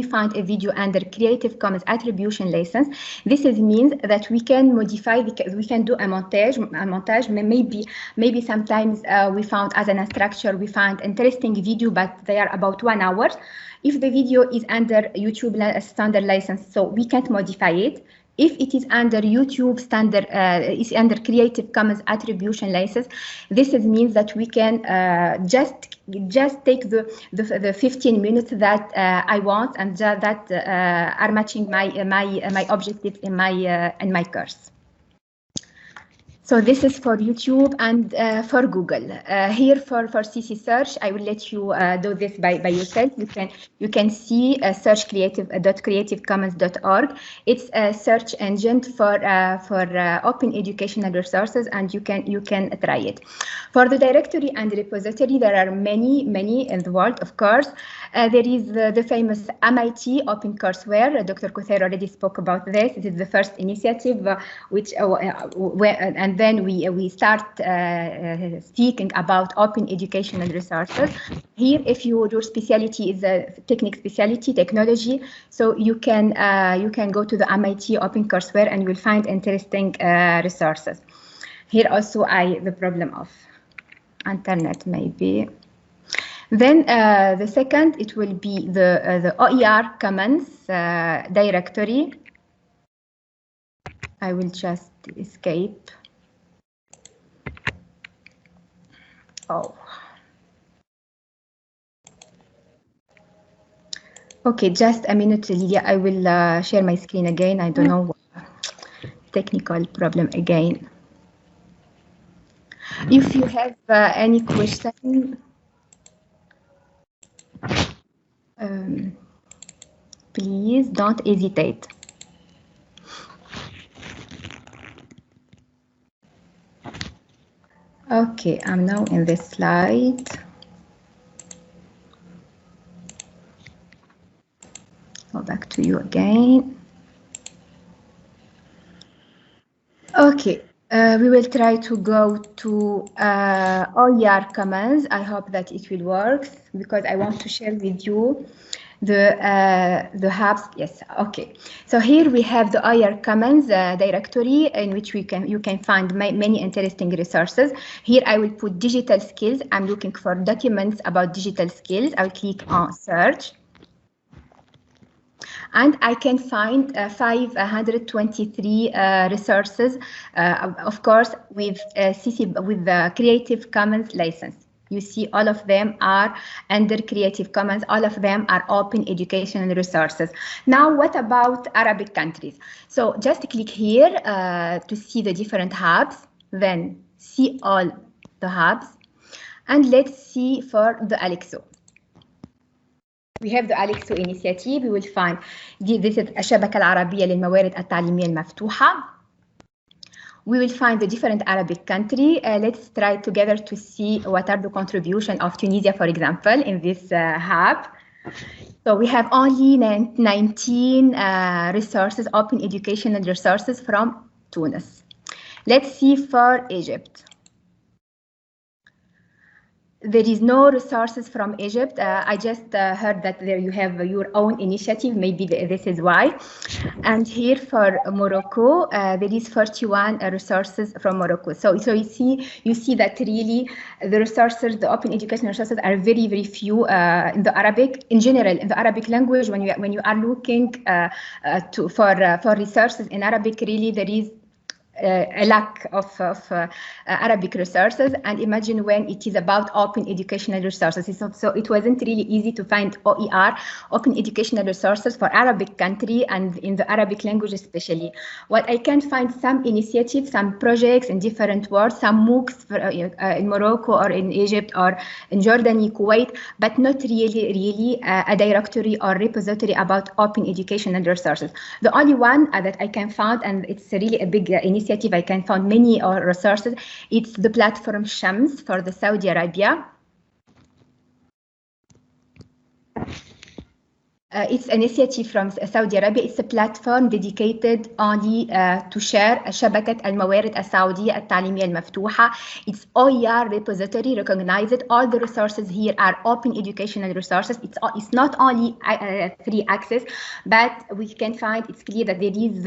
find a video under Creative Commons Attribution license, this means that we can modify, we can do a montage. Maybe sometimes we found as an instructor, we find interesting video, but they are about 1 hour. If the video is under YouTube standard license, so we can't modify it. If it is under YouTube standard, is under Creative Commons Attribution license, this means that we can just take the 15 minutes that I want, and that are matching my objectives in my course. So this is for YouTube and for Google. Here for CC search, I will let you do this by yourself. You can see search creativecommons.org. It's a search engine for open educational resources, and you can try it. For the directory and repository, there are many in the world, of course. There is the famous MIT OpenCourseware. Dr. Kuthair already spoke about this. It is the first initiative and then we start speaking about open educational resources. Here, if your specialty is a technology, so you can go to the MIT OpenCourseware and you will find interesting resources. Here also the problem of internet maybe. Then the second, it will be the OER Commons directory. I will just escape. Oh. Okay, just a minute, Lilia. I will share my screen again. I don't know, technical problem again. If you have any question, please don't hesitate. Okay, I'm now in this slide. Go back to you again. Okay, we will try to go to OER Commons. I hope that it will work, because I want to share with you the hubs. Yes, okay. So here we have the OER Commons directory, in which you can find many interesting resources. Here I will put digital skills. I'm looking for documents about digital skills. I'll click on search. And I can find 523 resources, of course, with the Creative Commons license. You see, all of them are under Creative Commons. All of them are open educational resources. Now, what about Arabic countries? So just click here to see the different hubs, then see all the hubs. And let's see for the Alexo. We have the Alexo initiative. We will find this is الشبكة العربية للموارد التعليمية المفتوحة. We will find the different Arabic country. Let's try together to see what are the contribution of Tunisia, for example, in this hub. So we have only 19 resources, open educational resources from Tunis. Let's see for Egypt. There is no resources from Egypt. I just heard that there you have your own initiative. Maybe this is why. And here for Morocco, there is 41 resources from Morocco. So you see that really the resources, the open educational resources, are very, very few in the Arabic. In general, in the Arabic language, when you are looking for resources in Arabic, really there is a lack of Arabic resources, and imagine when it is about open educational resources. So it wasn't really easy to find OER, open educational resources for Arabic country and in the Arabic language especially. What I can find some initiatives, some projects in different words, some MOOCs in Morocco or in Egypt or in Jordan, Kuwait, but not really a directory or repository about open educational resources. The only one that I can find, and it's really a big initiative, I can find many resources. It's the platform Shams for the Saudi Arabia. It's an initiative from Saudi Arabia. It's a platform dedicated only to share شبكة الموارد السعودية التعليمية المفتوحة. It's OER repository, recognized. All the resources here are open educational resources. It's not only free access, but we can find, it's clear that there is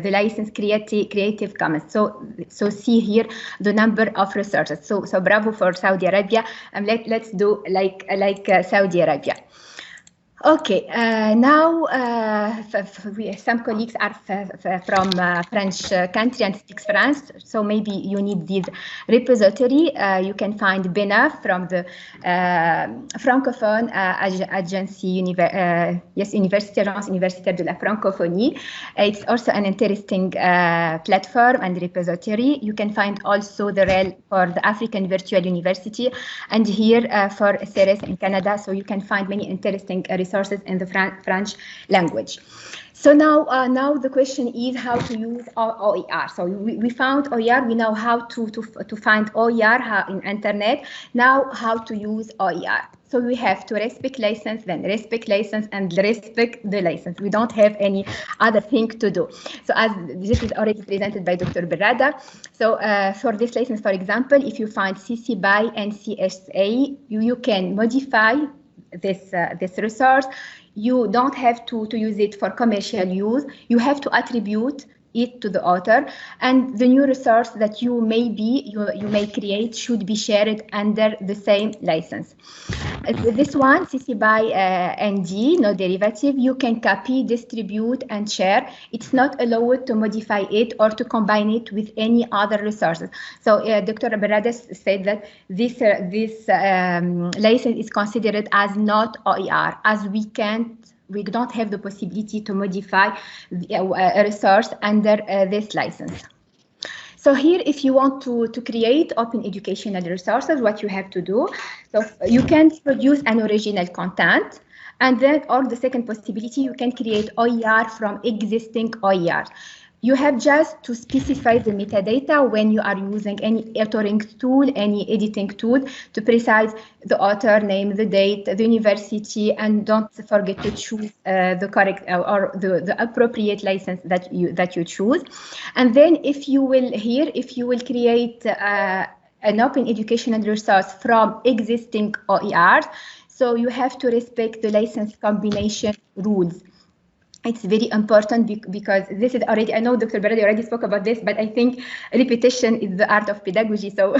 the license Creative Commons. So see here the number of resources. So bravo for Saudi Arabia. Let's do like Saudi Arabia. Okay, now some colleagues are from French country and speaks French, so maybe you need this repository. You can find BENA from the Francophone Agency, Université Agence Universitaire de la Francophonie. It's also an interesting platform and repository. You can find also the REL for the African Virtual University, and here for CERES in Canada, so you can find many interesting resources in the French language. So now the question is how to use OER. So we found OER. We know how to find OER in internet. Now how to use OER. So we have to respect license, then respect license, and respect the license. We don't have any other thing to do. So as this is already presented by Dr. Berrada. So for this license, for example, if you find CC BY and CSA, you can modify this resource. You don't have to use it for commercial use. You have to attribute it to the author, and the new resource that you may create should be shared under the same license. This one, CC BY ND, no derivative, you can copy, distribute, and share. It's not allowed to modify it or to combine it with any other resources. So Dr. Berrada said that this license is considered as not OER, as we don't have the possibility to modify a resource under this license. So here, if you want to create open educational resources, what you have to do, so you can produce an original content, and then, or the second possibility, you can create OER from existing OER. You have just to specify the metadata when you are using any authoring tool, any editing tool, to precise the author name, the date, the university, and don't forget to choose the correct or the appropriate license that you choose. And then if you will create an open educational resource from existing OERs, so you have to respect the license combination rules. It's very important because this is already, I know Dr. Berrada already spoke about this, but I think repetition is the art of pedagogy. So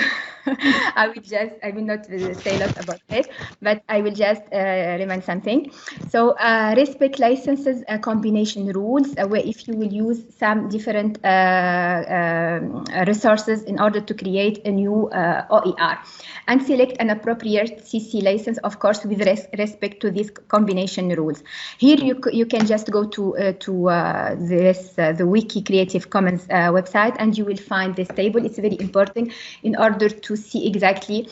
I will not say a lot about this, but I will just remind something. So respect licenses combination rules, where if you will use some different resources in order to create a new OER, and select an appropriate CC license, of course, with respect to these combination rules. Here you can just go to the Wiki Creative Commons website, and you will find this table. It's very important in order to see exactly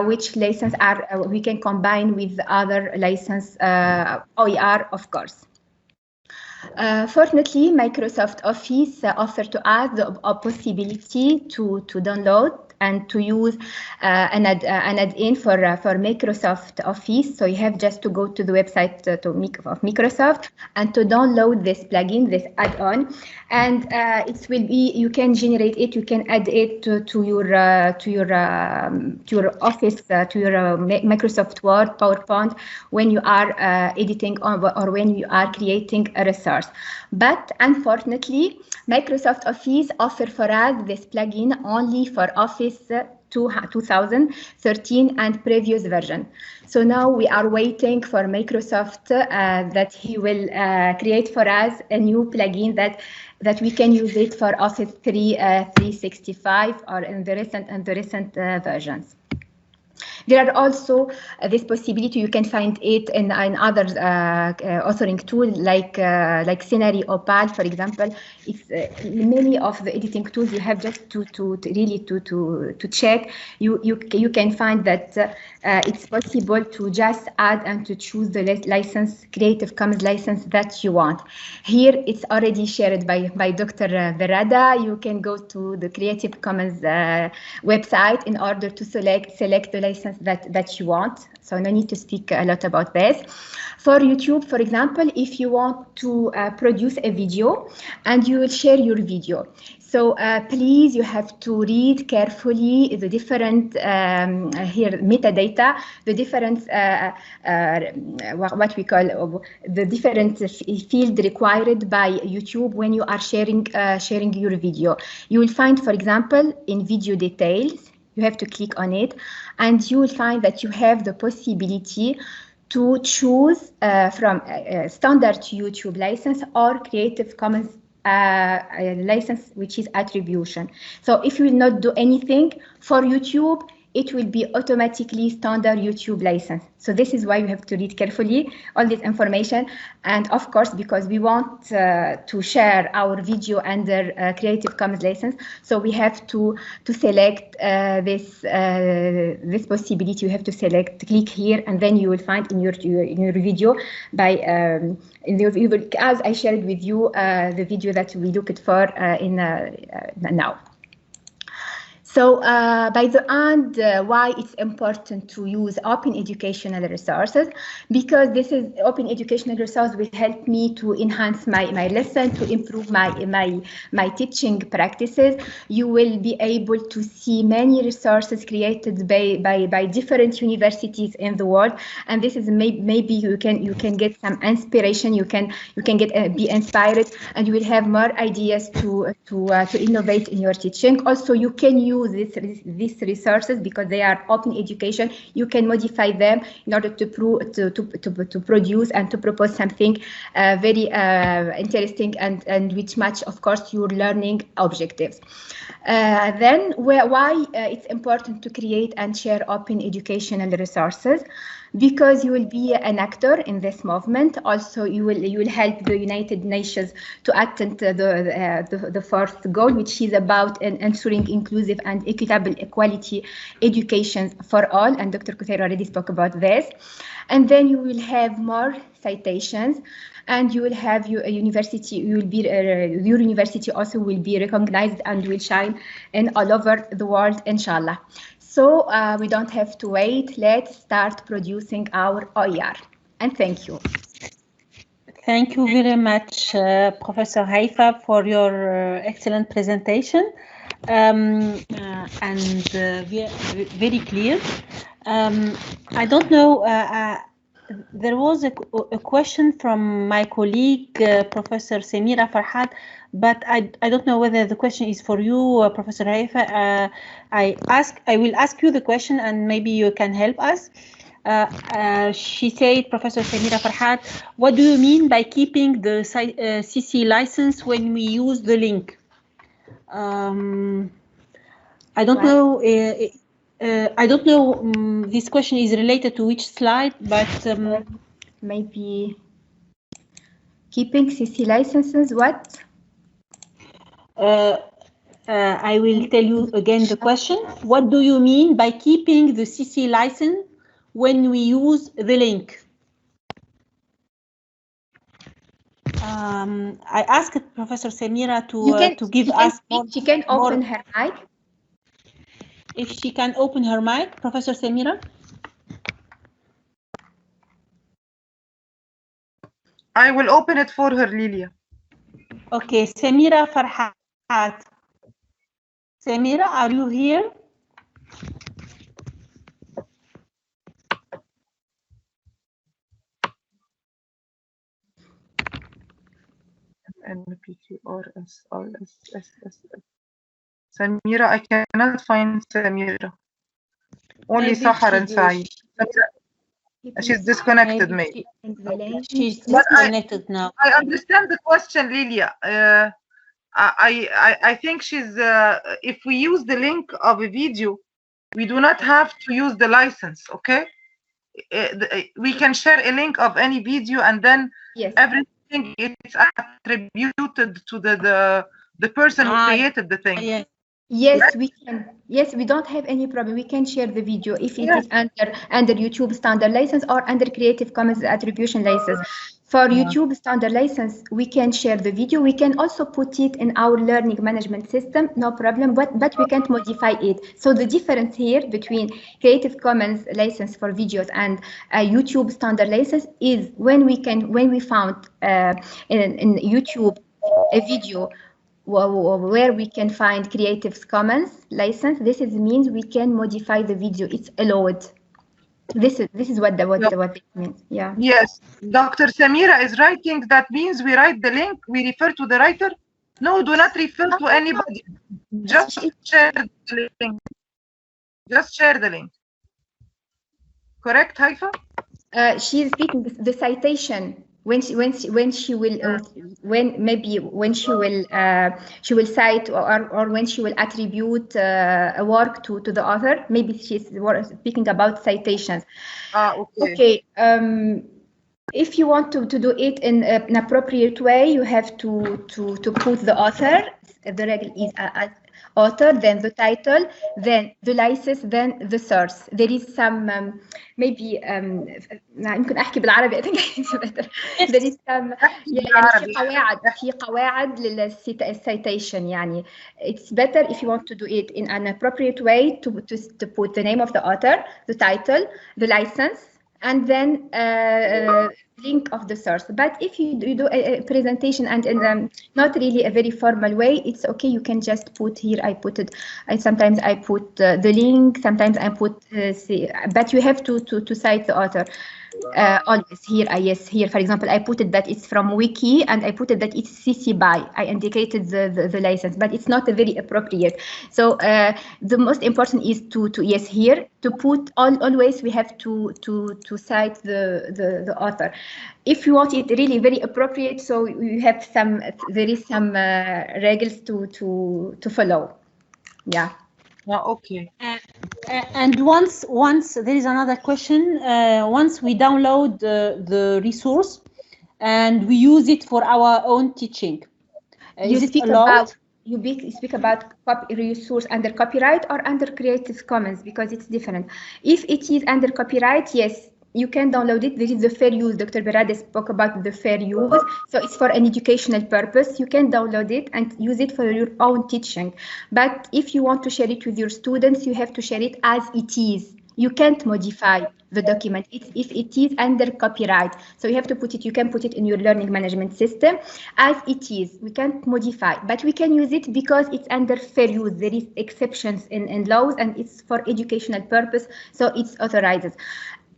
which license we can combine with other license OER, of course. Fortunately, Microsoft Office offers to us the possibility to download and to use an add-in for Microsoft Office. So you have just to go to the website of Microsoft and to download this plugin, this add-on, and it will be, you can generate it, you can add it to your Office, to your Microsoft Word, PowerPoint, when you are editing or when you are creating a resource. But unfortunately, Microsoft Office offers for us this plugin only for Office 2013 and previous version. So now we are waiting for Microsoft that he will create for us a new plugin that that we can use it for Office 365 or in the recent versions. There are also this possibility, you can find it in other authoring tools like Scenery Opal, for example. It's many of the editing tools you have just to check. You can find that it's possible to just add and to choose the license, Creative Commons license that you want. Here it's already shared by Dr. Berrada. You can go to the Creative Commons website in order to select the license that you want. So no need to speak a lot about this. For YouTube, for example, if you want to produce a video and you will share your video. So please, you have to read carefully the different here metadata, the different what we call the different field required by YouTube when you are sharing your video. You will find, for example, in video details, you have to click on it, and you will find that you have the possibility to choose from standard YouTube license or Creative Commons license, which is attribution. So if you will not do anything for YouTube, it will be automatically standard YouTube license. So this is why you have to read carefully all this information. And of course, because we want to share our video under Creative Commons license, so we have to select this possibility. You have to select, click here, and then you will find in your video by as I shared with you the video that we looked for now. So by the end, why it's important to use open educational resources? Because this is open educational resource will help me to enhance my lesson, to improve my teaching practices. You will be able to see many resources created by different universities in the world, and this is maybe you can get some inspiration. You can get be inspired, and you will have more ideas to innovate in your teaching. Also, you can use these resources because they are open education. You can modify them in order to produce and to propose something very interesting and which match, of course, your learning objectives. Then why it's important to create and share open educational resources? Because you will be an actor in this movement. Also, you will help the United Nations to attain the fourth goal, which is about ensuring inclusive and equitable equality education for all. And Dr. Kusair already spoke about this. And then you will have more citations, and you will have your university. Your university also will be recognized and will shine in all over the world, inshallah. So we don't have to wait. Let's start producing our OER. And thank you. Thank you very much, Professor Haifa, for your excellent presentation and very clear. I don't know, there was a question from my colleague, Professor Samira Farhat, but I don't know whether the question is for you, Professor Haifa. I will ask you the question and maybe you can help us. She said, Professor Samira Farhat, what do you mean by keeping the CC license when we use the link? I don't know. I don't know. This question is related to which slide, but maybe keeping CC licenses. What? I will tell you again the question. What do you mean by keeping the CC license when we use the link? I asked Professor Samira to give us more. She can open her mic. If she can open her mic, Professor Samira. I will open it for her, Lilia. Okay, Samira Farhat. Samira, are you here? Samira, I cannot find Samira. Only Sahar and Saeed. She's disconnected, maybe. She's disconnected now. I understand the question, Lilia. I think she's if we use the link of a video, we do not have to use the license. Okay, we can share a link of any video, and then Yes. everything is attributed to the person who created the thing. Yes. Yes, we can. Yes, we don't have any problem. We can share the video if it is under YouTube standard license or under Creative Commons attribution license. For YouTube standard license, we can share the video. We can also put it in our learning management system, no problem, but we can't modify it. So the difference here between Creative Commons license for videos and YouTube standard license is when we found in YouTube a video where we can find Creative Commons license. This means we can modify the video. It's allowed. This is what it means. Yeah. Yes, Dr. Samira is writing. That means we write the link. We refer to the writer. No, do not refer to anybody. Just share the link. Just share the link. Correct, Haifa? She is speaking the citation. When she will she will cite or when she will attribute a work to the author. Maybe she's speaking about citations. Okay. If you want to do it in an appropriate way, you have to put the author. The regular is author, then the title, then the license, then the source. There is some maybe يمكن أحكي بالعربي. I think it's better. There is some يعني في قواعد للcitation يعني. It's better if you want to do it in an appropriate way to put the name of the author, the title, the license, and then link of the source. But if you do a presentation and in not really a very formal way, it's okay. You can just put here. Sometimes I put the link. Sometimes I put. But you have to cite the author. Always here. Here. For example, I put it that it's from Wiki, and I put it that it's CC BY. I indicated the license, but it's not very appropriate. So the most important is to here to put always we have to cite the author. If you want it really very appropriate, so you have there is some regulations to follow. Yeah. Okay. And once there is another question. Once we download the resource and we use it for our own teaching, is it allowed? You speak about resource under copyright or under Creative Commons, because it's different. If it is under copyright, yes, you can download it. This is the fair use. Dr. Berada spoke about the fair use. So it's for an educational purpose. You can download it and use it for your own teaching. But if you want to share it with your students, you have to share it as it is. You can't modify the document if it is under copyright. So you have to put it, you can put it in your learning management system as it is. We can't modify, but we can use it because it's under fair use. There is exceptions in laws and it's for educational purpose, so it's authorized.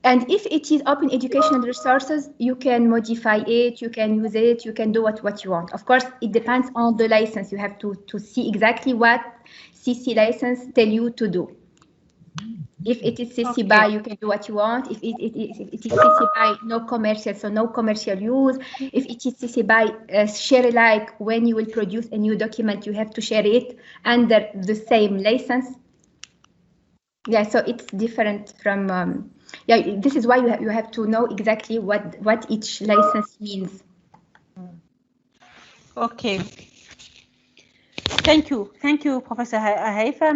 And if it is open educational resources, you can modify it, you can use it, you can do what you want. Of course, it depends on the license. You have to see exactly what CC license tell you to do. If it is CC BY, you can do what you want. If it is CC BY, no commercial, so no commercial use. If it is CC BY, share alike, when you will produce a new document, you have to share it under the same license. Yeah, so it's different from. Yeah, this is why you have to know exactly what each license means. Okay. Thank you, Professor Haifa.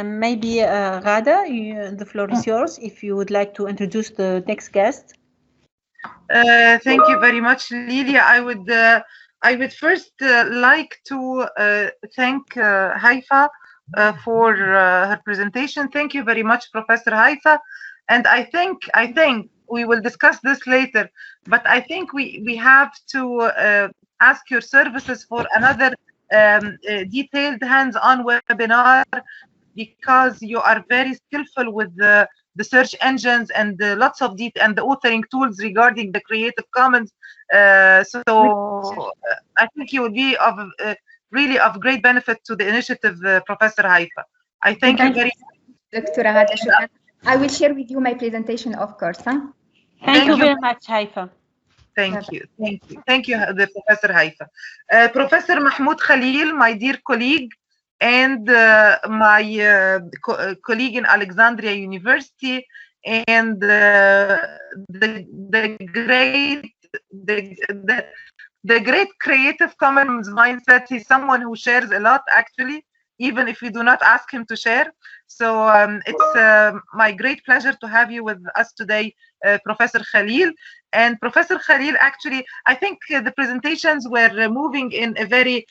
Maybe Ghada, the floor is yours. If you would like to introduce the next guest. Thank you very much, Lilia. I would first like to thank Haifa for her presentation. Thank you very much, Professor Haifa. And I think we will discuss this later, but I think we have to ask your services for another detailed hands-on webinar, because you are very skillful with the search engines and lots of and the authoring tools regarding the Creative Commons. So I think you will be really of great benefit to the initiative, Professor Haifa. I thank you very much. I will share with you my presentation, of course. Huh? Thank you very much, Haifa. Thank you, Professor Haifa. Professor Mahmoud Khalil, my dear colleague, and my colleague in Alexandria University, and the great creative commons mindset. He's someone who shares a lot, actually, even if we do not ask him to share. So it's my great pleasure to have you with us today, Professor Khalil. And Professor Khalil, actually, I think the presentations were moving in a very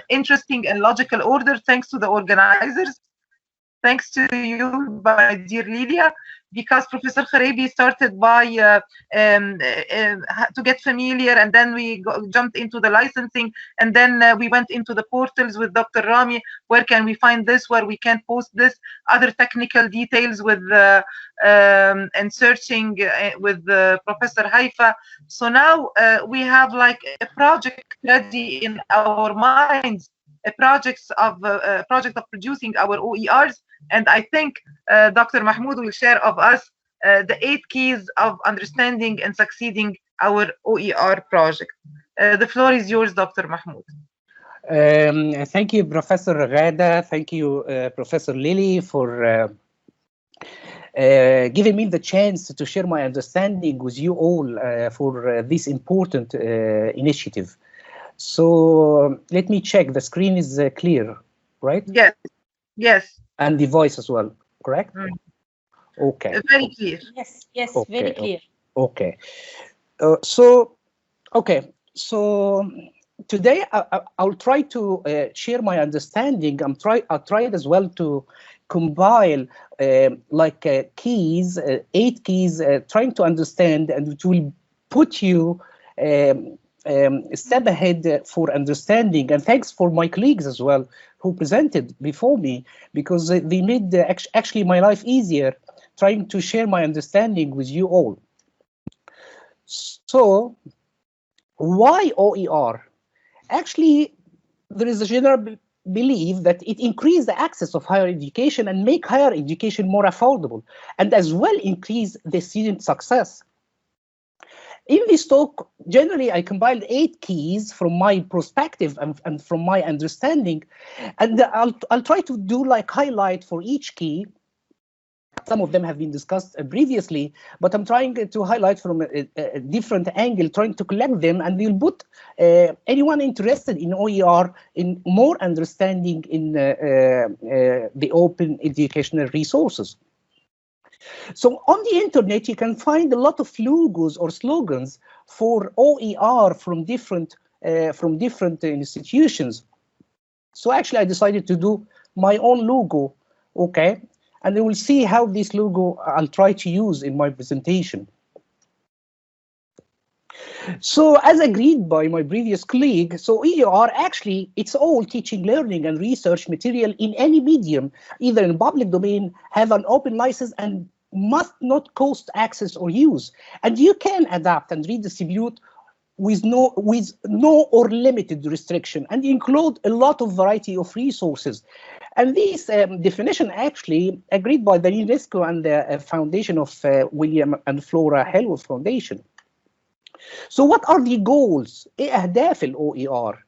interesting and logical order, thanks to the organizers. Thanks to you, my dear Lilia, because Professor Kharabi started by to get familiar, and then we jumped into the licensing, and then we went into the portals with Dr. Rami. Where can we find this? Where we can post this? Other technical details with and searching with Professor Haifa. So now we have like a project ready in our minds, a project of producing our OERs. And I think Dr. Mahmoud will share of us the 8 keys of understanding and succeeding our OER project. The floor is yours, Dr. Mahmoud. Thank you, Professor Ghada. Thank you, Professor Lily, for giving me the chance to share my understanding with you all for this important initiative. So let me check. The screen is clear, right? Yes. Yes. And the voice as well, correct? Okay. Very clear. Yes, yes, Okay. very clear. Okay. So today I'll try to share my understanding. I'll try as well to compile keys, 8 keys, trying to understand, and it will put you a step ahead for understanding. And thanks for my colleagues as well who presented before me, because they made actually my life easier trying to share my understanding with you all. So why OER? Actually, there is a general belief that it increases the access of higher education and make higher education more affordable, and as well increase the student success. In this talk, generally, I compiled 8 keys from my perspective and from my understanding, and I'll try to do like highlight for each key. Some of them have been discussed previously, but I'm trying to highlight from a different angle, trying to collect them, and we'll put anyone interested in OER in more understanding in the open educational resources. So on the internet, you can find a lot of logos or slogans for OER from different institutions. So actually, I decided to do my own logo, okay? And you will see how this logo I'll try to use in my presentation. So as agreed by my previous colleague, so OER actually, it's all teaching, learning, and research material in any medium, either in public domain, have an open license, and must not cost access or use. And you can adapt and redistribute with no or limited restriction, and include a lot of variety of resources. And this definition actually agreed by the UNESCO and the foundation of William and Flora Hellworth Foundation. So what are the goals? إيه أهداف ال OER?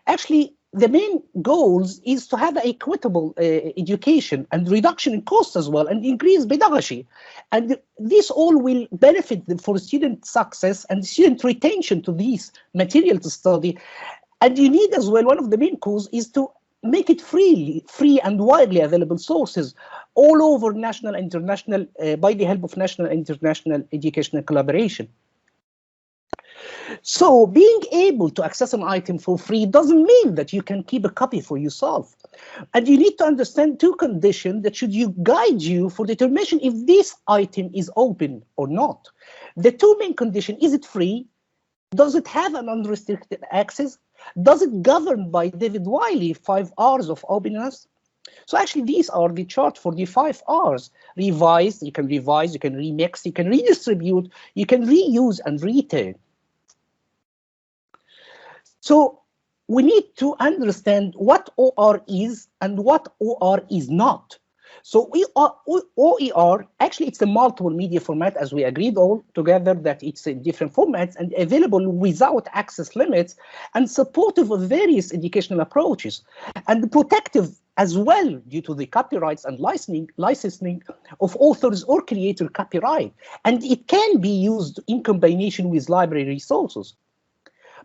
Actually, the main goals is to have an equitable education and reduction in costs as well, and increase pedagogy. And this all will benefit for student success and student retention to these material to study. And you need as well, one of the main goals is to make it free and widely available sources all over national, international, by the help of national and international educational collaboration. So being able to access an item for free doesn't mean that you can keep a copy for yourself. And you need to understand 2 conditions that should guide you for determination if this item is open or not. The 2 main conditions: is it free? Does it have an unrestricted access? Does it govern by David Wiley 5 R's of openness? So actually, these are the chart for the 5 R's. Revise, you can remix, you can redistribute, you can reuse and retain. So we need to understand what OR is and what OR is not. So OER, actually, it's a multiple media format, as we agreed all together that it's in different formats and available without access limits and supportive of various educational approaches and protective as well due to the copyrights and licensing of authors or creator copyright. And it can be used in combination with library resources.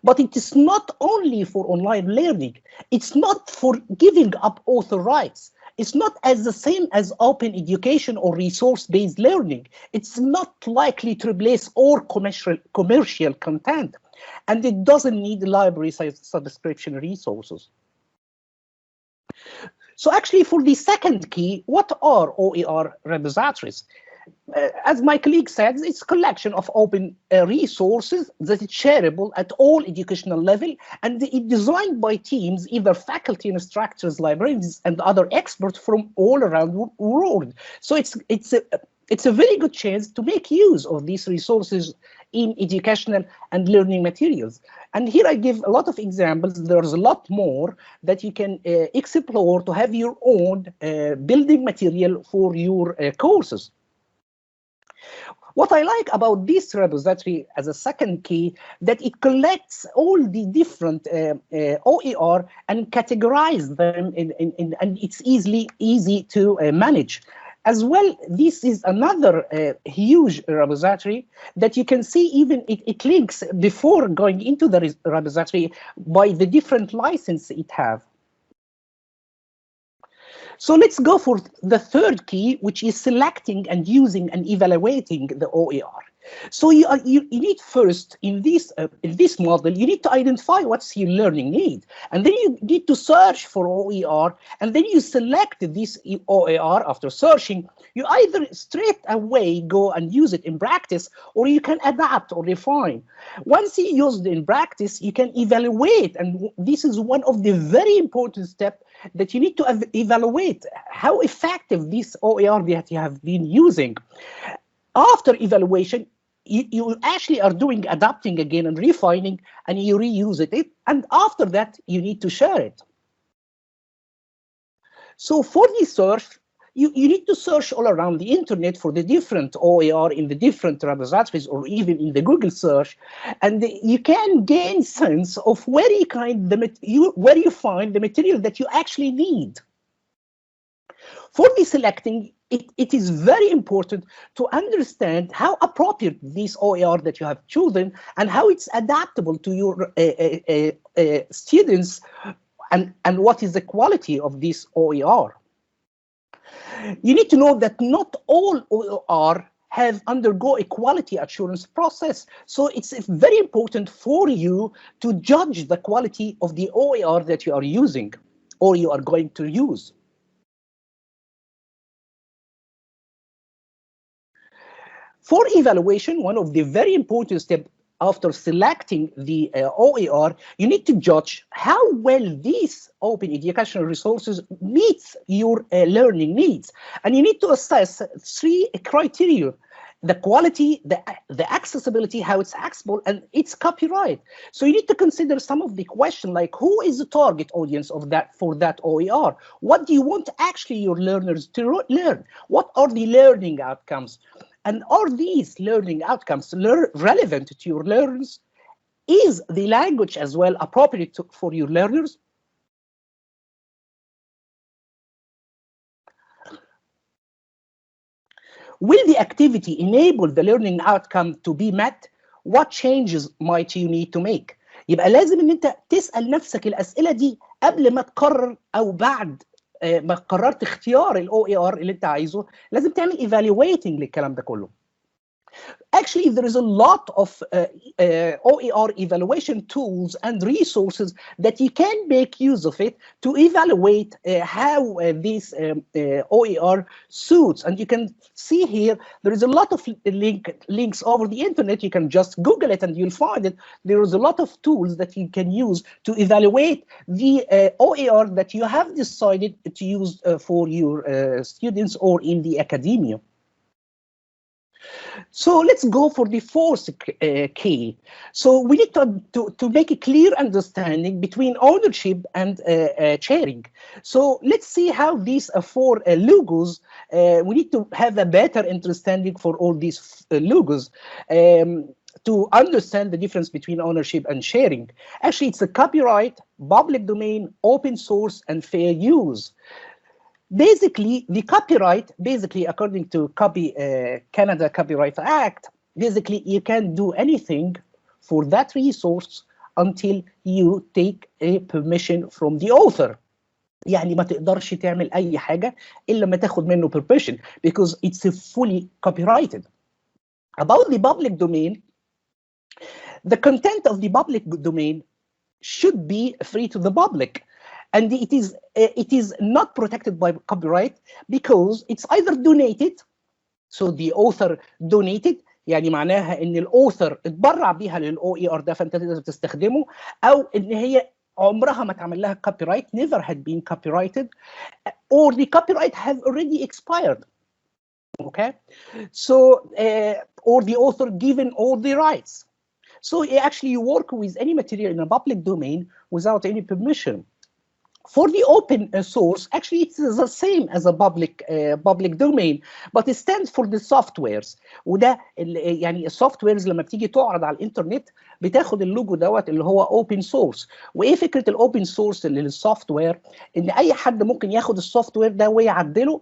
But it is not only for online learning. It's not for giving up author rights. It's not as the same as open education or resource-based learning. It's not likely to replace all commercial content, and it doesn't need library subscription resources. So actually, for the second key, what are OER repositories? As my colleague said, it's a collection of open resources that is shareable at all educational level, and it's designed by teams, either faculty, instructors, librarians, and other experts from all around the world. So it's a very good chance to make use of these resources in educational and learning materials. And here I give a lot of examples. There's a lot more that you can explore to have your own building material for your courses. What I like about this repository as a second key, that it collects all the different OER and categorize them and it's easy to manage. As well, this is another huge repository that you can see even it links before going into the repository by the different license it have. So let's go for the third key, which is selecting and using and evaluating the OER. So you need first in this model, you need to identify what's your learning need, and then you need to search for OER, and then you select this OER after searching. You either straight away go and use it in practice, or you can adapt or refine. Once you use it in practice, you can evaluate, and this is one of the very important steps that you need to evaluate how effective this OER that you have been using. After evaluation, you actually are doing adapting again and refining, and you reuse it. And after that, you need to share it. So for this search, you need to search all around the internet for the different OER in the different repositories or even in the Google search, and you can gain sense of where you find the material that you actually need. For the selecting, it is very important to understand how appropriate this OER that you have chosen and how it's adaptable to your students and what is the quality of this OER. You need to know that not all OER have undergo a quality assurance process. So it's very important for you to judge the quality of the OER that you are using or you are going to use. For evaluation, one of the very important steps after selecting the OER, you need to judge how well these open educational resources meets your learning needs. And you need to assess 3 criteria: the quality, the accessibility, how it's accessible, and its copyright. So you need to consider some of the questions like, who is the target audience of for that OER? What do you want actually your learners to learn? What are the learning outcomes? And are these learning outcomes relevant to your learners? Is the language as well appropriate for your learners? Will the activity enable the learning outcome to be met? What changes might you need to make? يبقى لازم ان انت تسأل نفسك الأسئلة دي قبل ما تقرر او بعد ما قررت اختيار الاو اي ار اللي انت عايزه. لازم تعمل evaluating للكلام ده كله. Actually, there is a lot of OER evaluation tools and resources that you can make use of it to evaluate how this OER suits. And you can see here, there is a lot of links over the internet. You can just Google it and you'll find it. There is a lot of tools that you can use to evaluate the OER that you have decided to use for your students or in the academia. So let's go for the fourth key. So we need to make a clear understanding between ownership and sharing. So let's see how these four logos, we need to have a better understanding for all these logos to understand the difference between ownership and sharing. Actually, it's a copyright, public domain, open source, and fair use. Basically, the copyright, according to Canada Copyright Act, basically you can't do anything for that resource until you take a permission from the author. يعني ما تقدرش تعمل أي حاجة إلا ما تاخد منه permission because it's fully copyrighted. About the public domain, the content of the public domain should be free to the public. And it is not protected by copyright because it's either donated, so the author donated, يعني معناها ان الاوثر اتبرع بيها للOER ده فانت تقدر تستخدمه، او ان هي عمرها ما اتعمل لها copyright, never had been copyrighted, or the copyright has already expired. Okay, so or the author given all the rights. So actually you work with any material in a public domain without any permission. For the open source, actually it's the same as a public domain, but it stands for the softwares. وده يعني السوفتويرز لما بتيجي تعرض على الانترنت بتاخد اللوجو دوت اللي هو open source. وايه فكره الاوبن سورس للسوفت وير؟ ان اي حد ممكن ياخد السوفت وير ده ويعدله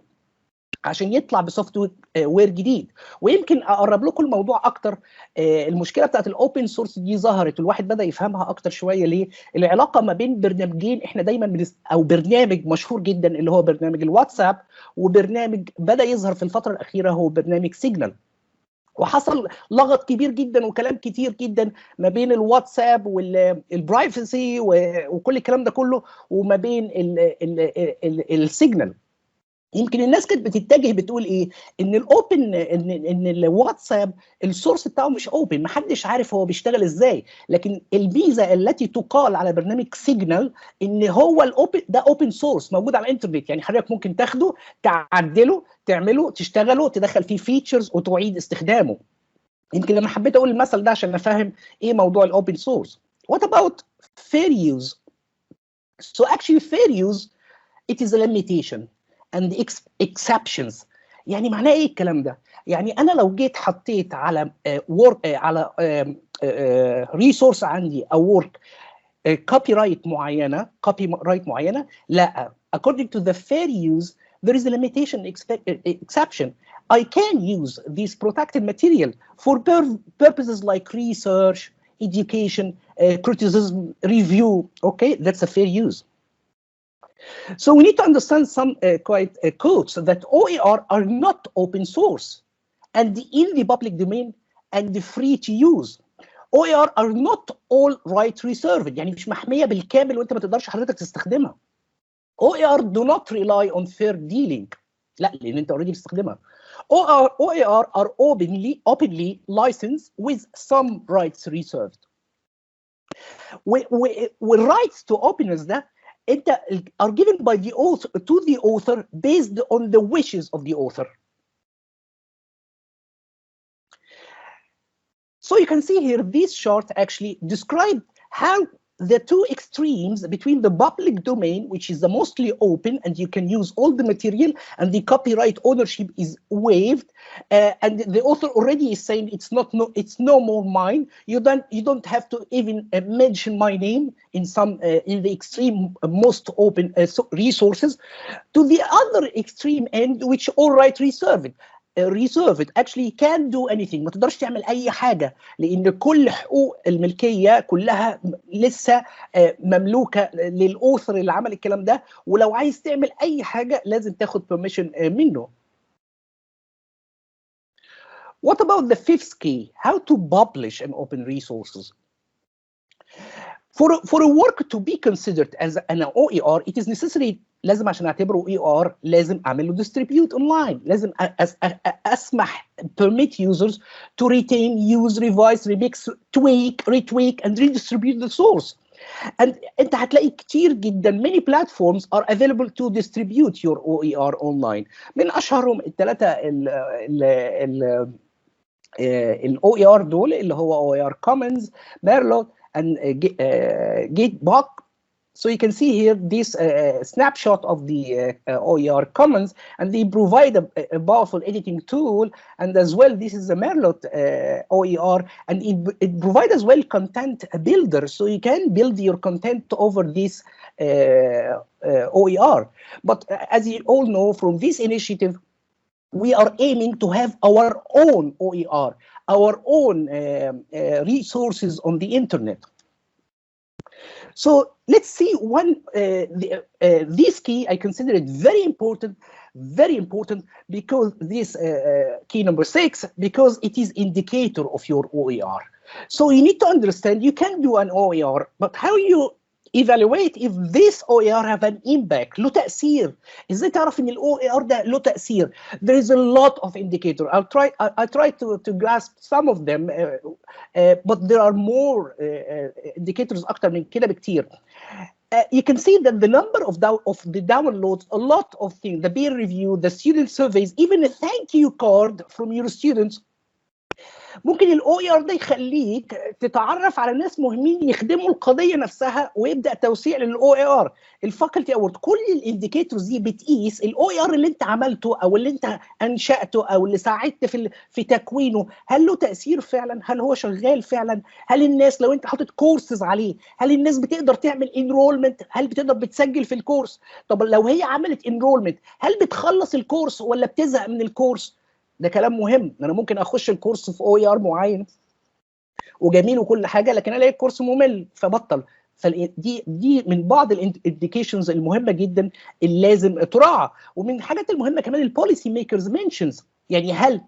عشان يطلع بسوفت وير جديد. ويمكن اقرب لكم الموضوع اكتر، المشكله بتاعت الاوبن سورس دي ظهرت والواحد بدا يفهمها اكتر شويه. ليه؟ العلاقه ما بين برنامجين احنا دايما او برنامج مشهور جدا اللي هو برنامج الواتساب، وبرنامج بدا يظهر في الفتره الاخيره هو برنامج سيجنال. وحصل لغط كبير جدا وكلام كتير جدا ما بين الواتساب والبرايفسي وكل الكلام ده كله وما بين السيجنال. يمكن الناس كانت بتتجه بتقول ايه؟ ان الاوبن ان الواتساب السورس بتاعه مش اوبن، محدش عارف هو بيشتغل ازاي، لكن الميزه التي تقال على برنامج سيجنال ان هو الاوبن ده اوبن سورس موجود على الانترنت، يعني حضرتك ممكن تاخده تعدله تعمله تشتغله تدخل فيه فيتشرز وتعيد استخدامه. يمكن انا حبيت اقول المثل ده عشان افهم ايه موضوع الاوبن سورس. What about fair use? So actually fair use it is a limitation and exceptions. يعني معناه ايه الكلام ده؟ يعني انا لو جيت حطيت على على ريسورس عندي او work كوبي رايت معينه لا، according to the fair use there is a limitation exception. I can use this protected material for purposes like research, education, criticism, review. Okay, that's a fair use. So we need to understand some quotes that OER are not open source and in the public domain and free to use. OER are not all right reserved، يعني مش محمية بالكامل وانت ما تقدرش حضرتك تستخدمها. OER do not rely on fair dealing، لا لان انت already بتستخدمها. OER are openly licensed with some rights reserved. والrights to openness ده are given by the author to the author based on the wishes of the author. So you can see here this chart actually describe how the two extremes between the public domain, which is the mostly open and you can use all the material and the copyright ownership is waived, and the author already is saying it's no more mine. You don't have to even mention my name in some in the extreme most open resources, to the other extreme end, which all right reserved. Actually can't do anything. ما تقدرش تعمل اي حاجه لان كل حقوق الملكيه كلها لسه مملوكه للاوثر اللي عمل الكلام ده، ولو عايز تعمل اي حاجه لازم تاخد permission منه. What about the fifth key? How to publish an open resources? For a work to be considered as an OER, it is necessary. لازم عشان اعتبره OER لازم اعمل له distribute online. لازم اسمح permit users to retain, use, revise, remix, retweak and redistribute the source. And انت هتلاقي كتير جدا many platforms are available to distribute your OER online. من اشهرهم الثلاثه الاو اي ار دول اللي هو او اي ار كومنز ميرلوت and Gatebug. So you can see here this snapshot of the OER commons, and they provide a powerful editing tool. And as well, this is a Merlot OER, and it provides as well content builder, so you can build your content over this OER. But as you all know from this initiative, we are aiming to have our own OER, our own resources on the internet. So let's see this key. I consider it very important because this key number 6, because it is indicator of your OER. So you need to understand you can do an OER, but how you evaluate if this OER have an impact. له تأثير. ازاي تعرف ان ال OER ده له تأثير؟ There is a lot of indicator. I try to grasp some of them, but there are more indicators أكتر من كده بكتير. You can see that the number of the downloads, a lot of things, the peer review, the student surveys, even a thank you card from your students. ممكن الاو اي ار ده يخليك تتعرف على ناس مهمين يخدموا القضيه نفسها ويبدا توسيع للاو اي ار. الفاكولتي اوورد، كل الانديكيتورز دي بتقيس الاو اي ار اللي انت عملته او اللي انت انشاته او اللي ساعدت في تكوينه، هل له تاثير فعلا؟ هل هو شغال فعلا؟ هل الناس لو انت حاطط كورسز عليه، هل الناس بتقدر تعمل انرولمنت؟ هل بتسجل في الكورس؟ طب لو هي عملت انرولمنت هل بتخلص الكورس ولا بتزهق من الكورس؟ ده كلام مهم. انا ممكن اخش الكورس في او اي ار معين وجميل وكل حاجه، لكن الاقي الكورس ممل فبطل. فدي من بعض الانديكيشنز المهمه جدا اللي لازم تراعى. ومن الحاجات المهمه كمان البوليسي ميكرز منشنز، يعني هل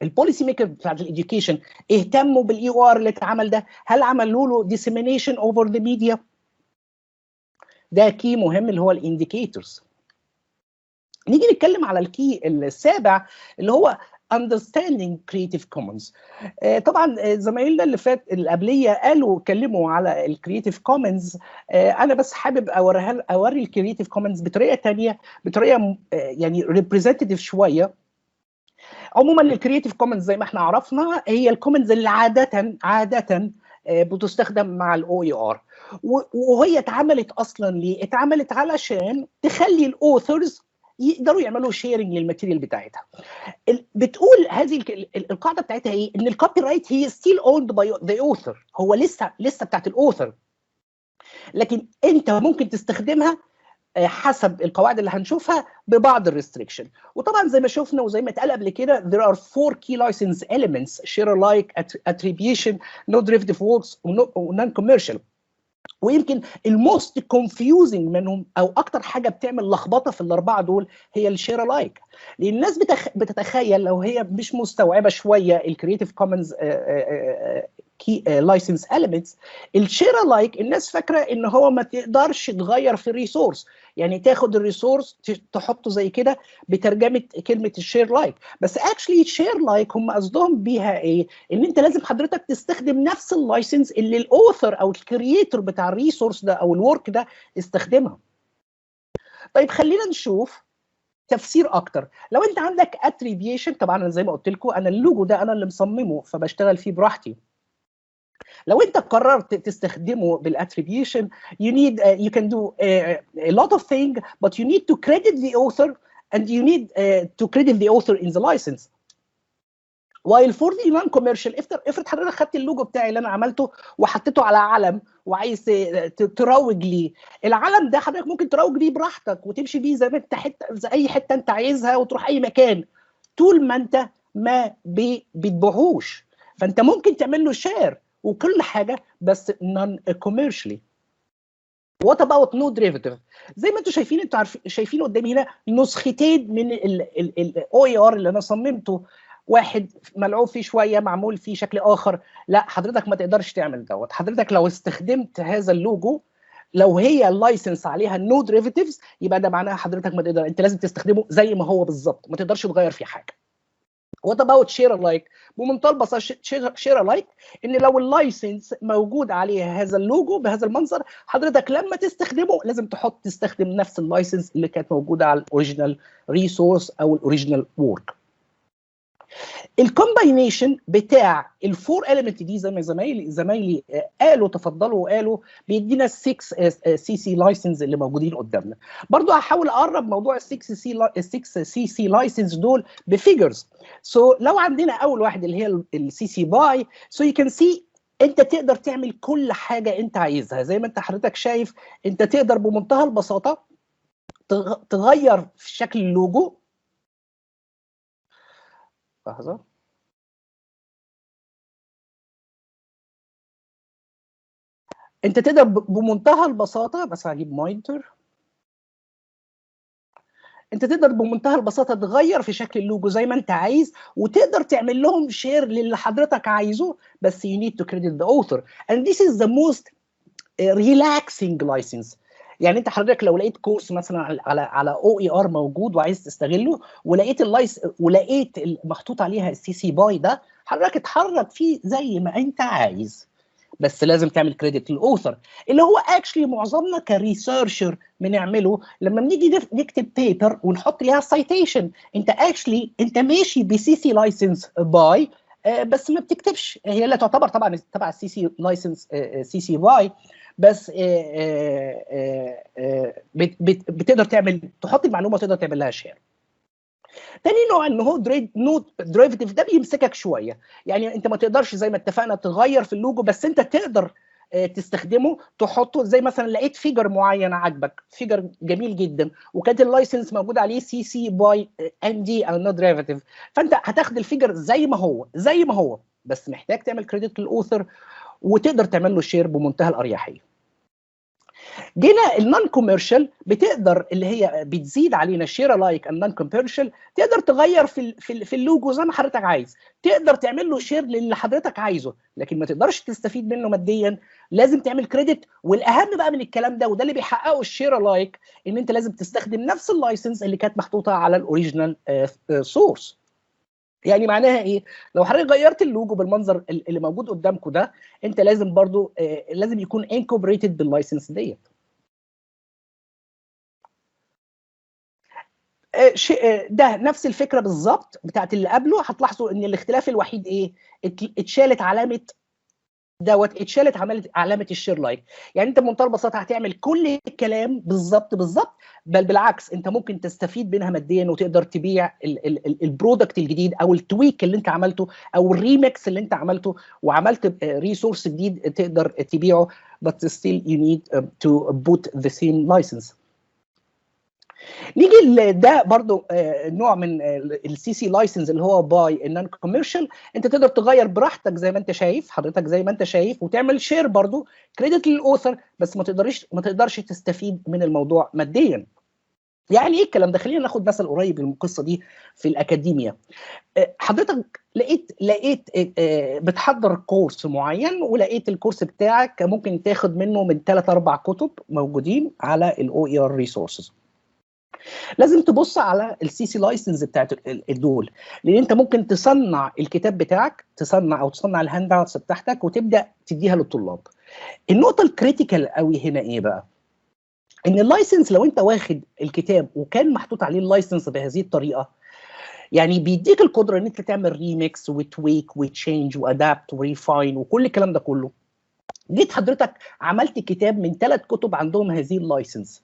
البوليسي ميكر بتاعت الاديوكيشن اهتموا بالاي او ار اللي اتعمل ده؟ هل عملوا له ديسيمينيشن اوفر ذا ميديا؟ ده كي مهم اللي هو الانديكيتورز. نيجي نتكلم على الكي السابع اللي هو understanding creative commons. طبعا زمايلنا اللي قبليه اتكلموا على الكرييتيف كومنز. انا بس حابب اوري الكرييتيف كومنز بطريقه ثانيه، بطريقه يعني ريبريزنتيف شويه. عموما الكرييتيف كومنز زي ما احنا عرفنا هي الكومنز اللي عاده بتستخدم مع الاو اي ار، وهي اتعملت اصلا ليه؟ اتعملت علشان تخلي الاوثرز يقدروا يعملوا شيرنج للماتيريال بتاعتها. بتقول هذه القاعده بتاعتها ايه؟ ان الكوبي رايت هي ستيل اوند باي ذا اوثر، هو لسه بتاعت الاوثر، لكن انت ممكن تستخدمها حسب القواعد اللي هنشوفها ببعض الريستريكشن. وطبعا زي ما شفنا وزي ما اتقال قبل كده there are 4 key license elements: share alike, attribution, no derivative works, non commercial. ويمكن الموست كونفيوزنج منهم او اكتر حاجه بتعمل لخبطه في الاربعه دول هي الشير لايك. لان الناس بتتخيل لو هي مش مستوعبه شويه الكرييتيف كومنز لايسنس اليمنتس، الشير لايك الناس فاكره ان هو ما تقدرش تغير في الريسورس، يعني تاخد الريسورس تحطه زي كده بترجمه كلمه الشير لايك. بس اكشلي الشير لايك هم قصدهم بيها ايه؟ ان انت لازم حضرتك تستخدم نفس اللايسنس اللي الاوثر او الكرييتور بتاع الريسورس ده او الورك ده استخدمها. طيب خلينا نشوف تفسير اكتر. لو انت عندك اتريبيوشن، طبعا زي ما قلت لكم انا اللوجو ده انا اللي مصممه فبشتغل فيه براحتي. لو انت قررت تستخدمه بالاتريبيوشن you can do a lot of things, but you need to credit the author and you need to credit the author in the license. while for the non-commercial افرض حضرتك خدت اللوجو بتاعي اللي انا عملته وحطيته على علم وعايز تروج ليه، العلم ده حضرتك ممكن تروج ليه براحتك وتمشي بيه زي ما انت زي اي حته انت عايزها وتروح اي مكان طول ما انت ما بتبيعوش. فانت ممكن تعمل له شير وكل حاجه بس نون كوميرشلي. وات اباوت نو ديريفيتيف؟ زي ما انتم شايفين، انتوا شايفين قدامي هنا نسختين من الاو اي ار اللي انا صممته، واحد ملعوب فيه شويه معمول فيه شكل اخر. لا حضرتك ما تقدرش تعمل دوت. حضرتك لو استخدمت هذا اللوجو لو هي اللايسنس عليها نو ديريفيتيفز يبقى ده معناها حضرتك ما تقدر، انت لازم تستخدمه زي ما هو بالظبط، ما تقدرش تغير فيه حاجه. وات اباوت شير لايك؟ بمنتهى البساطه شير لايك ان لو اللايسنس موجود عليه هذا اللوجو بهذا المنظر، حضرتك لما تستخدمه لازم تستخدم نفس اللايسنس اللي كانت موجوده على الاوريجينال ريسورس او الاوريجينال وورك. الكومباينيشن بتاع الفور اليمنت دي زي ما زمايلي قالوا تفضلوا وقالوا بيدينا ال 6 سي سي لايسنس اللي موجودين قدامنا. برضو هحاول اقرب موضوع ال 6 سي سي لايسنس دول بفيجرز. سو لو عندنا اول واحد اللي هي السي سي باي، سو يو كان سي انت تقدر تعمل كل حاجه انت عايزها. زي ما انت حضرتك شايف انت تقدر بمنتهى البساطه تغير في شكل اللوجو. لحظه. انت تقدر بمنتهى البساطه، بس هجيب مونيتور. انت تقدر بمنتهى البساطه تغير في شكل اللوجو زي ما انت عايز، وتقدر تعمل لهم شير للي حضرتك عايزه، بس you need to credit the author and this is the most relaxing license. يعني انت حضرتك لو لقيت كورس مثلا على OER موجود وعايز تستغله، ولقيت ولقيت محطوط عليها السي سي باي ده، حضرتك اتحرك فيه زي ما انت عايز، بس لازم تعمل كريدت للاوثر اللي هو اكشلي معظمنا كريسيرشر بنعمله لما بنيجي نكتب بيبر ونحط ليها سايتيشن. انت اكشلي انت ماشي بسي سي لايسنس باي، بس ما بتكتبش. هي لا تعتبر طبعا تبع السي سي لايسنس سي سي باي، بس بتقدر تحط المعلومه وتقدر تعمل لها شير. تاني نوع ان هو نوت ديريفيتيف، ده بيمسكك شويه. يعني انت ما تقدرش زي ما اتفقنا تغير في اللوجو، بس انت تقدر تستخدمه تحطه. زي مثلا لقيت فيجر معين عجبك، فيجر جميل جدا وكانت اللايسنس موجود عليه سي سي باي ان دي او نوت ديريفيتيف، فانت هتاخد الفيجر زي ما هو بس محتاج تعمل كريدت للاوثر وتقدر تعمل له شير بمنتهى الاريحيه. جينا النون كوميرشال، بتقدر اللي هي بتزيد علينا شير لايك النون كوميرشال، تقدر تغير في اللوجو زي ما حضرتك عايز، تقدر تعمل له شير للي حضرتك عايزه، لكن ما تقدرش تستفيد منه ماديا، لازم تعمل كريدت. والاهم بقى من الكلام ده وده اللي بيحققه الشير لايك، ان انت لازم تستخدم نفس اللايسنس اللي كانت محطوطه على الاوريجينال سورس. يعني معناها ايه؟ لو حضرتك غيرت اللوجو بالمنظر اللي موجود قدامكم ده، انت لازم برضو لازم يكون انكوبريتد باللايسنس ديت. ده نفس الفكره بالظبط بتاعت اللي قبله. هتلاحظوا ان الاختلاف الوحيد ايه؟ اتشالت علامه اتشالت علامه الشير لايك. يعني انت بمنتهى البساطه هتعمل كل الكلام بالظبط، بل بالعكس انت ممكن تستفيد منها ماديا وتقدر تبيع البرودكت الجديد او التويك اللي انت عملته او الريمكس اللي انت عملته وعملت ريسورس جديد تقدر تبيعه، but still you need to put the same license. نيجي ده برضو نوع من السي سي لايسنس اللي هو باي النون كوميرشال. انت تقدر تغير براحتك زي ما انت شايف حضرتك، زي ما انت شايف، وتعمل شير برضو كريدت للاوثر، بس ما تقدرش تستفيد من الموضوع ماديا. يعني ايه الكلام ده؟ خلينا ناخد مثل قريب من القصه دي في الاكاديميا. حضرتك لقيت بتحضر كورس معين، ولقيت الكورس بتاعك ممكن تاخد منه من 3-4 كتب موجودين على OER ريسورسز. لازم تبص على السي سي لايسنس بتاعت دول، لان انت ممكن تصنع الكتاب بتاعك، تصنع الهاند اوتس بتاعتك وتبدا تديها للطلاب. النقطه الكريتيكال قوي هنا ايه بقى؟ ان اللايسنس لو انت واخد الكتاب وكان محطوط عليه اللايسنس بهذه الطريقه، يعني بيديك القدره ان انت تعمل ريميكس وتويك وتشينج وادابت وريفاين وكل الكلام ده كله. جيت حضرتك عملت كتاب من 3 كتب عندهم هذه اللايسنس،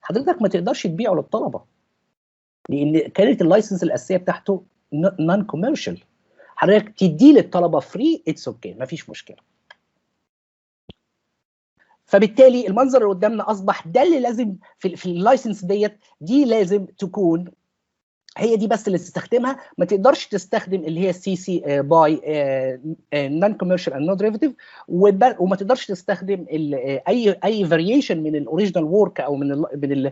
حضرتك ما تقدرش تبيعه للطلبه لان كانت اللايسنس الاساسيه بتاعته نون كوميرشال. حضرتك تديه للطلبه فري، اتس اوكي، ما فيش مشكله. فبالتالي المنظر اللي قدامنا اصبح ده اللي لازم في اللايسنس دي لازم تكون هي دي بس اللي تستخدمها. ما تقدرش تستخدم اللي هي السي سي باي نون كوميرشال اند نوت ديريفيتيف، وما تقدرش تستخدم اي فاريشن من الاوريجينال وورك او من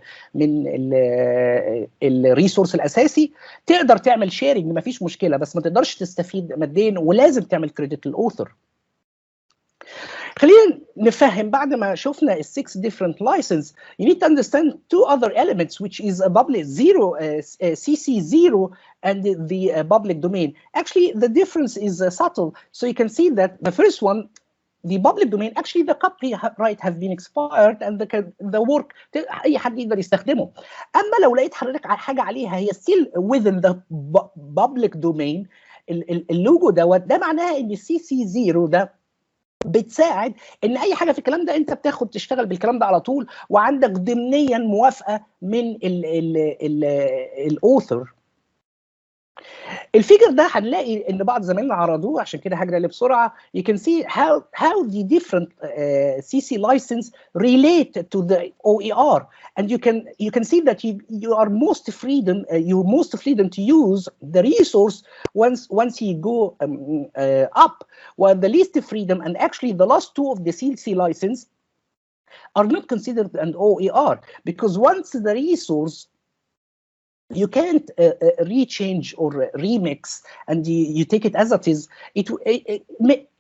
الريسورس الاساسي. تقدر تعمل شيرنج ما فيش مشكله، بس ما تقدرش تستفيد ماديا ولازم تعمل كريدت للاوثر. خلينا نفهم بعد ما شفنا ال 6 different license, you need to understand 2 other elements, which is a public zero, CC0 and the public domain. Actually, the difference is subtle. So you can see that the first one the public domain, actually the copyright have been expired and the work اي حد يقدر يستخدمه. اما لو لقيت حضرتك حاجه عليها هي still within the public domain، اللوجو ده معناها ان CC0 ده بتساعد ان اي حاجه في الكلام ده انت بتاخد تشتغل بالكلام ده على طول، وعندك ضمنيا موافقه من الاوثر. الفيجر ده هنلاقي ان بعض زمايلنا عرضوه، عشان كده هجري عليه بسرعه. You can see how the different CC license relate to the OER, and you can see that you are most freedom to use the resource once you go up, while the least freedom, and actually the last two of the CC license are not considered an OER, because once the resource you can't rechange or remix and you take it as it is,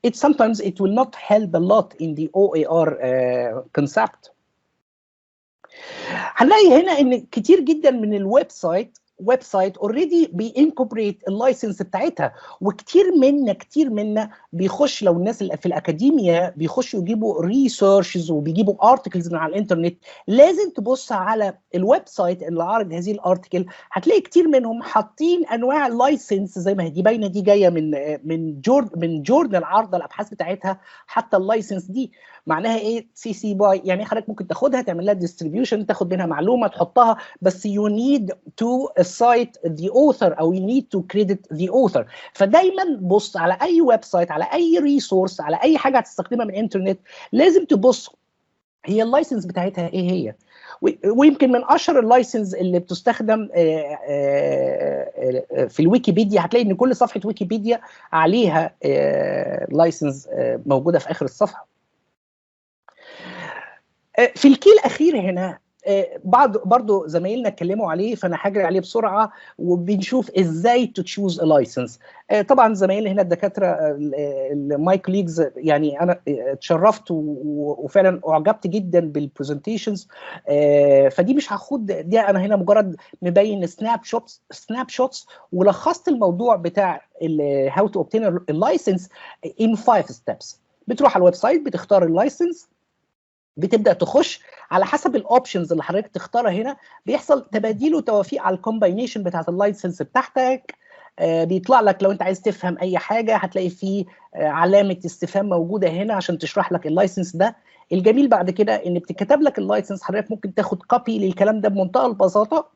it sometimes it will not help a lot in the OER concept. هنلاقي هنا ان كتير جدا من الويب سايت اوريدي بينكوبريت اللايسنس بتاعتها، وكتير منا بيخش، لو الناس اللي في الاكاديميا بيخشوا يجيبوا ريسيرشز وبيجيبوا ارتكلز من على الانترنت، لازم تبص على الويب سايت اللي عارض هذه الارتكل، هتلاقي كتير منهم حاطين انواع اللايسنس زي ما هي دي باينه، دي جايه من جورنال عارضه الابحاث بتاعتها. حتى اللايسنس دي معناها ايه؟ CC باي، يعني حضرتك ممكن تاخدها تعمل لها ديستريبيوشن، تاخد منها معلومه تحطها، بس you need to cite the author او you need to credit the author. فدايما بص على اي ويب سايت، على اي ريسورس، على اي حاجه هتستخدمها من الانترنت، لازم تبص هي اللايسنس بتاعتها ايه هي. ويمكن من اشهر اللايسنس اللي بتستخدم في الويكيبيديا، هتلاقي ان كل صفحه ويكيبيديا عليها لايسنس موجوده في اخر الصفحه. في الكي الاخير هنا برضو زمايلنا اتكلموا عليه، فانا هجري عليه بسرعه، وبنشوف ازاي تو تشوز ا لايسنس. طبعا زمايلي هنا الدكاتره ماي كوليجز، يعني انا اتشرفت وفعلا اعجبت جدا بالبرزنتيشنز، فدي مش هاخد دي، انا هنا مجرد مبين سناب شوتس ولخصت الموضوع بتاع هاو تو اوبتين اللايسنس ان 5 ستيبس. بتروح على الويب سايت، بتختار اللايسنس، بتبدا تخش على حسب الاوبشنز اللي حضرتك تختارها هنا، بيحصل تباديل وتوافيق على الكومباينيشن بتاعت اللايسنس بتاعتك. بيطلع لك لو انت عايز تفهم اي حاجه هتلاقي فيه علامه استفهام موجوده هنا عشان تشرح لك اللايسنس ده. الجميل بعد كده ان بتكتب لك اللايسنس، حضرتك ممكن تاخد كوبي للكلام ده بمنتهى البساطه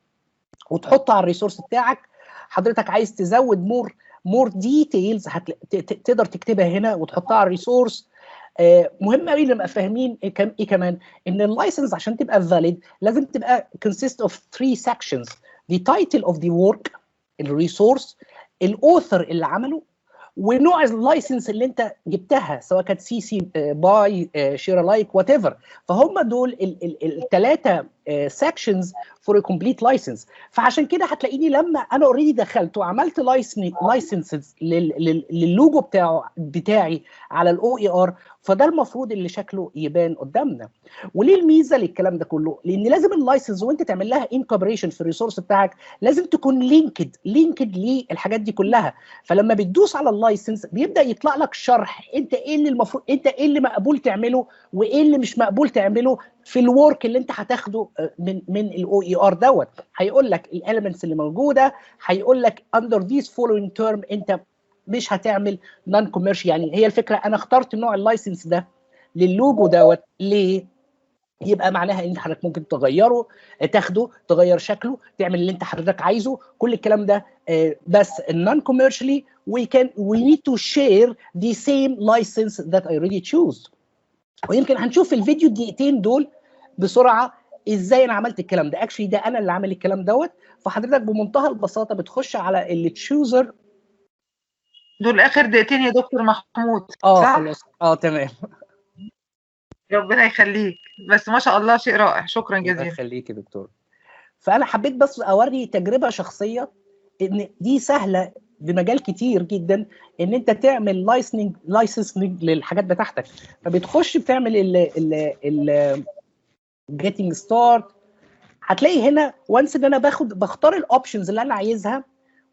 وتحطه على الريسورس بتاعك. حضرتك عايز تزود مور ديتيلز تقدر تكتبها هنا وتحطها على الريسورس. مهم قوي نبقى فاهمين ايه كمان، ان اللايسنس عشان تبقى valid لازم تبقى consist of 3 sections: the title of the work، الريسورس، الاوثر اللي عمله، ونوع اللايسنس اللي انت جبتها، سواء كانت CC باي شير لايك وات ايفر. فهم دول الثلاثه sections for a complete license. فعشان كده هتلاقيني لما انا اوريدي دخلت وعملت لايسنسز للوجو بتاعي على OER، فده المفروض اللي شكله يبان قدامنا. وليه الميزه للكلام ده كله؟ لان لازم اللايسنس وانت تعمل لها انكوبريشن في الريسورس بتاعك لازم تكون لينكد للحاجات دي كلها. فلما بتدوس على اللايسنس بيبدا يطلع لك شرح انت ايه اللي المفروض، انت ايه اللي مقبول تعمله وايه اللي مش مقبول تعمله في الورك اللي انت هتاخده من OER دوت. هيقول لك الاليمنتس اللي موجوده، هيقول لك under these following term انت مش هتعمل نون كوميرشال. يعني هي الفكره انا اخترت نوع اللايسنس ده للوجو دوت ليه؟ يبقى معناها ان حضرتك ممكن تغيره، تاخده تغير شكله، تعمل اللي انت حضرتك عايزه، كل الكلام ده. بس non commercially we need to share the same license that I already choose. ويمكن هنشوف في الفيديو الدقيقتين دول بسرعه ازاي انا عملت الكلام ده. اكشلي ده انا اللي عامل الكلام دوت. فحضرتك بمنتهى البساطه بتخش على التشوزر. دول اخر دقيقتين يا دكتور محمود. خلاص تمام. ربنا يخليك، بس ما شاء الله شيء رائع، شكرا جزيلا. الله يخليك يا دكتور. فانا حبيت بس اوري تجربه شخصيه ان دي سهله بمجال كتير جدا ان انت تعمل لايسنسنج للحاجات بتاعتك. فبتخش بتعمل ال getting start. هتلاقي هنا وانس ان انا بختار الاوبشنز اللي انا عايزها،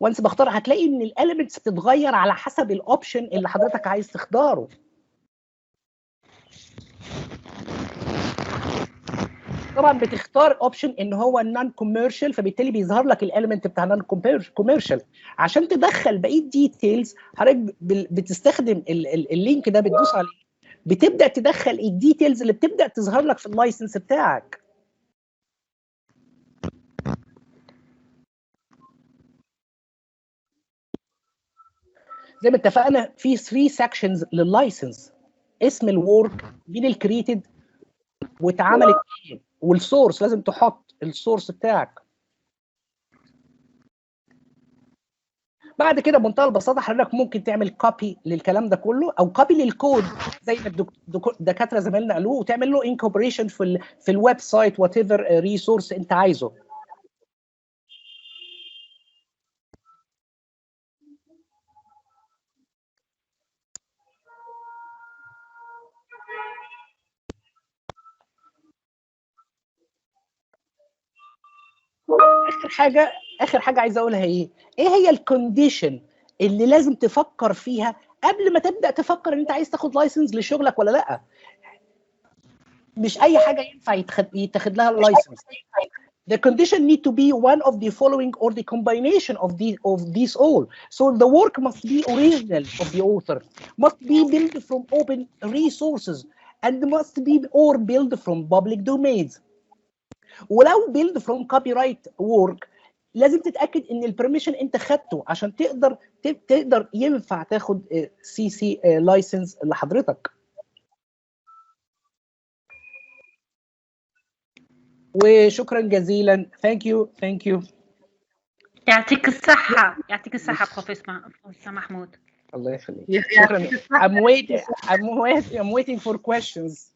وانس بختار هتلاقي ان الاليمنتس بتتغير على حسب الاوبشن اللي حضرتك عايز تختاره. طبعا بتختار اوبشن ان هو نون كوميرشال، فبالتالي بيظهر لك الاليمنت بتاع نون كوميرشال. عشان تدخل بقيه ديتيلز حضرتك بتستخدم اللينك ده، بتدوس عليه بتبدا تدخل الديتيلز اللي بتبدا تظهر لك في اللايسنس بتاعك. زي ما اتفقنا في 3 سكشنز لللايسنس: اسم الورك، مين الكريتد، واتعملت ايه، والسورس لازم تحط السورس بتاعك. بعد كده بمنتهى البساطه حضرتك ممكن تعمل كوبي للكلام ده كله او كوبي للكود زي ما الدكاتره زمايلنا قالوه، وتعمل له انكوربوريشن في الويب سايت وات ايفر ريسورس انت عايزه. اخر حاجه عايز اقولها ايه هي الكونديشن اللي لازم تفكر فيها قبل ما تبدا تفكر ان انت عايز تاخد لايسنس لشغلك ولا لا. مش اي حاجه ينفع يتاخد لها اللايسنس. The condition need to be one of the following or the combination of these all. So the work must be original of the author, must be built from open resources, and must be or built from public domains. ولو build from copyright work لازم تتاكد ان البرميشن انت خدته عشان تقدر ينفع تاخد CC لايسنس لحضرتك. وشكرا جزيلا. ثانك يو. يعطيك الصحة بروفيسور محمود. الله يخليك. شكرا. I'm waiting for questions.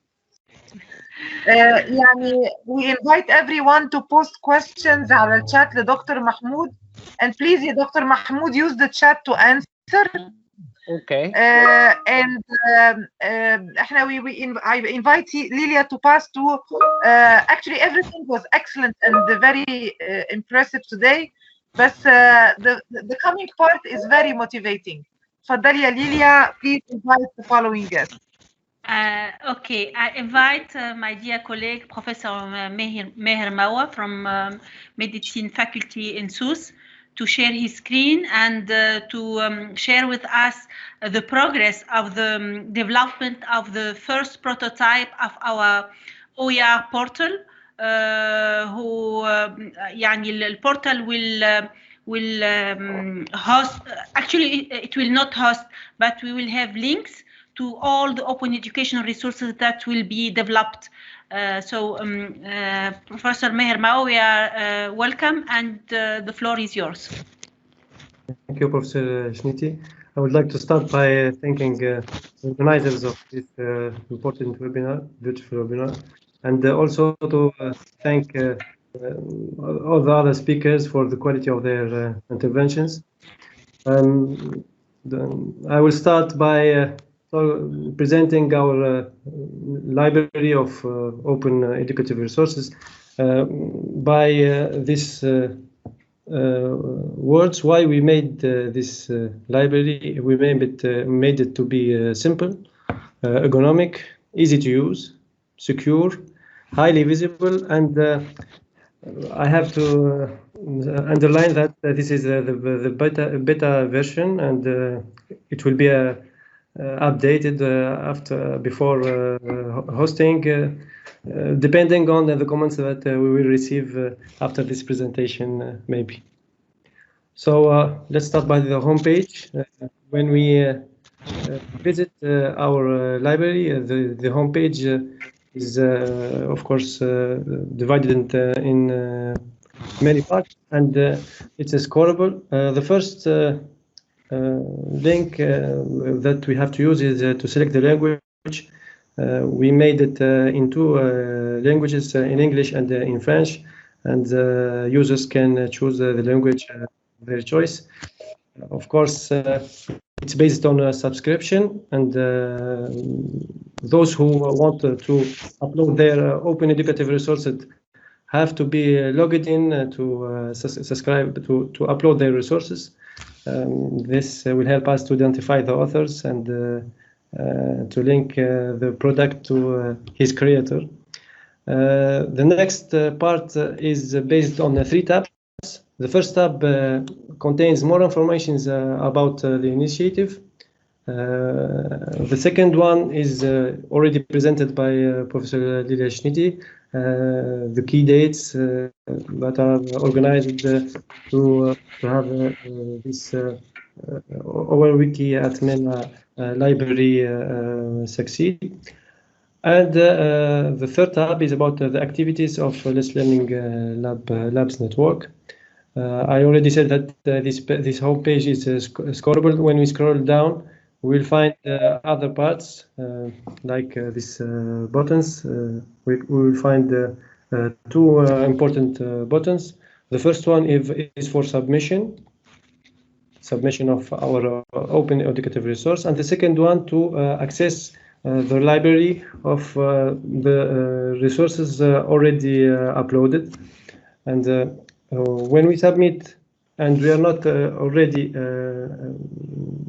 يعني we invite everyone to post questions على الشات لدكتور محمود, and please يا دكتور محمود use the chat to answer. Okay. And احنا I invite Lilia to pass to actually everything was excellent and very impressive today, but the coming part is very motivating. تفضلي يا ليليا. Please invite the following guests. Okay, I invite my dear colleague Professor Meher Mawa from Medicine Faculty in SUS to share his screen and to share with us the progress of the development of the first prototype of our OER portal. Who يعني البورتال will host, actually it will not host, but we will have links to all the open educational resources that will be developed. Professor Meher Mao, we are welcome, and the floor is yours. Thank you, Professor Schnitty. I would like to start by thanking the organizers of this important webinar, beautiful webinar, and also to thank all the other speakers for the quality of their interventions. I will start by presenting our library of open educative resources by this words why we made this library. We made it to be simple, ergonomic, easy to use, secure, highly visible, and I have to underline that this is the beta version, and it will be updated before hosting, depending on the comments that we will receive after this presentation, maybe. So let's start by the homepage. When we visit our library, the homepage is, of course, divided in many parts, and it's scrollable. The first link that we have to use is to select the language. We made it in 2 languages, in English and in French, and users can choose the language of their choice. Of course, it's based on a subscription, and those who want to upload their open educative resources have to be logged in to subscribe to upload their resources. This will help us to identify the authors and to link the product to his creator. The next part is based on 3 tabs. The first tab contains more information about the initiative. The second one is already presented by Professor Lilia Schniti, the key dates that are organized to have this our wiki at MENA library succeed. And the third tab is about the activities of Let's Learning Labs network. I already said that this home page is scrollable. When we scroll down, we'll find other parts like these buttons. We will find 2 important buttons. The first one is for submission of our open educative resource, and the second one to access the library of the resources already uploaded. And when we submit and we are not already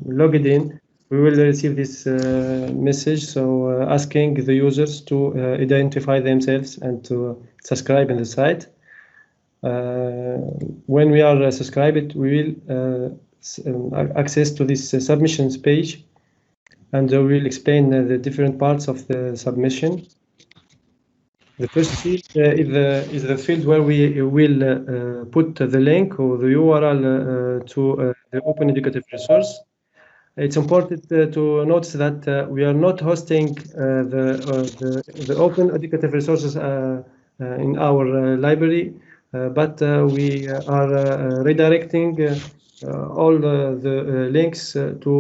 logged in, we will receive this message, so asking the users to identify themselves and to subscribe in the site. When we are subscribed, we will access to this submissions page, and we will explain the different parts of the submission. The first field is the field where we will put the link or the URL to the open educative resource. It's important to notice that we are not hosting the open educative resources in our library, but we are redirecting all the links to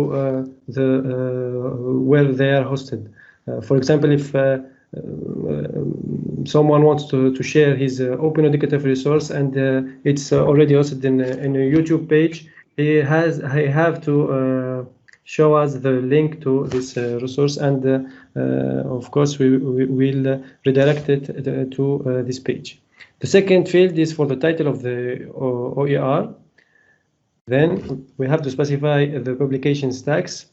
where they are hosted. For example, if someone wants to share his open educative resource and it's already hosted in a YouTube page, he have to show us the link to this resource, and of course we will redirect it to this page. The second field is for the title of the OER. Then we have to specify the publication tags.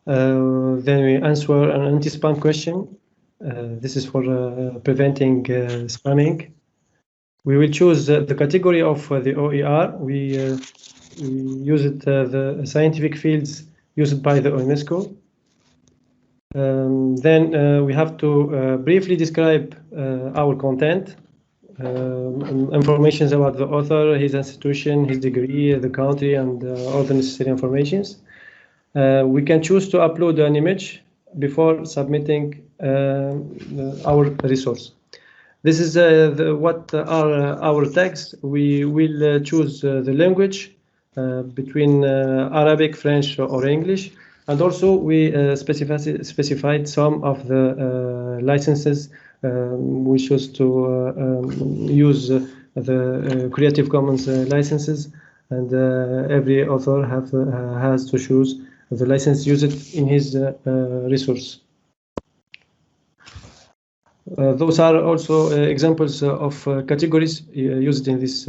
Then we answer an anti-spam question. This is for preventing spamming. We will choose the category of the OER. We use it the scientific fields used by the UNESCO. Then we have to briefly describe our content, information about the author, his institution, his degree, the country, and all the necessary informations. We can choose to upload an image before submitting our resource. This is what are our tags. We will choose the language between Arabic, French, or English, and also we specified some of the licenses we choose to use the Creative Commons licenses, and every author has to choose the license used in his resource. Those are also examples of categories used in this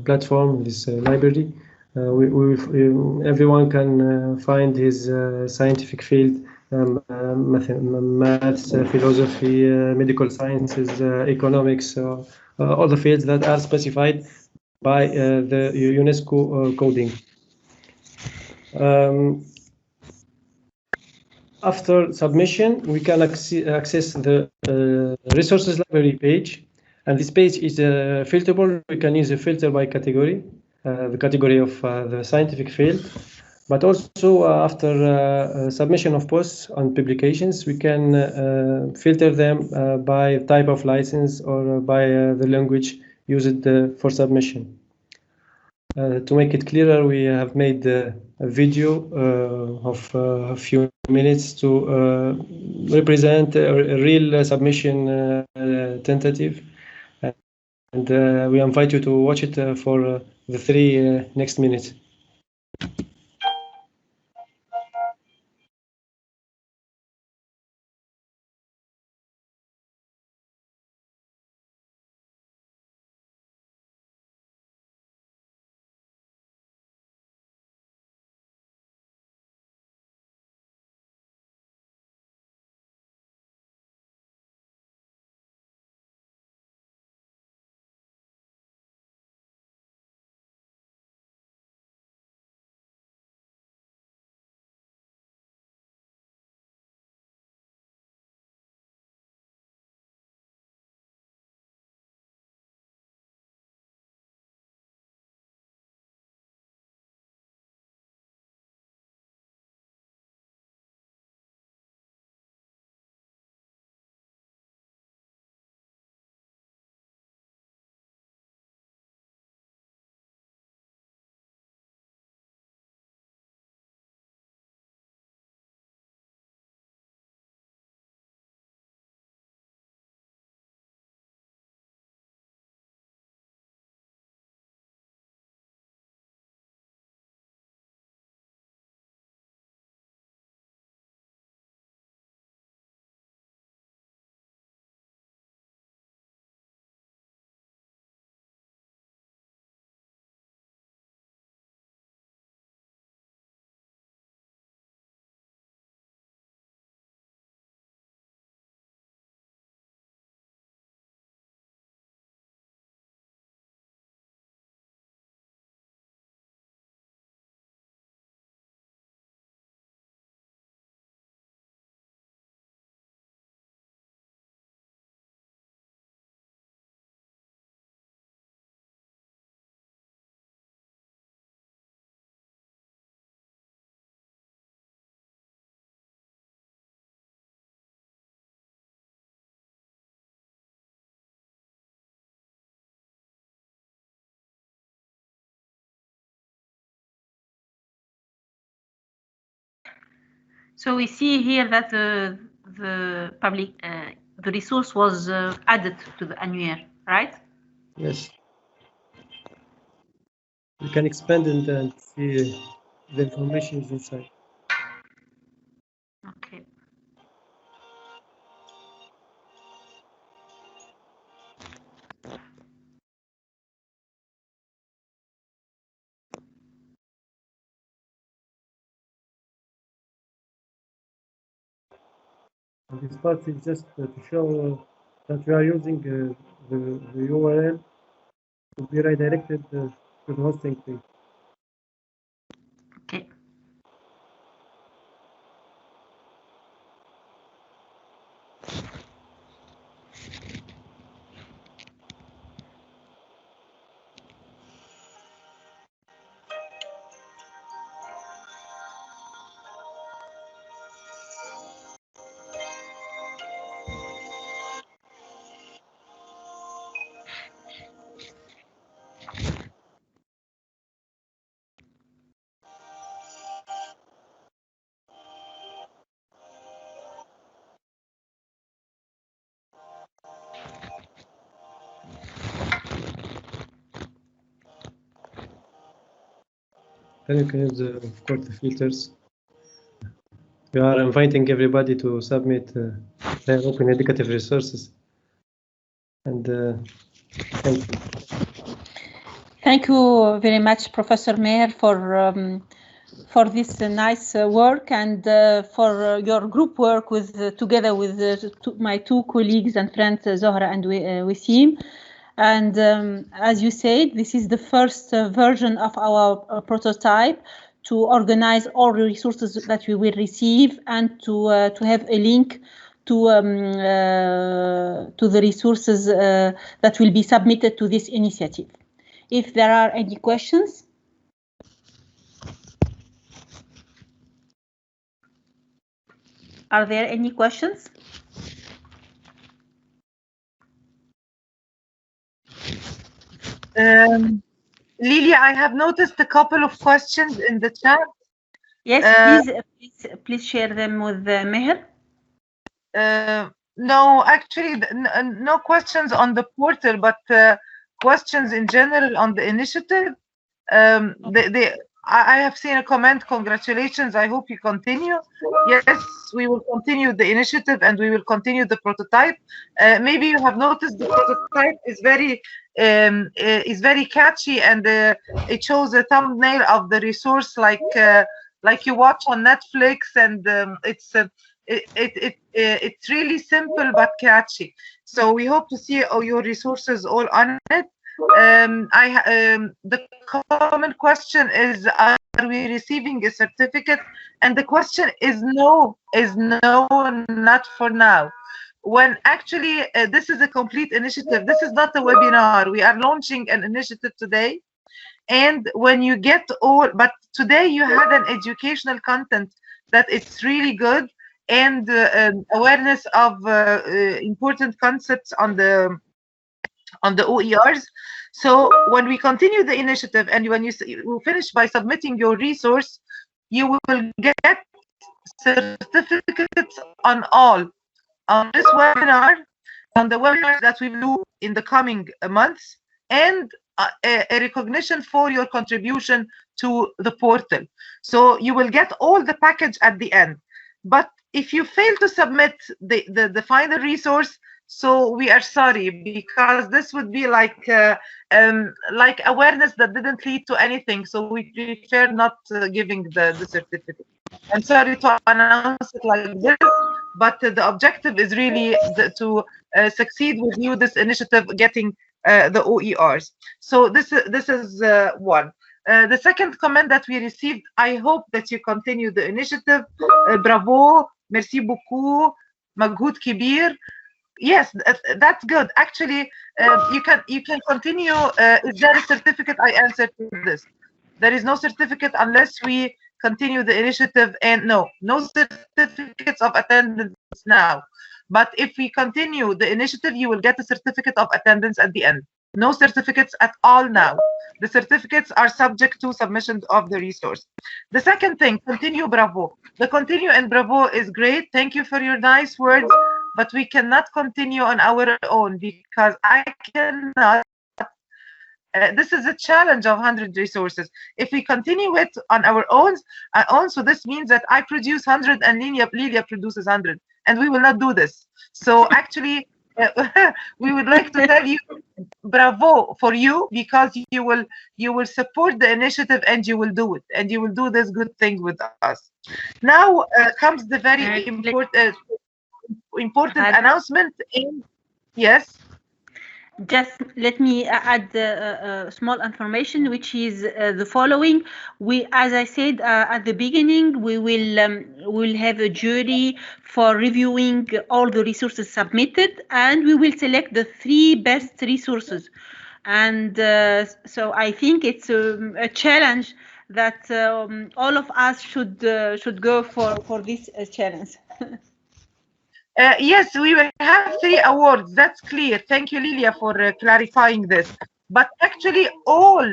platform, this library. Everyone can find his scientific field, maths, philosophy, medical sciences, economics, all the fields that are specified by the UNESCO coding. After submission, we can access the resources library page, and this page is filterable. We can use a filter by category, the category of the scientific field, but also after submission of posts on publications, we can filter them by type of license or by the language used for submission. To make it clearer, we have made a video of a few minutes to represent a real submission tentative, and we invite you to watch it for the 3 next minutes. So we see here that the resource was added to the annuaire, right? Yes. You can expand it and see the information is inside. Okay. And this part is just to show that we are using the URL to be redirected to the hosting page. Okay. Then you can use, of course, the filters. We are inviting everybody to submit their open educative resources. And thank you. Thank you very much, Professor Meher, for this nice work and for your group work with together with my two colleagues and friends, Zohra and Wasim. And as you said, this is the first version of our prototype to organize all the resources that we will receive and to have a link to the resources that will be submitted to this initiative. If there are any questions. Are there any questions? Lilia, I have noticed a couple of questions in the chat. Yes, please share them with Meher. No, actually, no questions on the portal, but questions in general on the initiative. I have seen a comment. Congratulations. I hope you continue. Yes, we will continue the initiative and we will continue the prototype. Maybe you have noticed the prototype is very catchy, and it shows a thumbnail of the resource like you watch on Netflix, and it's really simple but catchy. So we hope to see all your resources all on it. The common question is, are we receiving a certificate? And the question is no, not for now. When actually this is a complete initiative. This is not a webinar. We are launching an initiative today. And when you get all, but today you had an educational content that it's really good, and awareness of important concepts on the OERs. So when we continue the initiative and when you finish by submitting your resource, you will get certificates on all, on this webinar, on the webinars that we will do in the coming months, and a recognition for your contribution to the portal. So you will get all the package at the end. But if you fail to submit the final resource, so we are sorry, because this would be like awareness that didn't lead to anything. So we prefer not giving the certificate. I'm sorry to announce it like this, but the objective is really to succeed with you, this initiative, getting the OERs. So this is one. The second comment that we received, I hope that you continue the initiative. Bravo, merci beaucoup, Maghut Kibir. Yes, that's good. Actually, you can continue. Is there a certificate? I answered to this. There is no certificate unless we continue the initiative, and no certificates of attendance now. But if we continue the initiative, you will get a certificate of attendance at the end. No certificates at all now. The certificates are subject to submission of the resource. The second thing, continue Bravo. The continue in Bravo is great. Thank you for your nice words, but we cannot continue on our own because I cannot. This is a challenge of 100 resources. If we continue it on our own, so this means that I produce 100 and Lilia produces 100, and we will not do this. So actually, we would like to tell you bravo for you, because you will support the initiative and you will do it, and you will do this good thing with us. Now comes the very important announcement. Yes. Just let me add small information, which is the following. We, as I said at the beginning, we will have a jury for reviewing all the resources submitted, and we will select the 3 best resources. And so I think it's a challenge that all of us should go for this challenge. Yes, we will have 3 awards. That's clear. Thank you, Lilia, for clarifying this. But actually, all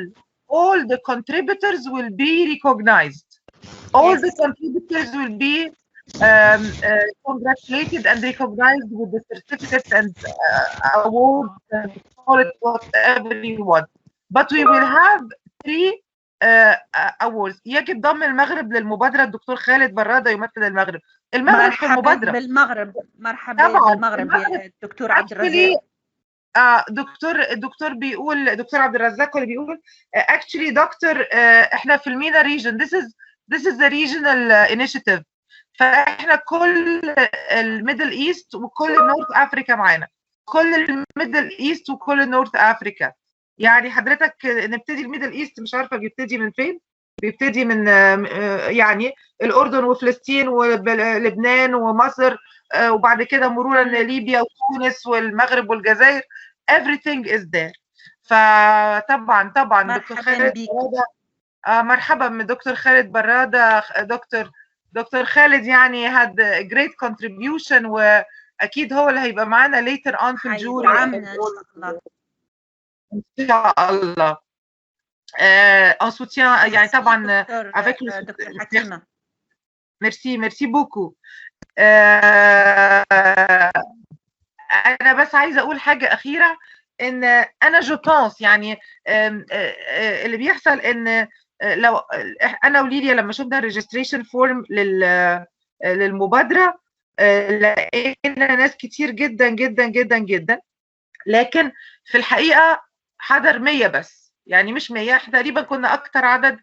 the contributors will be recognized. All the contributors will be congratulated and recognized with the certificates and awards, and call it whatever you want. But we will have 3 awards. يجب ضم المغرب للمبادرة. الدكتور خالد برادة يمثل المغرب. المغرب في المبادرة. بالمغرب. مرحبا بالمغرب يا دكتور عبد الرزاق. دكتور بيقول، دكتور عبد الرزاق اللي بيقول actually دكتور احنا في المينا region. This is the regional initiative. فاحنا كل الميدل ايست وكل نورث افريكا معانا. كل الميدل ايست وكل نورث افريكا. يعني حضرتك نبتدي الميدل ايست، مش عارفه بيبتدي من فين. بيبتدي من يعني الأردن وفلسطين ولبنان ومصر، وبعد كده مرورا لليبيا وتونس والمغرب والجزائر. everything is there. فطبعا دكتور خالد برادة، مرحبا من دكتور خالد برادة. دكتور خالد يعني had a great contribution، وأكيد هو اللي هيبقى معانا later on في الجوري إن شاء الله. en soutien يعني طبعا avec دكتور حكيمة. merci beaucoup. أنا بس عايزة أقول حاجة أخيرة، إن أنا جو بونس يعني اللي بيحصل إن لو أنا وليليا لما شفنا الريجستريشن فورم للمبادرة لقينا ناس كتير جدا جدا جدا جدا، لكن في الحقيقة حضر 100 بس. يعني مش 100، احنا تقريبا كنا اكتر عدد،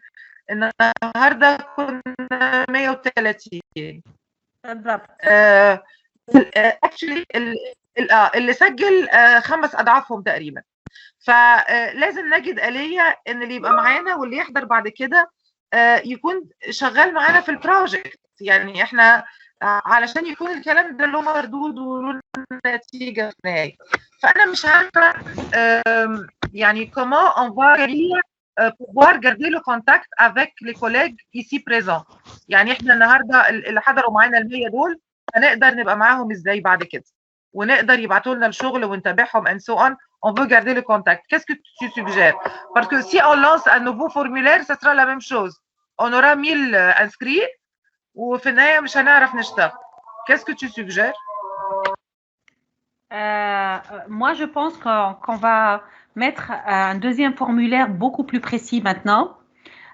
النهارده كنا 130 بالضبط. اكشلي اللي سجل 5 اضعافهم تقريبا. فلازم نجد آلية ان اللي يبقى معانا واللي يحضر بعد كده يكون شغال معانا في البروجكت. يعني احنا علشان يكون الكلام ده له مردود وله نتيجه في النهايه. فانا مش عارفه يعني comment on va pouvoir garder le contact avec les collègues ici présents. يعني احنا النهارده اللي حضروا معانا ال100 دول هنقدر نبقى معاهم ازاي بعد كده، ونقدر يبعتوا لنا الشغل ونتابعهم and so on. On veut garder le contact. Qu'est-ce que tu suggères? Parce que si on lance un nouveau formulaire, ça sera la même chose. On aura 1000 inscrits وفي النهايه مش هنعرف نشتغل. Qu'est-ce que tu suggères? Moi, je pense qu'on va mettre un deuxième formulaire beaucoup plus précis maintenant,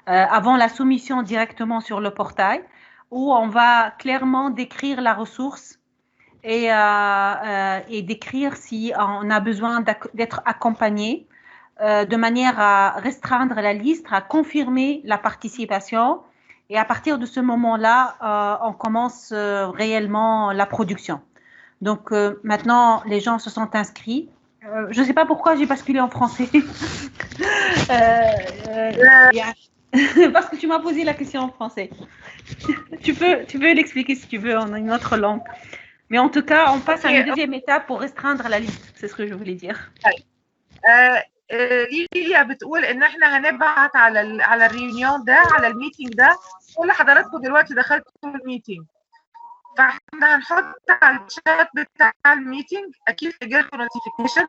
avant la soumission directement sur le portail, où on va clairement décrire la ressource et décrire si on a besoin d'être accompagné, de manière à restreindre la liste, à confirmer la participation. Et à partir de ce moment-là, on commence réellement la production. Donc maintenant, les gens se sont inscrits. Je ne sais pas pourquoi j'ai basculé en français. Parce que tu m'as posé la question en français. tu peux l'expliquer si tu veux en une autre langue. Mais en tout cas, on passe à une deuxième étape pour restreindre la liste. C'est ce que je voulais dire. ليليا بتقول ان احنا هنبعت على الريونيون ده، على الميتنج ده. كل حضراتكم دلوقتي دخلتوا الميتنج، فاحنا هنحط على الشات بتاع الميتنج، اكيد هيجيلكم نوتيفيكيشن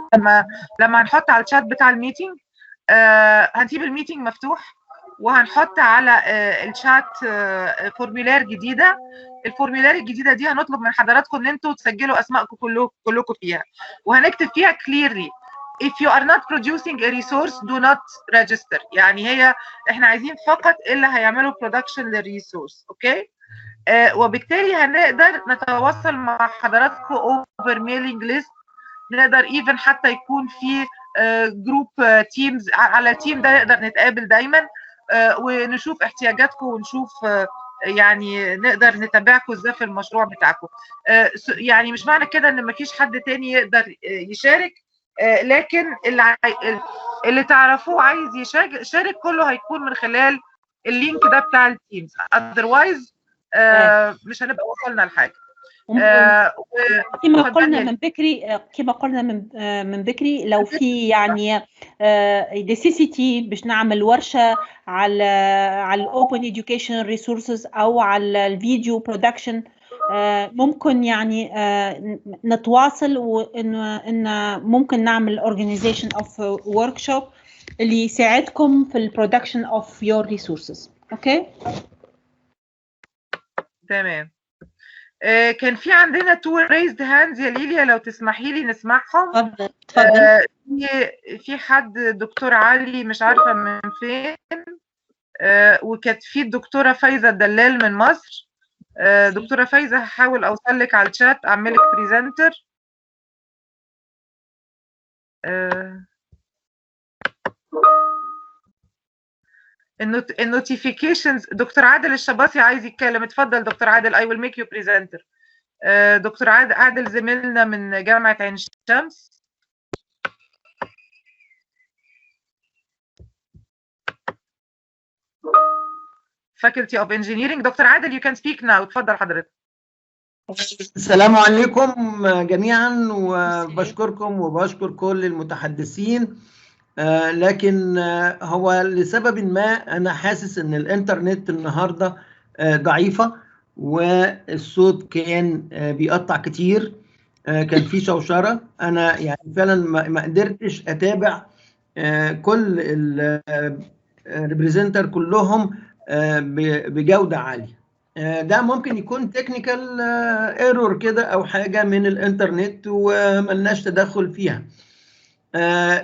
لما هنحط على الشات بتاع الميتنج. هنسيب الميتنج مفتوح وهنحط على الشات فورمولار جديده. الفورمولار الجديده دي هنطلب من حضراتكم ان انتوا تسجلوا اسمائكم كلكم فيها، وهنكتب فيها clearly if you are not producing a resource do not register. يعني احنا عايزين فقط اللي هيعملوا production للريسورس. اوكي. وبالتالي هنقدر نتواصل مع حضراتكم اوفر ميلينج ليست، نقدر ايفن حتى يكون في جروب تيمز، على التيم ده نقدر نتقابل دايما ونشوف احتياجاتكم ونشوف يعني نقدر نتابعكم ازاي في المشروع بتاعكم. يعني مش معنى كده ان مفيش حد تاني يقدر يشارك، لكن اللي تعرفوه عايز يشارك كله هيكون من خلال اللينك ده بتاع التيمز، otherwise مش هنبقى وصلنا لحاجه. كما قلنا من بكري لو في يعني necessity باش نعمل ورشه على الاوبن education resources او على الفيديو برودكشن، ممكن يعني نتواصل، وان ممكن نعمل organization of workshop اللي يساعدكم في البرودكشن of your resources. اوكي تمام. كان في عندنا 2 raised hands يا ليليا، لو تسمحي لي نسمعهم. اتفضل. في حد دكتور علي مش عارفه من فين، وكانت في الدكتوره فايزه الدلال من مصر. دكتوره فايزه هحاول اوصل لك على الشات اعملك بريزنتر. النوتيفيكيشنز. دكتور عادل الشباصي عايز يتكلم، اتفضل دكتور عادل. I will make you presenter. دكتور عادل زميلنا من جامعة عين شمس. Faculty of Engineering. دكتور عادل you can speak now. اتفضل حضرتك. السلام عليكم جميعا، وبشكركم وبشكر كل المتحدثين. لكن هو لسبب ما أنا حاسس إن الإنترنت النهاردة ضعيفة، والصوت كان بيقطع كتير، كان في شوشرة. أنا يعني فعلا ما قدرتش أتابع كل الريبريزنتر كلهم بجودة عالية. ده ممكن يكون تكنيكال ايرور كده أو حاجة من الإنترنت وملناش تدخل فيها.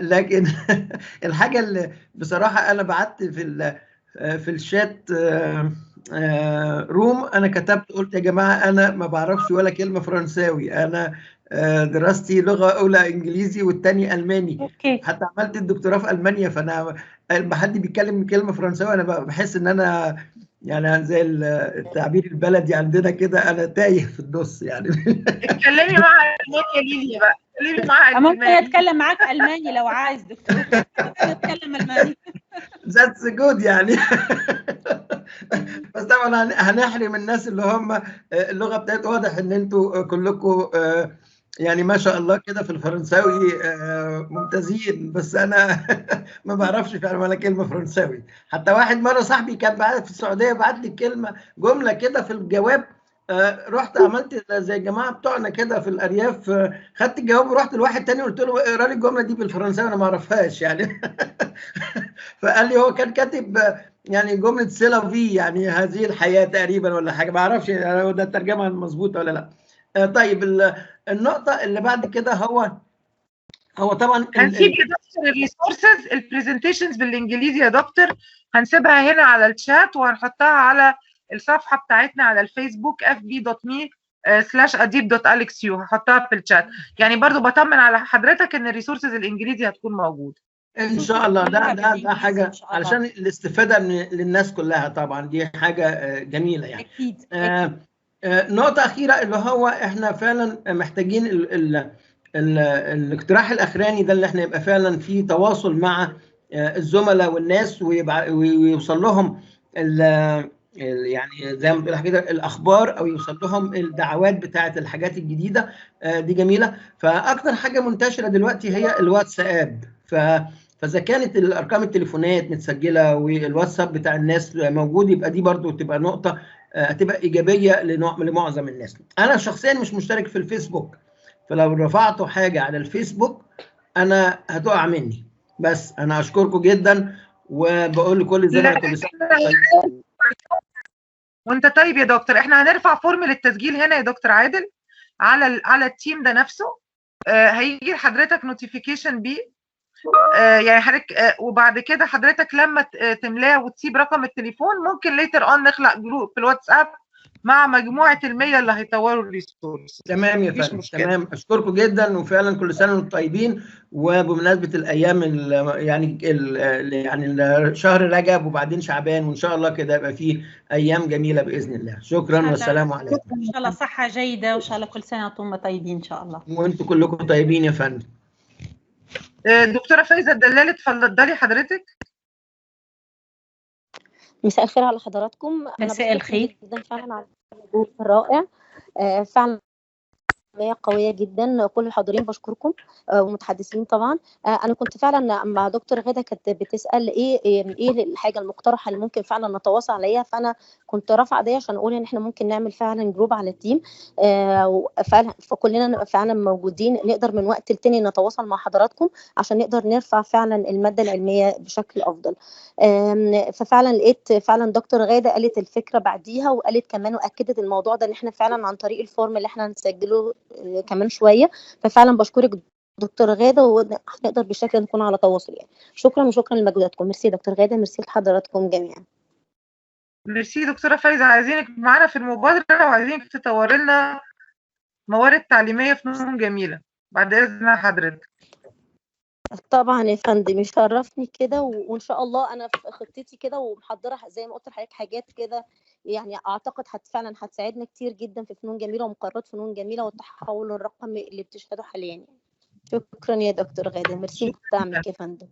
لكن الحاجة اللي بصراحة أنا بعت في الشات روم، أنا كتبت قلت يا جماعة أنا ما بعرفش ولا كلمة فرنساوي، أنا دراستي لغة أولى إنجليزي والتاني ألماني. أوكي. حتى عملت الدكتوراه في ألمانيا، فأنا لما حد بيتكلم كلمة فرنساوي أنا بحس إن أنا يعني زي التعبير البلدي عندنا كده، أنا تايه في النص يعني. اتكلمي مع ألمانيا ليليا بقى، اتكلمي مع ممكن ألمانيا. اتكلم معاك ألماني لو عايز دكتور. اتكلم ألماني. That's good يعني. بس طبعا هنحرم الناس اللي هم اللغه بتاعت، واضح ان انتوا كلكم يعني ما شاء الله كده في الفرنساوي ممتازين، بس انا ما بعرفش فعلا ولا كلمه فرنساوي. حتى واحد مره صاحبي كان بعت في السعوديه بعت لي كلمه جمله كده في الجواب، رحت عملت زي الجماعه بتوعنا كده في الارياف، خدت الجواب ورحت لواحد تاني قلت له اقرا لي الجمله دي بالفرنساوي انا ما اعرفهاش يعني. فقال لي هو كان كاتب يعني جمله سيلا في، يعني هذه الحياه تقريبا ولا حاجه، ما اعرفش ده الترجمه مظبوطه ولا لا. طيب النقطه اللي بعد كده هو طبعا هنسيب يا دكتور الريسورسز البرزنتيشنز بالانجليزي يا دكتور، هنسيبها هنا على الشات وهنحطها على الصفحه بتاعتنا على الفيسبوك fb.me/adib.alexu، هحطها في الشات. يعني برضو بطمن على حضرتك ان الريسورسز الانجليزي هتكون موجود ان شاء الله. ده حاجه علشان الاستفاده للناس كلها، طبعا دي حاجه جميله يعني. اكيد. نقطه اخيره اللي هو احنا فعلا محتاجين الاقتراح الاخراني ده، اللي احنا يبقى فعلا في تواصل مع الزملاء والناس، ويوصل لهم يعني زي ما بنقول كده الاخبار، او يوصل لهم الدعوات بتاعه الحاجات الجديده. دي جميله. فاكتر حاجه منتشره دلوقتي هي الواتساب، فاذا كانت الارقام التليفونات متسجله والواتساب بتاع الناس موجود، يبقى دي برضو تبقى نقطه هتبقى ايجابيه لمعظم الناس. انا شخصيا مش مشترك في الفيسبوك، فلو رفعتوا حاجه على الفيسبوك انا هتقع مني. بس انا اشكركم جدا وبقول لكل زملاء كل سنه وانت طيب يا دكتور. احنا هنرفع فورم للتسجيل هنا يا دكتور عادل على التيم ده نفسه. هيجي لحضرتك نوتيفيكيشن بيه. يعني حضرتك وبعد كده حضرتك لما تملاه وتسيب رقم التليفون ممكن ليتر اون نخلق جروب في الواتساب مع مجموعه ال100 اللي هيطوروا الريسورس. تمام يا فندم، تمام. اشكركم جدا وفعلا كل سنه وانتم طيبين. وبمناسبه الايام يعني شهر رجب وبعدين شعبان، وان شاء الله كده يبقى فيه ايام جميله باذن الله. شكرا والسلام عليكم. ان شاء الله صحه جيده، وان شاء الله كل سنه وانتم طيبين ان شاء الله. وانتم كلكم طيبين يا فندم. دكتوره فايزه الدلال اتفضلي حضرتك. مساء الخير على حضراتكم. مساء الخير جدا فعلا على الموضوع الرائع. فعلا قوية جدا. كل الحاضرين بشكركم ومتحدثين طبعا. انا كنت فعلا مع دكتور غادة كانت بتسأل ايه الحاجة المقترحة اللي ممكن فعلا نتواصل عليها، فانا كنت رافعه دي عشان اقول ان احنا ممكن نعمل فعلا جروب على التيم. فعلا فكلنا نبقى فعلا موجودين، نقدر من وقت لتاني نتواصل مع حضراتكم عشان نقدر نرفع فعلا المادة العلمية بشكل افضل. ففعلا لقيت فعلا دكتور غادة قالت الفكرة بعديها، وقالت كمان واكدت الموضوع ده ان احنا فعلا عن طريق الفورم اللي احنا هنسجله كمان شويه. ففعلا بشكرك دكتور غاده، وهنقدر بالشكل نكون على تواصل يعني. شكرا وشكرا لمجهوداتكم. ميرسي دكتور غاده، ميرسي لحضراتكم جميعا. ميرسي دكتوره فايزه، عايزينك معانا في المبادره وعايزينك تطوري لنا موارد تعليميه فنون جميله بعد اذن حضرتك. طبعا يا فندم يشرفني كده، وان شاء الله انا في خطتي كده ومحضره زي ما قلت لحضرتك حاجات كده يعني اعتقد فعلا هتساعدنا كتير جدا في فنون جميله ومقررات فنون جميله والتحول الرقمي اللي بتشهده حاليا يعني. شكرا يا دكتور غاده، ميرسي لدعمك يا فندم.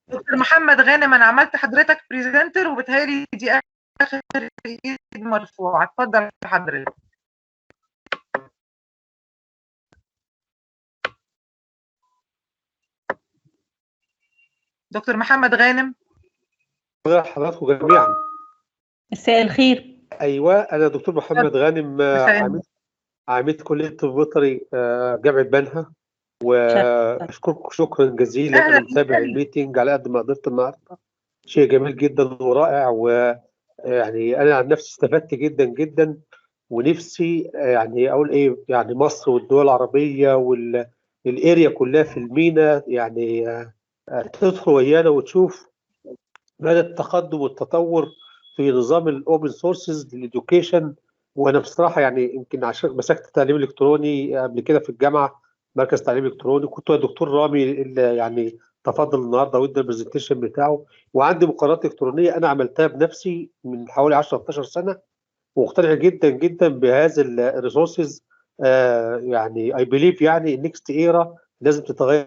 دكتور محمد غانم، انا عملت حضرتك بريزنتر وبتهيألي دي اخر ايد مرفوعه. اتفضل حضرتك. دكتور محمد غانم. حضراتكم جميعا مساء الخير. ايوه، انا دكتور محمد غانم، عميد كليه طب بيطري جامعه بنها. واشكركم شكرا جزيلا. انا متابع الميتنج على قد ما قدرت النهارده. شيء جميل جدا ورائع، ويعني انا عن نفسي استفدت جدا جدا. ونفسي يعني اقول ايه، يعني مصر والدول العربيه والاريا كلها في المينا يعني تدخل ويانا وتشوف مدى التقدم والتطور في نظام الاوبن سورسز للإديوكيشن. وانا بصراحه يعني يمكن عشان مسكت تعليم الكتروني قبل كده في الجامعه، مركز تعليم الكتروني، كنت الدكتور رامي اللي يعني تفضل النهارده وادى البرزنتيشن بتاعه. وعندي مقررات الكترونيه انا عملتها بنفسي من حوالي 10 12 سنه، ومقتنع جدا جدا بهذه الريسورسز. يعني اي بليف يعني النكست ايرا لازم تتغير.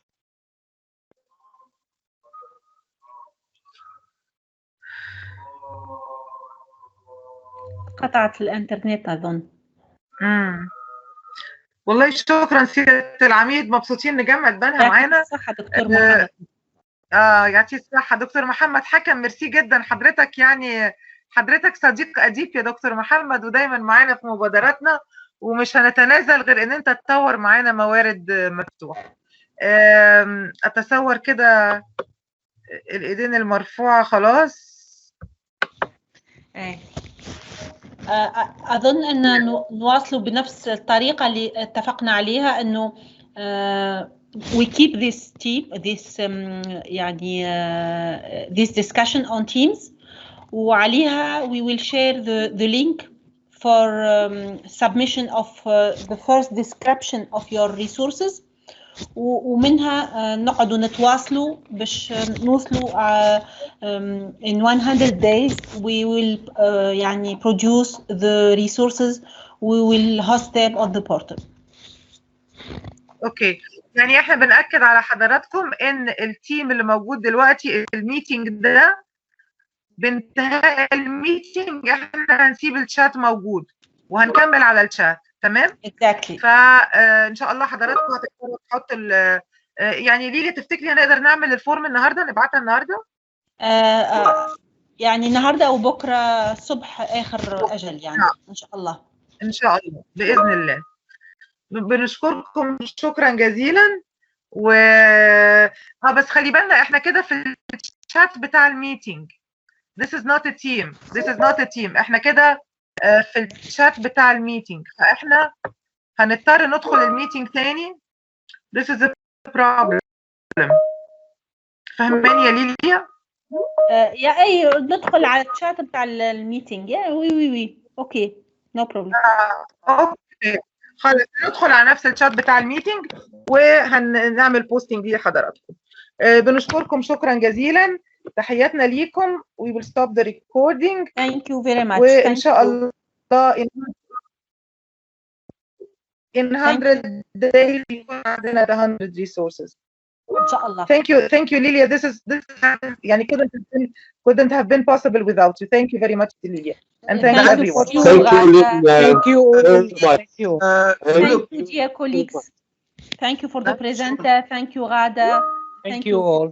قطعت الانترنت اظن. والله شكرا سياده العميد، مبسوطين نجمع بنها معانا. يعطيك الصحه دكتور محمد. يعطيك الصحه دكتور محمد حكم. ميرسي جدا حضرتك، يعني حضرتك صديق اديب يا دكتور محمد ودايما معانا في مبادراتنا، ومش هنتنازل غير ان انت تطور معانا موارد مفتوحه. اتصور كده الايدين المرفوعه خلاص. اظن ان نواصل بنفس الطريقه اللي اتفقنا عليها، انه we keep this يعني this discussion on Teams، وعليها we will share the link for submission of the first description of your resources، ومنها نقعدوا نتواصلوا باش نوصلوا in 100 days we will يعني produce the resources we will host them on the portal. اوكي، يعني احنا بنأكد على حضراتكم ان التيم اللي موجود دلوقتي الميتنج ده بانتهاء الميتنج احنا هنسيب الشات موجود وهنكمل على الشات. تمام؟ exactly. فان شاء الله حضراتكم هتقدروا تحطوا يعني ليلي تفتكري هنقدر نعمل الفورم النهارده نبعتها النهارده؟ يعني النهارده او بكره الصبح اخر اجل يعني ان شاء الله. ان شاء الله باذن الله. بنشكركم شكرا جزيلا. و بس خلي بالنا احنا كده في الشات بتاع الميتنج. This is not a team. This is not a team. احنا كده في الشات بتاع الميتنج، فاحنا هنضطر ندخل الميتنج تاني. This is a problem. فهماني يا ليليا؟ يا اي ندخل على الشات بتاع الميتنج. يا وي اوكي نو بروبلم. اوكي خلاص ندخل على نفس الشات بتاع الميتنج وهنعمل بوستنج دي لحضراتكم. بنشكركم شكرا جزيلا. تحياتنا ليكم. We will stop the recording. Thank you very much. وإن شاء الله in 100 days يكون عندنا 100 resources. إن شاء الله. Thank you Lilia. This يعني couldn't have been possible without you. Thank you very much Lilia. And thank you everyone. Thank you. Thank you. Thank you dear colleagues. Thank you for the presenter. Thank you Ghada. Thank you all.